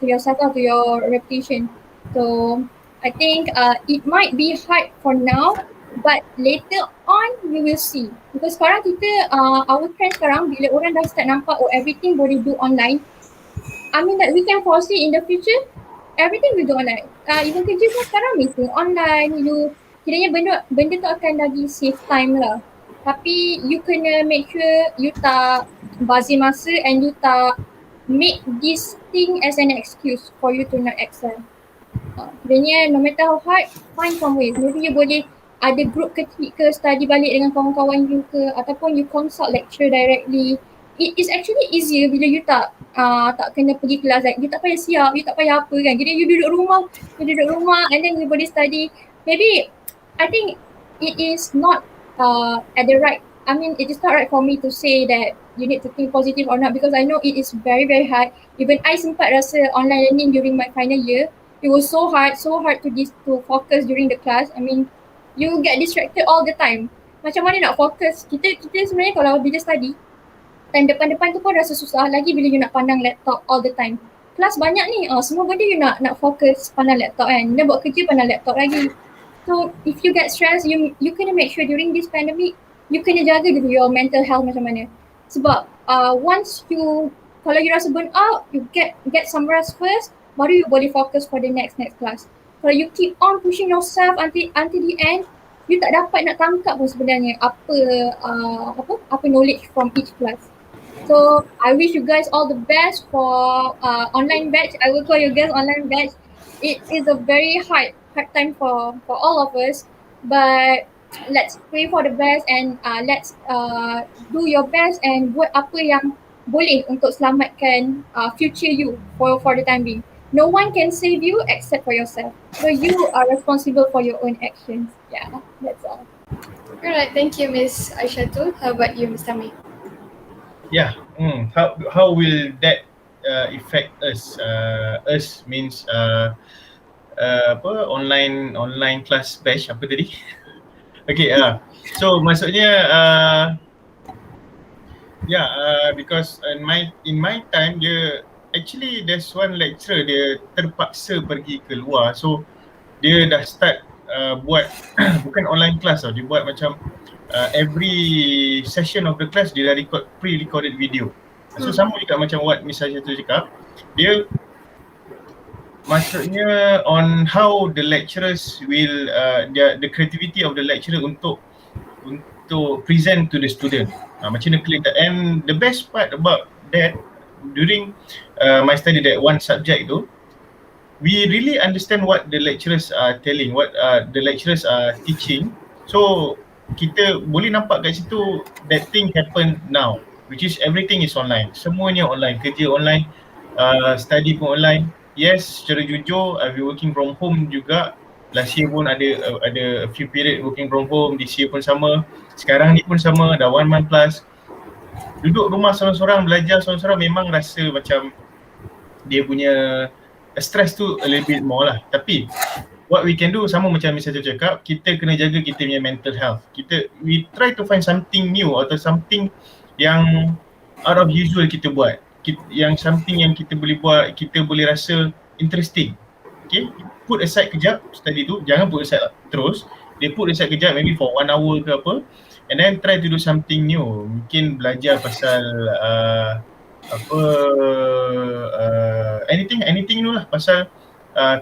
M: yourself or to your reputation. So I think it might be hard for now, but later on we will see. Because sekarang kita our trend sekarang bila orang dah start nampak everything boleh do online, I mean that we can foresee in the future everything will do online. Even kerja pun sekarang meeting online. You kiranya benda tu akan lagi save time lah. Tapi you kena make sure you tak bazir masa and you tak make this thing as an excuse for you to not excel. Kiranya no matter how hard, find some ways. Maybe you boleh ada group kecil ke, study balik dengan kawan-kawan you ke, ataupun you consult lecturer directly. It is actually easier bila you tak kena pergi kelas, like you tak payah siap, you tak payah apa kan. Jadi you duduk rumah and then you boleh study. Maybe I think it is not at the right, I mean it is not right for me to say that you need to think positive or not, because I know it is very very hard. Even I sempat rasa online learning during my final year, it was so hard to focus during the class. I mean you get distracted all the time. Macam mana nak fokus? Kita sebenarnya kalau bila study, time depan-depan tu pun rasa susah, lagi bila you nak pandang laptop all the time. Kelas banyak ni, semua benda you nak fokus pandang laptop kan. Dah buat kerja pandang laptop lagi. So if you get stressed, you kena make sure during this pandemic, you kena jaga dulu your mental health macam mana. Sebab once kalau you rasa burn out, you get some rest first, baru you boleh fokus for the next class. Kalau you keep on pushing yourself until the end, you tak dapat nak tangkap pun sebenarnya apa knowledge from each class. So I wish you guys all the best for online batch. I will call you guys online batch. It is a very hard time for all of us, but let's pray for the best and let's do your best and buat apa yang boleh untuk selamatkan future you for the time being. No one can save you except for yourself. So you are responsible for your own actions. Yeah, that's all.
B: Alright, thank you, Miss Aishatul. How about you, Mr. Amir?
N: Yeah. How will that affect us? Us means apa online class batch apa tadi? Okay. So maksudnya because in my time dia actually there's one lecturer dia terpaksa pergi keluar, so dia dah start buat bukan online class tau, dia buat macam every session of the class dia dah record pre-recorded video. So sama juga macam what Miss Aisha tu cakap, dia maksudnya on how the lecturers will the creativity of the lecturer untuk present to the student. Macam mana clear. And the best part about that during my study that one subject tu, we really understand what the lecturers are telling, what the lecturers are teaching. So kita boleh nampak kat situ that thing happen now, which is everything is online. Semuanya online, kerja online, study pun online. Yes, secara jujur I've been working from home juga. Last year pun ada a few period working from home, this year pun sama. Sekarang ni pun sama, dah 1 month plus. Duduk rumah seorang-seorang, belajar seorang-seorang memang rasa macam dia punya stress tu a little bit more lah. Tapi what we can do, sama macam Mr. cakap, kita kena jaga kita punya mental health. We try to find something new atau something yang out of usual kita buat. Yang something yang kita boleh buat, kita boleh rasa interesting. Okay, put aside kejap study tu, jangan put aside terus. Dia put aside kejap, maybe for 1 hour ke apa, and then try to do something new. Mungkin belajar pasal anything new lah, pasal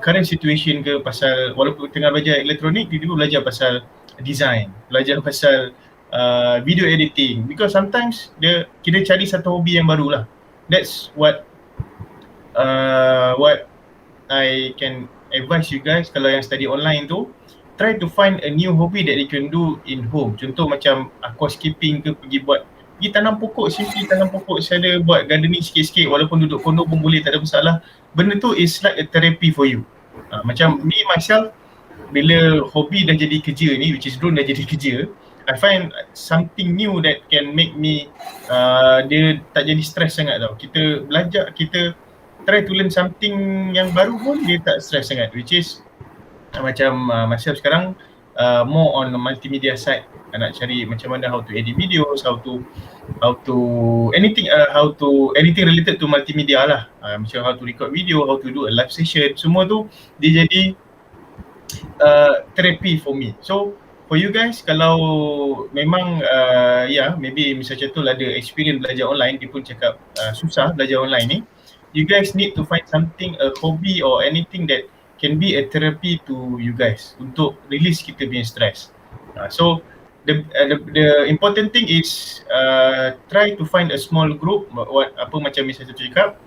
N: current situation ke, pasal walaupun tengah belajar elektronik, tiba-tiba belajar pasal design, belajar pasal video editing, because sometimes kita cari satu hobi yang baru lah. That's what I can advise you guys. Kalau yang study online tu, try to find a new hobby that you can do in home. Contoh macam aquascaping ke, pergi tanam pokok, simply tanam pokok, saya buat gardening sikit-sikit, walaupun duduk kondo pun boleh, tak ada masalah. Benda tu is like a therapy for you. Macam me myself, bila hobi dah jadi kerja ni, which is drone dah jadi kerja, I find something new that can make me dia tak jadi stress sangat tau. Kita belajar, kita try to learn something yang baru pun dia tak stress sangat, which is macam myself sekarang more on the multimedia side. Nak cari macam mana how to edit videos, how to anything related to multimedia lah. Macam how to record video, how to do a live session, semua tu dia jadi therapy for me. So for you guys, kalau memang maybe Mr. Chatul ada experience belajar online, dia pun cakap susah belajar online ni, you guys need to find something, a hobby or anything that can be a therapy to you guys untuk release kita punya stress. So the important thing is try to find a small group, macam Mr. Chatul cakap,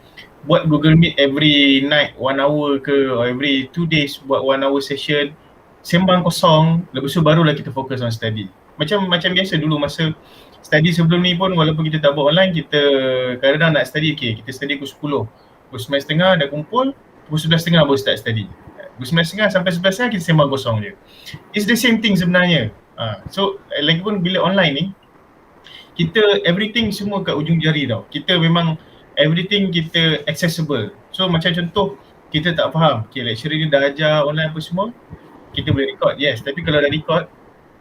N: buat Google Meet every night 1 hour ke, or every 2 days buat 1 hour session, sembang kosong, lepas tu barulah kita fokus on study. Macam biasa dulu masa study sebelum ni pun, walaupun kita tak buat online, kita kadang-kadang nak study, kita study pukul 10, pukul 9.30 dah kumpul, pukul 11.30 baru start study. Pukul 9.30 sampai 11.30 kita sembang kosong je. It's the same thing sebenarnya. So lagipun bila online ni, kita everything semua kat ujung jari tau. Kita memang everything kita accessible. So macam contoh, kita tak faham, lecturer ni dah ajar online apa semua, kita boleh record, yes. Tapi kalau dah record,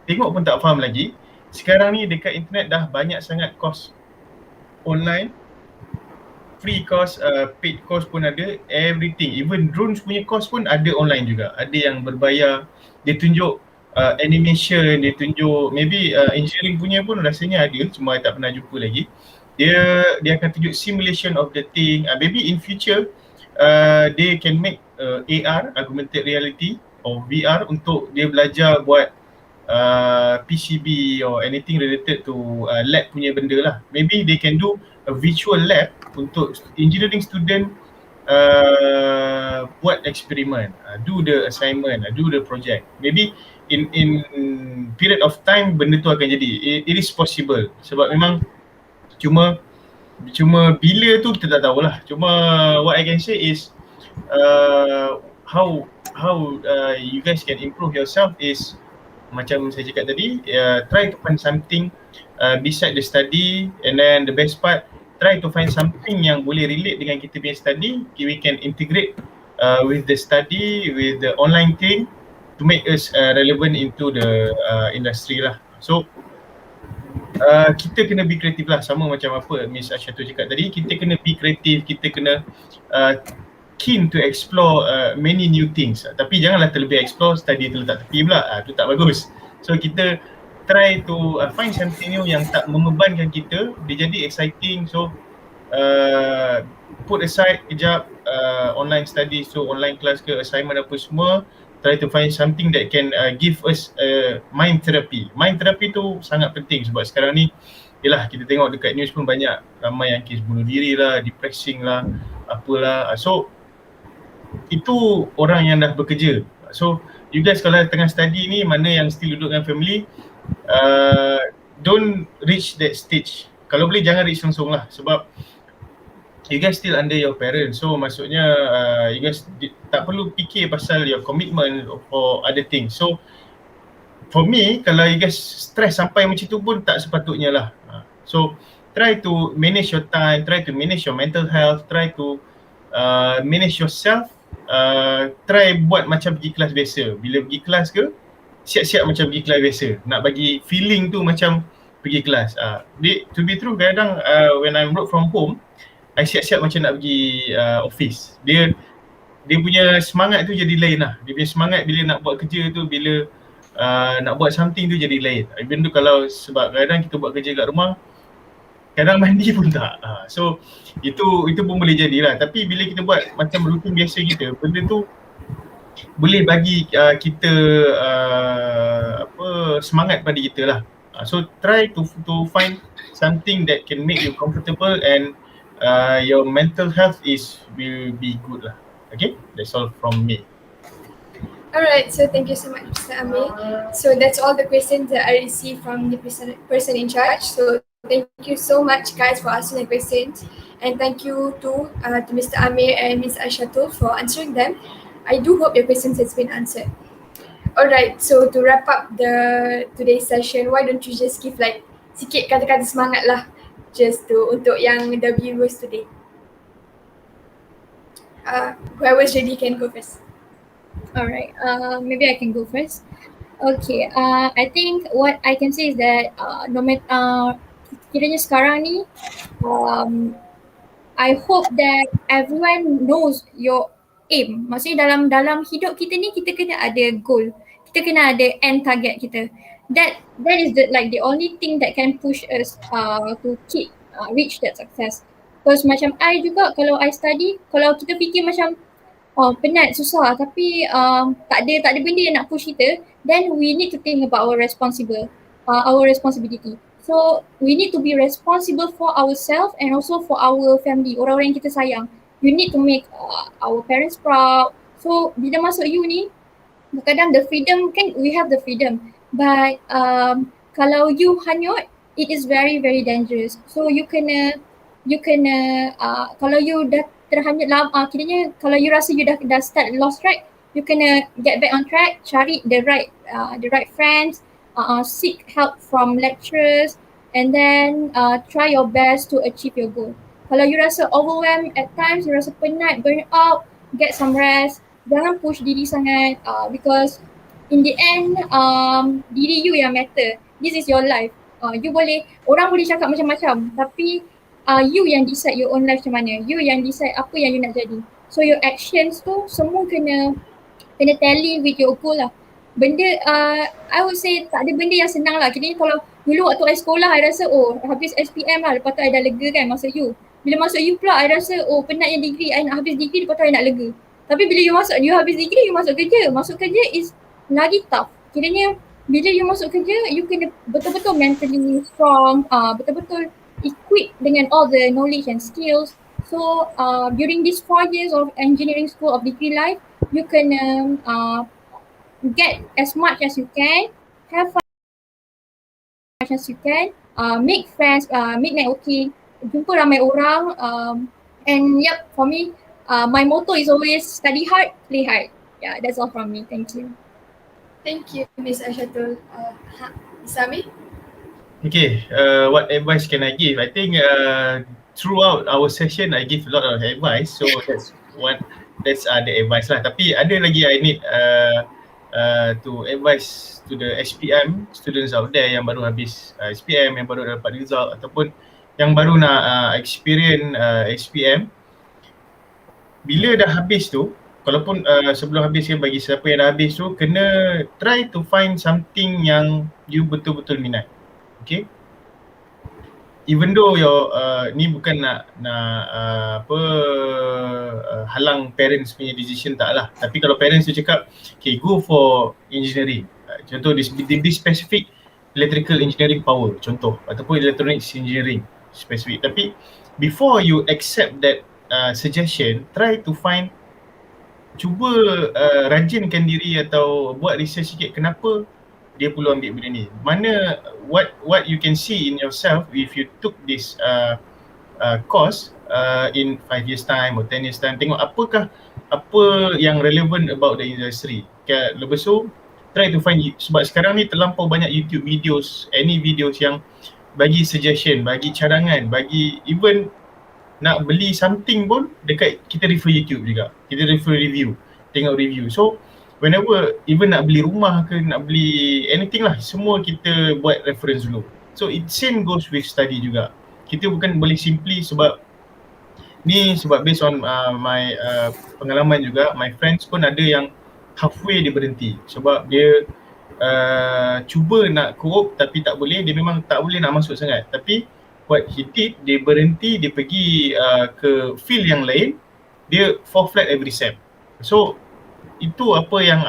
N: tengok pun tak faham lagi. Sekarang ni dekat internet dah banyak sangat course online, free course, paid course pun ada, everything. Even drones punya course pun ada online juga. Ada yang berbayar, dia tunjuk animation, dia tunjuk maybe engineering punya pun rasanya ada, cuma I tak pernah jumpa lagi. Dia akan tunjuk simulation of the thing. Maybe in future they can make AR, augmented reality, or VR untuk dia belajar buat PCB or anything related to lab punya benda lah. Maybe they can do a virtual lab untuk engineering student buat eksperimen, do the assignment, do the project. Maybe in period of time benda tu akan jadi. It is possible. Sebab memang cuma bila tu kita tak tahulah. Cuma what I can say is how you guys can improve yourself is macam saya cakap tadi, try to find something beside the study, and then the best part, try to find something yang boleh relate dengan kita punya study. We can integrate with the study, with the online thing to make us relevant into the industry lah. So kita kena be kreatif lah, sama macam apa Miss Asyatul cakap tadi. Kita kena be kreatif, kita kena keen to explore many new things. Tapi janganlah terlebih explore, study terletak tepi pula, tu tak bagus. So kita try to find something new yang tak membebankan kita, dia jadi exciting. So put aside kejap online study, so online class ke, assignment apa semua, try to find something that can give us mind therapy. Mind therapy tu sangat penting sebab sekarang ni, yelah kita tengok dekat news pun banyak ramai yang kes bunuh diri lah, depressing lah, apalah. So itu orang yang dah bekerja. So you guys kalau tengah study ni, mana yang still duduk dengan family, don't reach that stage. Kalau boleh jangan reach langsung lah, sebab you guys still under your parents. So maksudnya you guys tak perlu fikir pasal your commitment for other things. So for me, kalau you guys stress sampai macam tu pun tak sepatutnya lah. So try to manage your time, try to manage your mental health, try to manage yourself. Try buat macam pergi kelas biasa. Bila pergi kelas ke, siap-siap macam pergi kelas biasa. Nak bagi feeling tu macam pergi kelas. To be true, kadang when I work from home, I siap-siap macam nak pergi office. Dia punya semangat tu jadi lain lah. Dia punya semangat bila nak buat kerja tu, bila nak buat something tu jadi lain. Even tu kalau, sebab kadang kita buat kerja kat rumah, kadang mandi pun tak. So itu pun boleh jadilah. Tapi bila kita buat macam rutin biasa kita, benda tu boleh bagi kita semangat pada kita lah. So try to find something that can make you comfortable and your mental health will be good lah. Okay, that's all from me.
B: Alright, so thank you so much, Mr. Amir. So that's all the questions that I received from the person in charge. So thank you so much guys for asking the questions, and thank you to Mr. Amir and Ms. Asyatul for answering them. I do hope your questions has been answered. Alright, so to wrap up today's session, why don't you just give like sikit kata-kata semangat lah, just untuk yang the viewers today. Whoever's ready can go first.
M: Alright, maybe I can go first. Okay, I think what I can say is that no matter kiranya sekarang ni, I hope that everyone knows your aim. Maksudnya dalam hidup kita ni, kita kena ada goal. Kita kena ada end target kita. That is the only thing that can push us to reach that success. Because macam I juga, kalau I study, kalau kita fikir macam penat, susah, tapi tak ada benda yang nak push kita, then we need to think about our responsibility. So we need to be responsible for ourselves and also for our family, orang-orang yang kita sayang. You need to make our parents proud. So bila masuk uni, kadang the freedom, kan we have the freedom, but kalau you hanyut, it is very very dangerous. So you kena kalau you dah terhanyut lama, kiranya kalau you rasa you dah start lost track, you kena get back on track, cari the right friends, seek help from lecturers, and then try your best to achieve your goal. Kalau you rasa overwhelmed at times, you rasa penat, burn out, get some rest. Jangan push diri sangat, because in the end diri you yang matter. This is your life. You boleh, orang boleh cakap macam-macam, tapi you yang decide your own life macam mana. You yang decide apa yang you nak jadi. So your actions tu semua kena tally with your goal lah. Benda I would say tak ada benda yang senang lah. Jadi kalau dulu waktu I sekolah, I rasa habis SPM lah, lepas tu I dah lega kan masuk U. Bila masuk U pula, I rasa penat yang degree, I nak habis degree, lepas tu I nak lega. Tapi bila you habis degree, you masuk kerja. Masuk kerja is lagi tough. Kiranya bila you masuk kerja, you kena betul-betul mentally strong, betul-betul equipped dengan all the knowledge and skills. So during these 4 years of engineering school of degree life, you kena get as much as you can, have fun as much as you can, make friends, make networking, jumpa ramai orang, and yep, for me, my motto is always study hard, play hard. Yeah, that's all from me. Thank you.
B: Thank you, Miss Aishatul. Sami?
N: Okay, what advice can I give? I think throughout our session, I give a lot of advice. So that's the advice lah. Tapi ada lagi I need to advise to the SPM students out there yang baru habis SPM, yang baru dapat result ataupun yang baru nak experience SPM. Bila dah habis tu, kalaupun sebelum habis bagi siapa yang dah habis tu, kena try to find something yang you betul-betul minat. Okay, even though your ni bukan nak halang parents punya decision, tak lah. Tapi kalau parents tu cakap, okay, go for engineering, contoh this specific electrical engineering power contoh, ataupun electronics engineering specific. Tapi before you accept that suggestion, try to find, cuba rajinkan diri atau buat research sikit kenapa dia perlu ambil benda ni. Mana what you can see in yourself if you took this course in 5 years time or 10 years time. Tengok apa yang relevant about the industry. Lepas tu try to find, sebab sekarang ni terlampau banyak YouTube videos, any videos yang bagi suggestion, bagi cadangan, bagi even nak beli something pun dekat kita refer YouTube juga. Kita refer review, tengok review. So whenever even nak beli rumah ke, nak beli anything lah, semua kita buat reference dulu. So it same goes with study juga. Kita bukan boleh simply sebab based on my pengalaman juga, my friends pun ada yang halfway dia berhenti sebab dia cuba nak co-op tapi tak boleh, dia memang tak boleh nak masuk sangat. Tapi what he did, dia berhenti, dia pergi ke field yang lain, dia fall flat every sem. So itu apa yang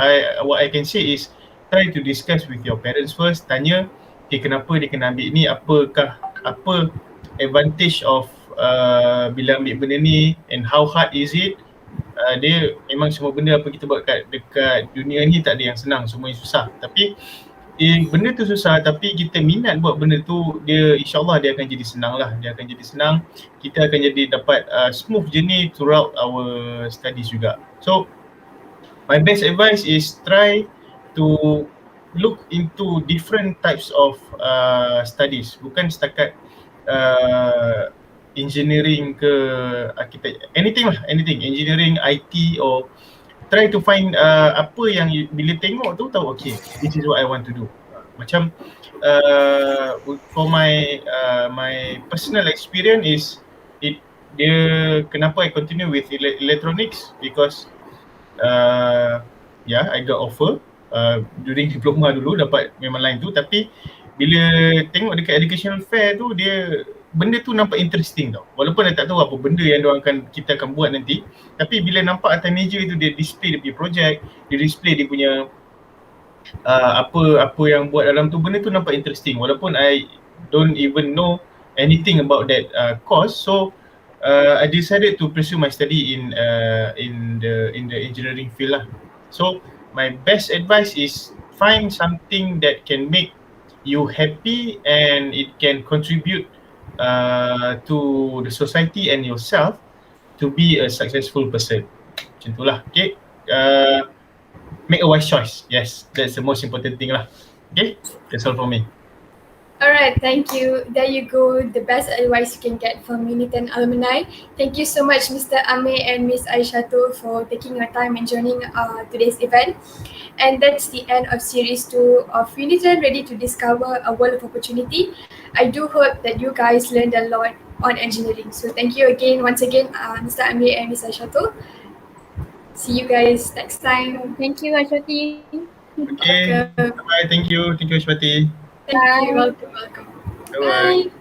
N: what I can say is try to discuss with your parents first, tanya kenapa dia kena ambil ni, apa advantage of bila ambil benda ni and how hard is it. Dia memang semua benda apa kita buat dekat dunia ni tak ada yang senang, semua yang susah. Tapi benda tu susah tapi kita minat buat benda tu, dia insyaAllah dia akan jadi senang lah. Dia akan jadi senang, kita akan jadi dapat smooth journey throughout our studies juga. So my best advice is try to look into different types of studies. Bukan setakat engineering ke architect, anything lah, anything, engineering, IT, or try to find apa yang bila tengok tu tahu, okay, this is what I want to do. Macam for my personal experience is kenapa I continue with electronics, because I got offer during diploma dulu, dapat memang line tu, tapi bila tengok dekat educational fair tu, benda tu nampak interesting tau. Walaupun I tak tahu apa benda yang kita akan buat nanti, tapi bila nampak atas meja tu dia display dia punya projek, dia display dia punya apa yang buat dalam tu, benda tu nampak interesting. Walaupun I don't even know anything about that course, so I decided to pursue my study in the engineering field lah. So my best advice is find something that can make you happy and it can contribute to the society and yourself to be a successful person. Macam tu lah. Okay, make a wise choice. Yes, that's the most important thing lah. Okay, that's all from me.
B: Alright, thank you. There you go, the best advice you can get from UNITEN alumni. Thank you so much, Mr. Amir and Miss Aishatul, for taking your time and joining today's event. And that's the end of Series 2 of UNITEN Ready to Discover a World of Opportunity. I do hope that you guys learned a lot on engineering. So thank you once again, Mr. Amir and Miss Aishatul. See you guys next time.
M: Thank you, Ashwati.
N: Okay, bye. Thank you, Ashwati.
B: Thank you. Welcome.
N: Bye.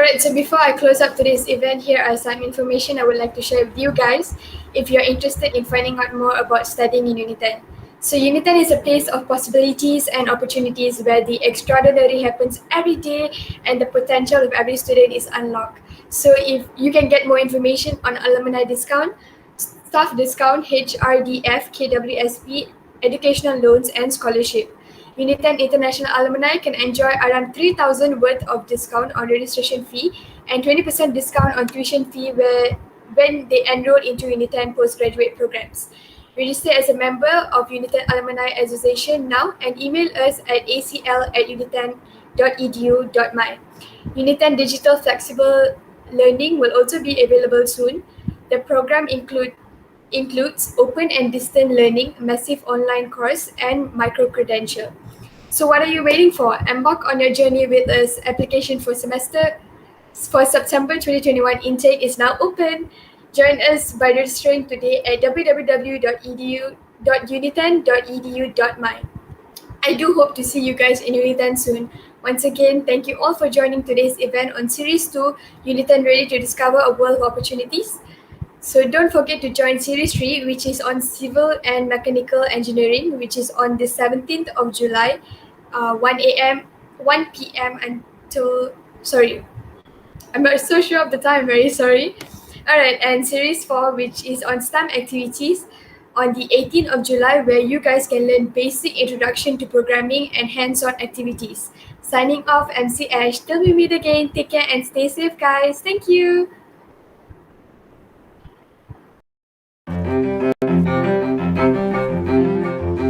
B: Alright, so before I close up today's event, here are some information I would like to share with you guys if you're interested in finding out more about studying in UNITEN. So UNITEN is a place of possibilities and opportunities where the extraordinary happens every day and the potential of every student is unlocked. So if you can get more information on alumni discount, staff discount, HRDF, KWSP, educational loans and scholarship. UNITEN International alumni can enjoy around 3,000 worth of discount on registration fee and 20% discount on tuition fee when they enroll into UNITEN postgraduate programs. Register as a member of UNITEN Alumni Association now and email us at acl@uniten.edu.my. UNITEN Digital Flexible Learning will also be available soon. The program includes open and distant learning, massive online course, and micro-credential. So what are you waiting for? Embark on your journey with us. Application for September 2021 intake is now open. Join us by registering today at www.uniten.edu.my. I do hope to see you guys in UNITEN soon. Once again, thank you all for joining today's event on Series 2, UNITEN Ready to Discover a World of Opportunities. So don't forget to join Series 3, which is on Civil and Mechanical Engineering, which is on the 17th of July, 1 p.m. until, I'm not so sure of the time, very sorry. Alright, and Series 4, which is on STEM activities, on the 18th of July, where you guys can learn basic introduction to programming and hands-on activities. Signing off, MC Ash. Till we meet again, take care and stay safe, guys. Thank you.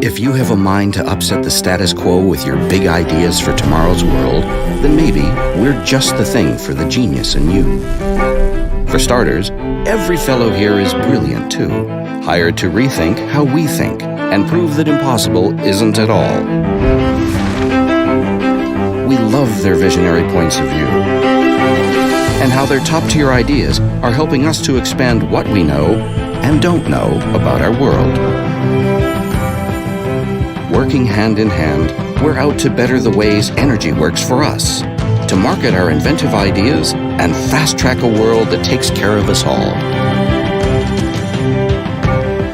A: If you have a mind to upset the status quo with your big ideas for tomorrow's world, then maybe we're just the thing for the genius in you. For starters, every fellow here is brilliant too, hired to rethink how we think and prove that impossible isn't at all. We love their visionary points of view and how their top-tier ideas are helping us to expand what we know and don't know about our world. Working hand in hand, we're out to better the ways energy works for us, to market our inventive ideas and fast-track a world that takes care of us all.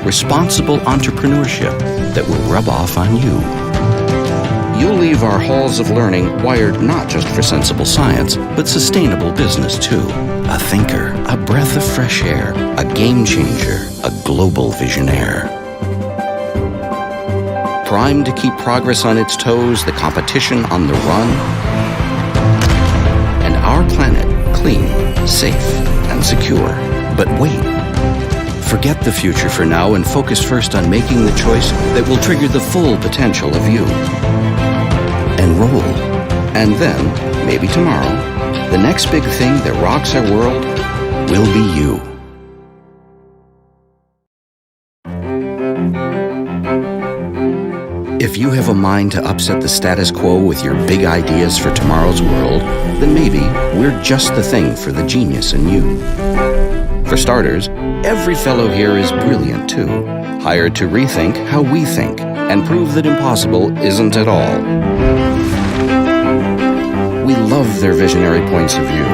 A: Responsible entrepreneurship that will rub off on you. You'll leave our halls of learning wired not just for sensible science, but sustainable business too. A thinker, a breath of fresh air, a game changer, a global visionaire. Primed to keep progress on its toes, the competition on the run, and our planet clean, safe, and secure. But wait, forget the future for now and focus first on making the choice that will trigger the full potential of you. Enroll, and then, maybe tomorrow, the next big thing that rocks our world will be you. If you have a mind to upset the status quo with your big ideas for tomorrow's world, then maybe we're just the thing for the genius in you. For starters, every fellow here is brilliant too, hired to rethink how we think and prove that impossible isn't at all. We love their visionary points of view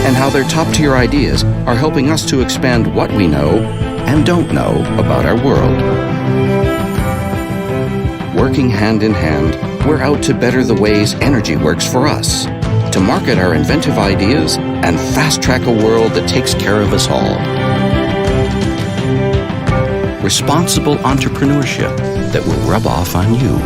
A: and how their top-tier ideas are helping us to expand what we know and don't know about our world. Working hand in hand, we're out to better the ways energy works for us, to market our inventive ideas and fast-track a world that takes care of us all. Responsible entrepreneurship that will rub off on you.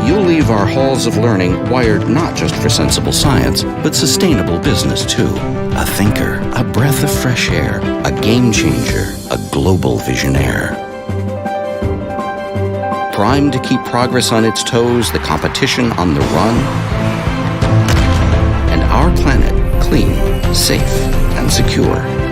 A: You'll leave our halls of learning wired not just for sensible science, but sustainable business too. A thinker, a breath of fresh air, a game changer, a global visionaire. Primed to keep progress on its toes, the competition on the run, and our planet clean, safe, and secure.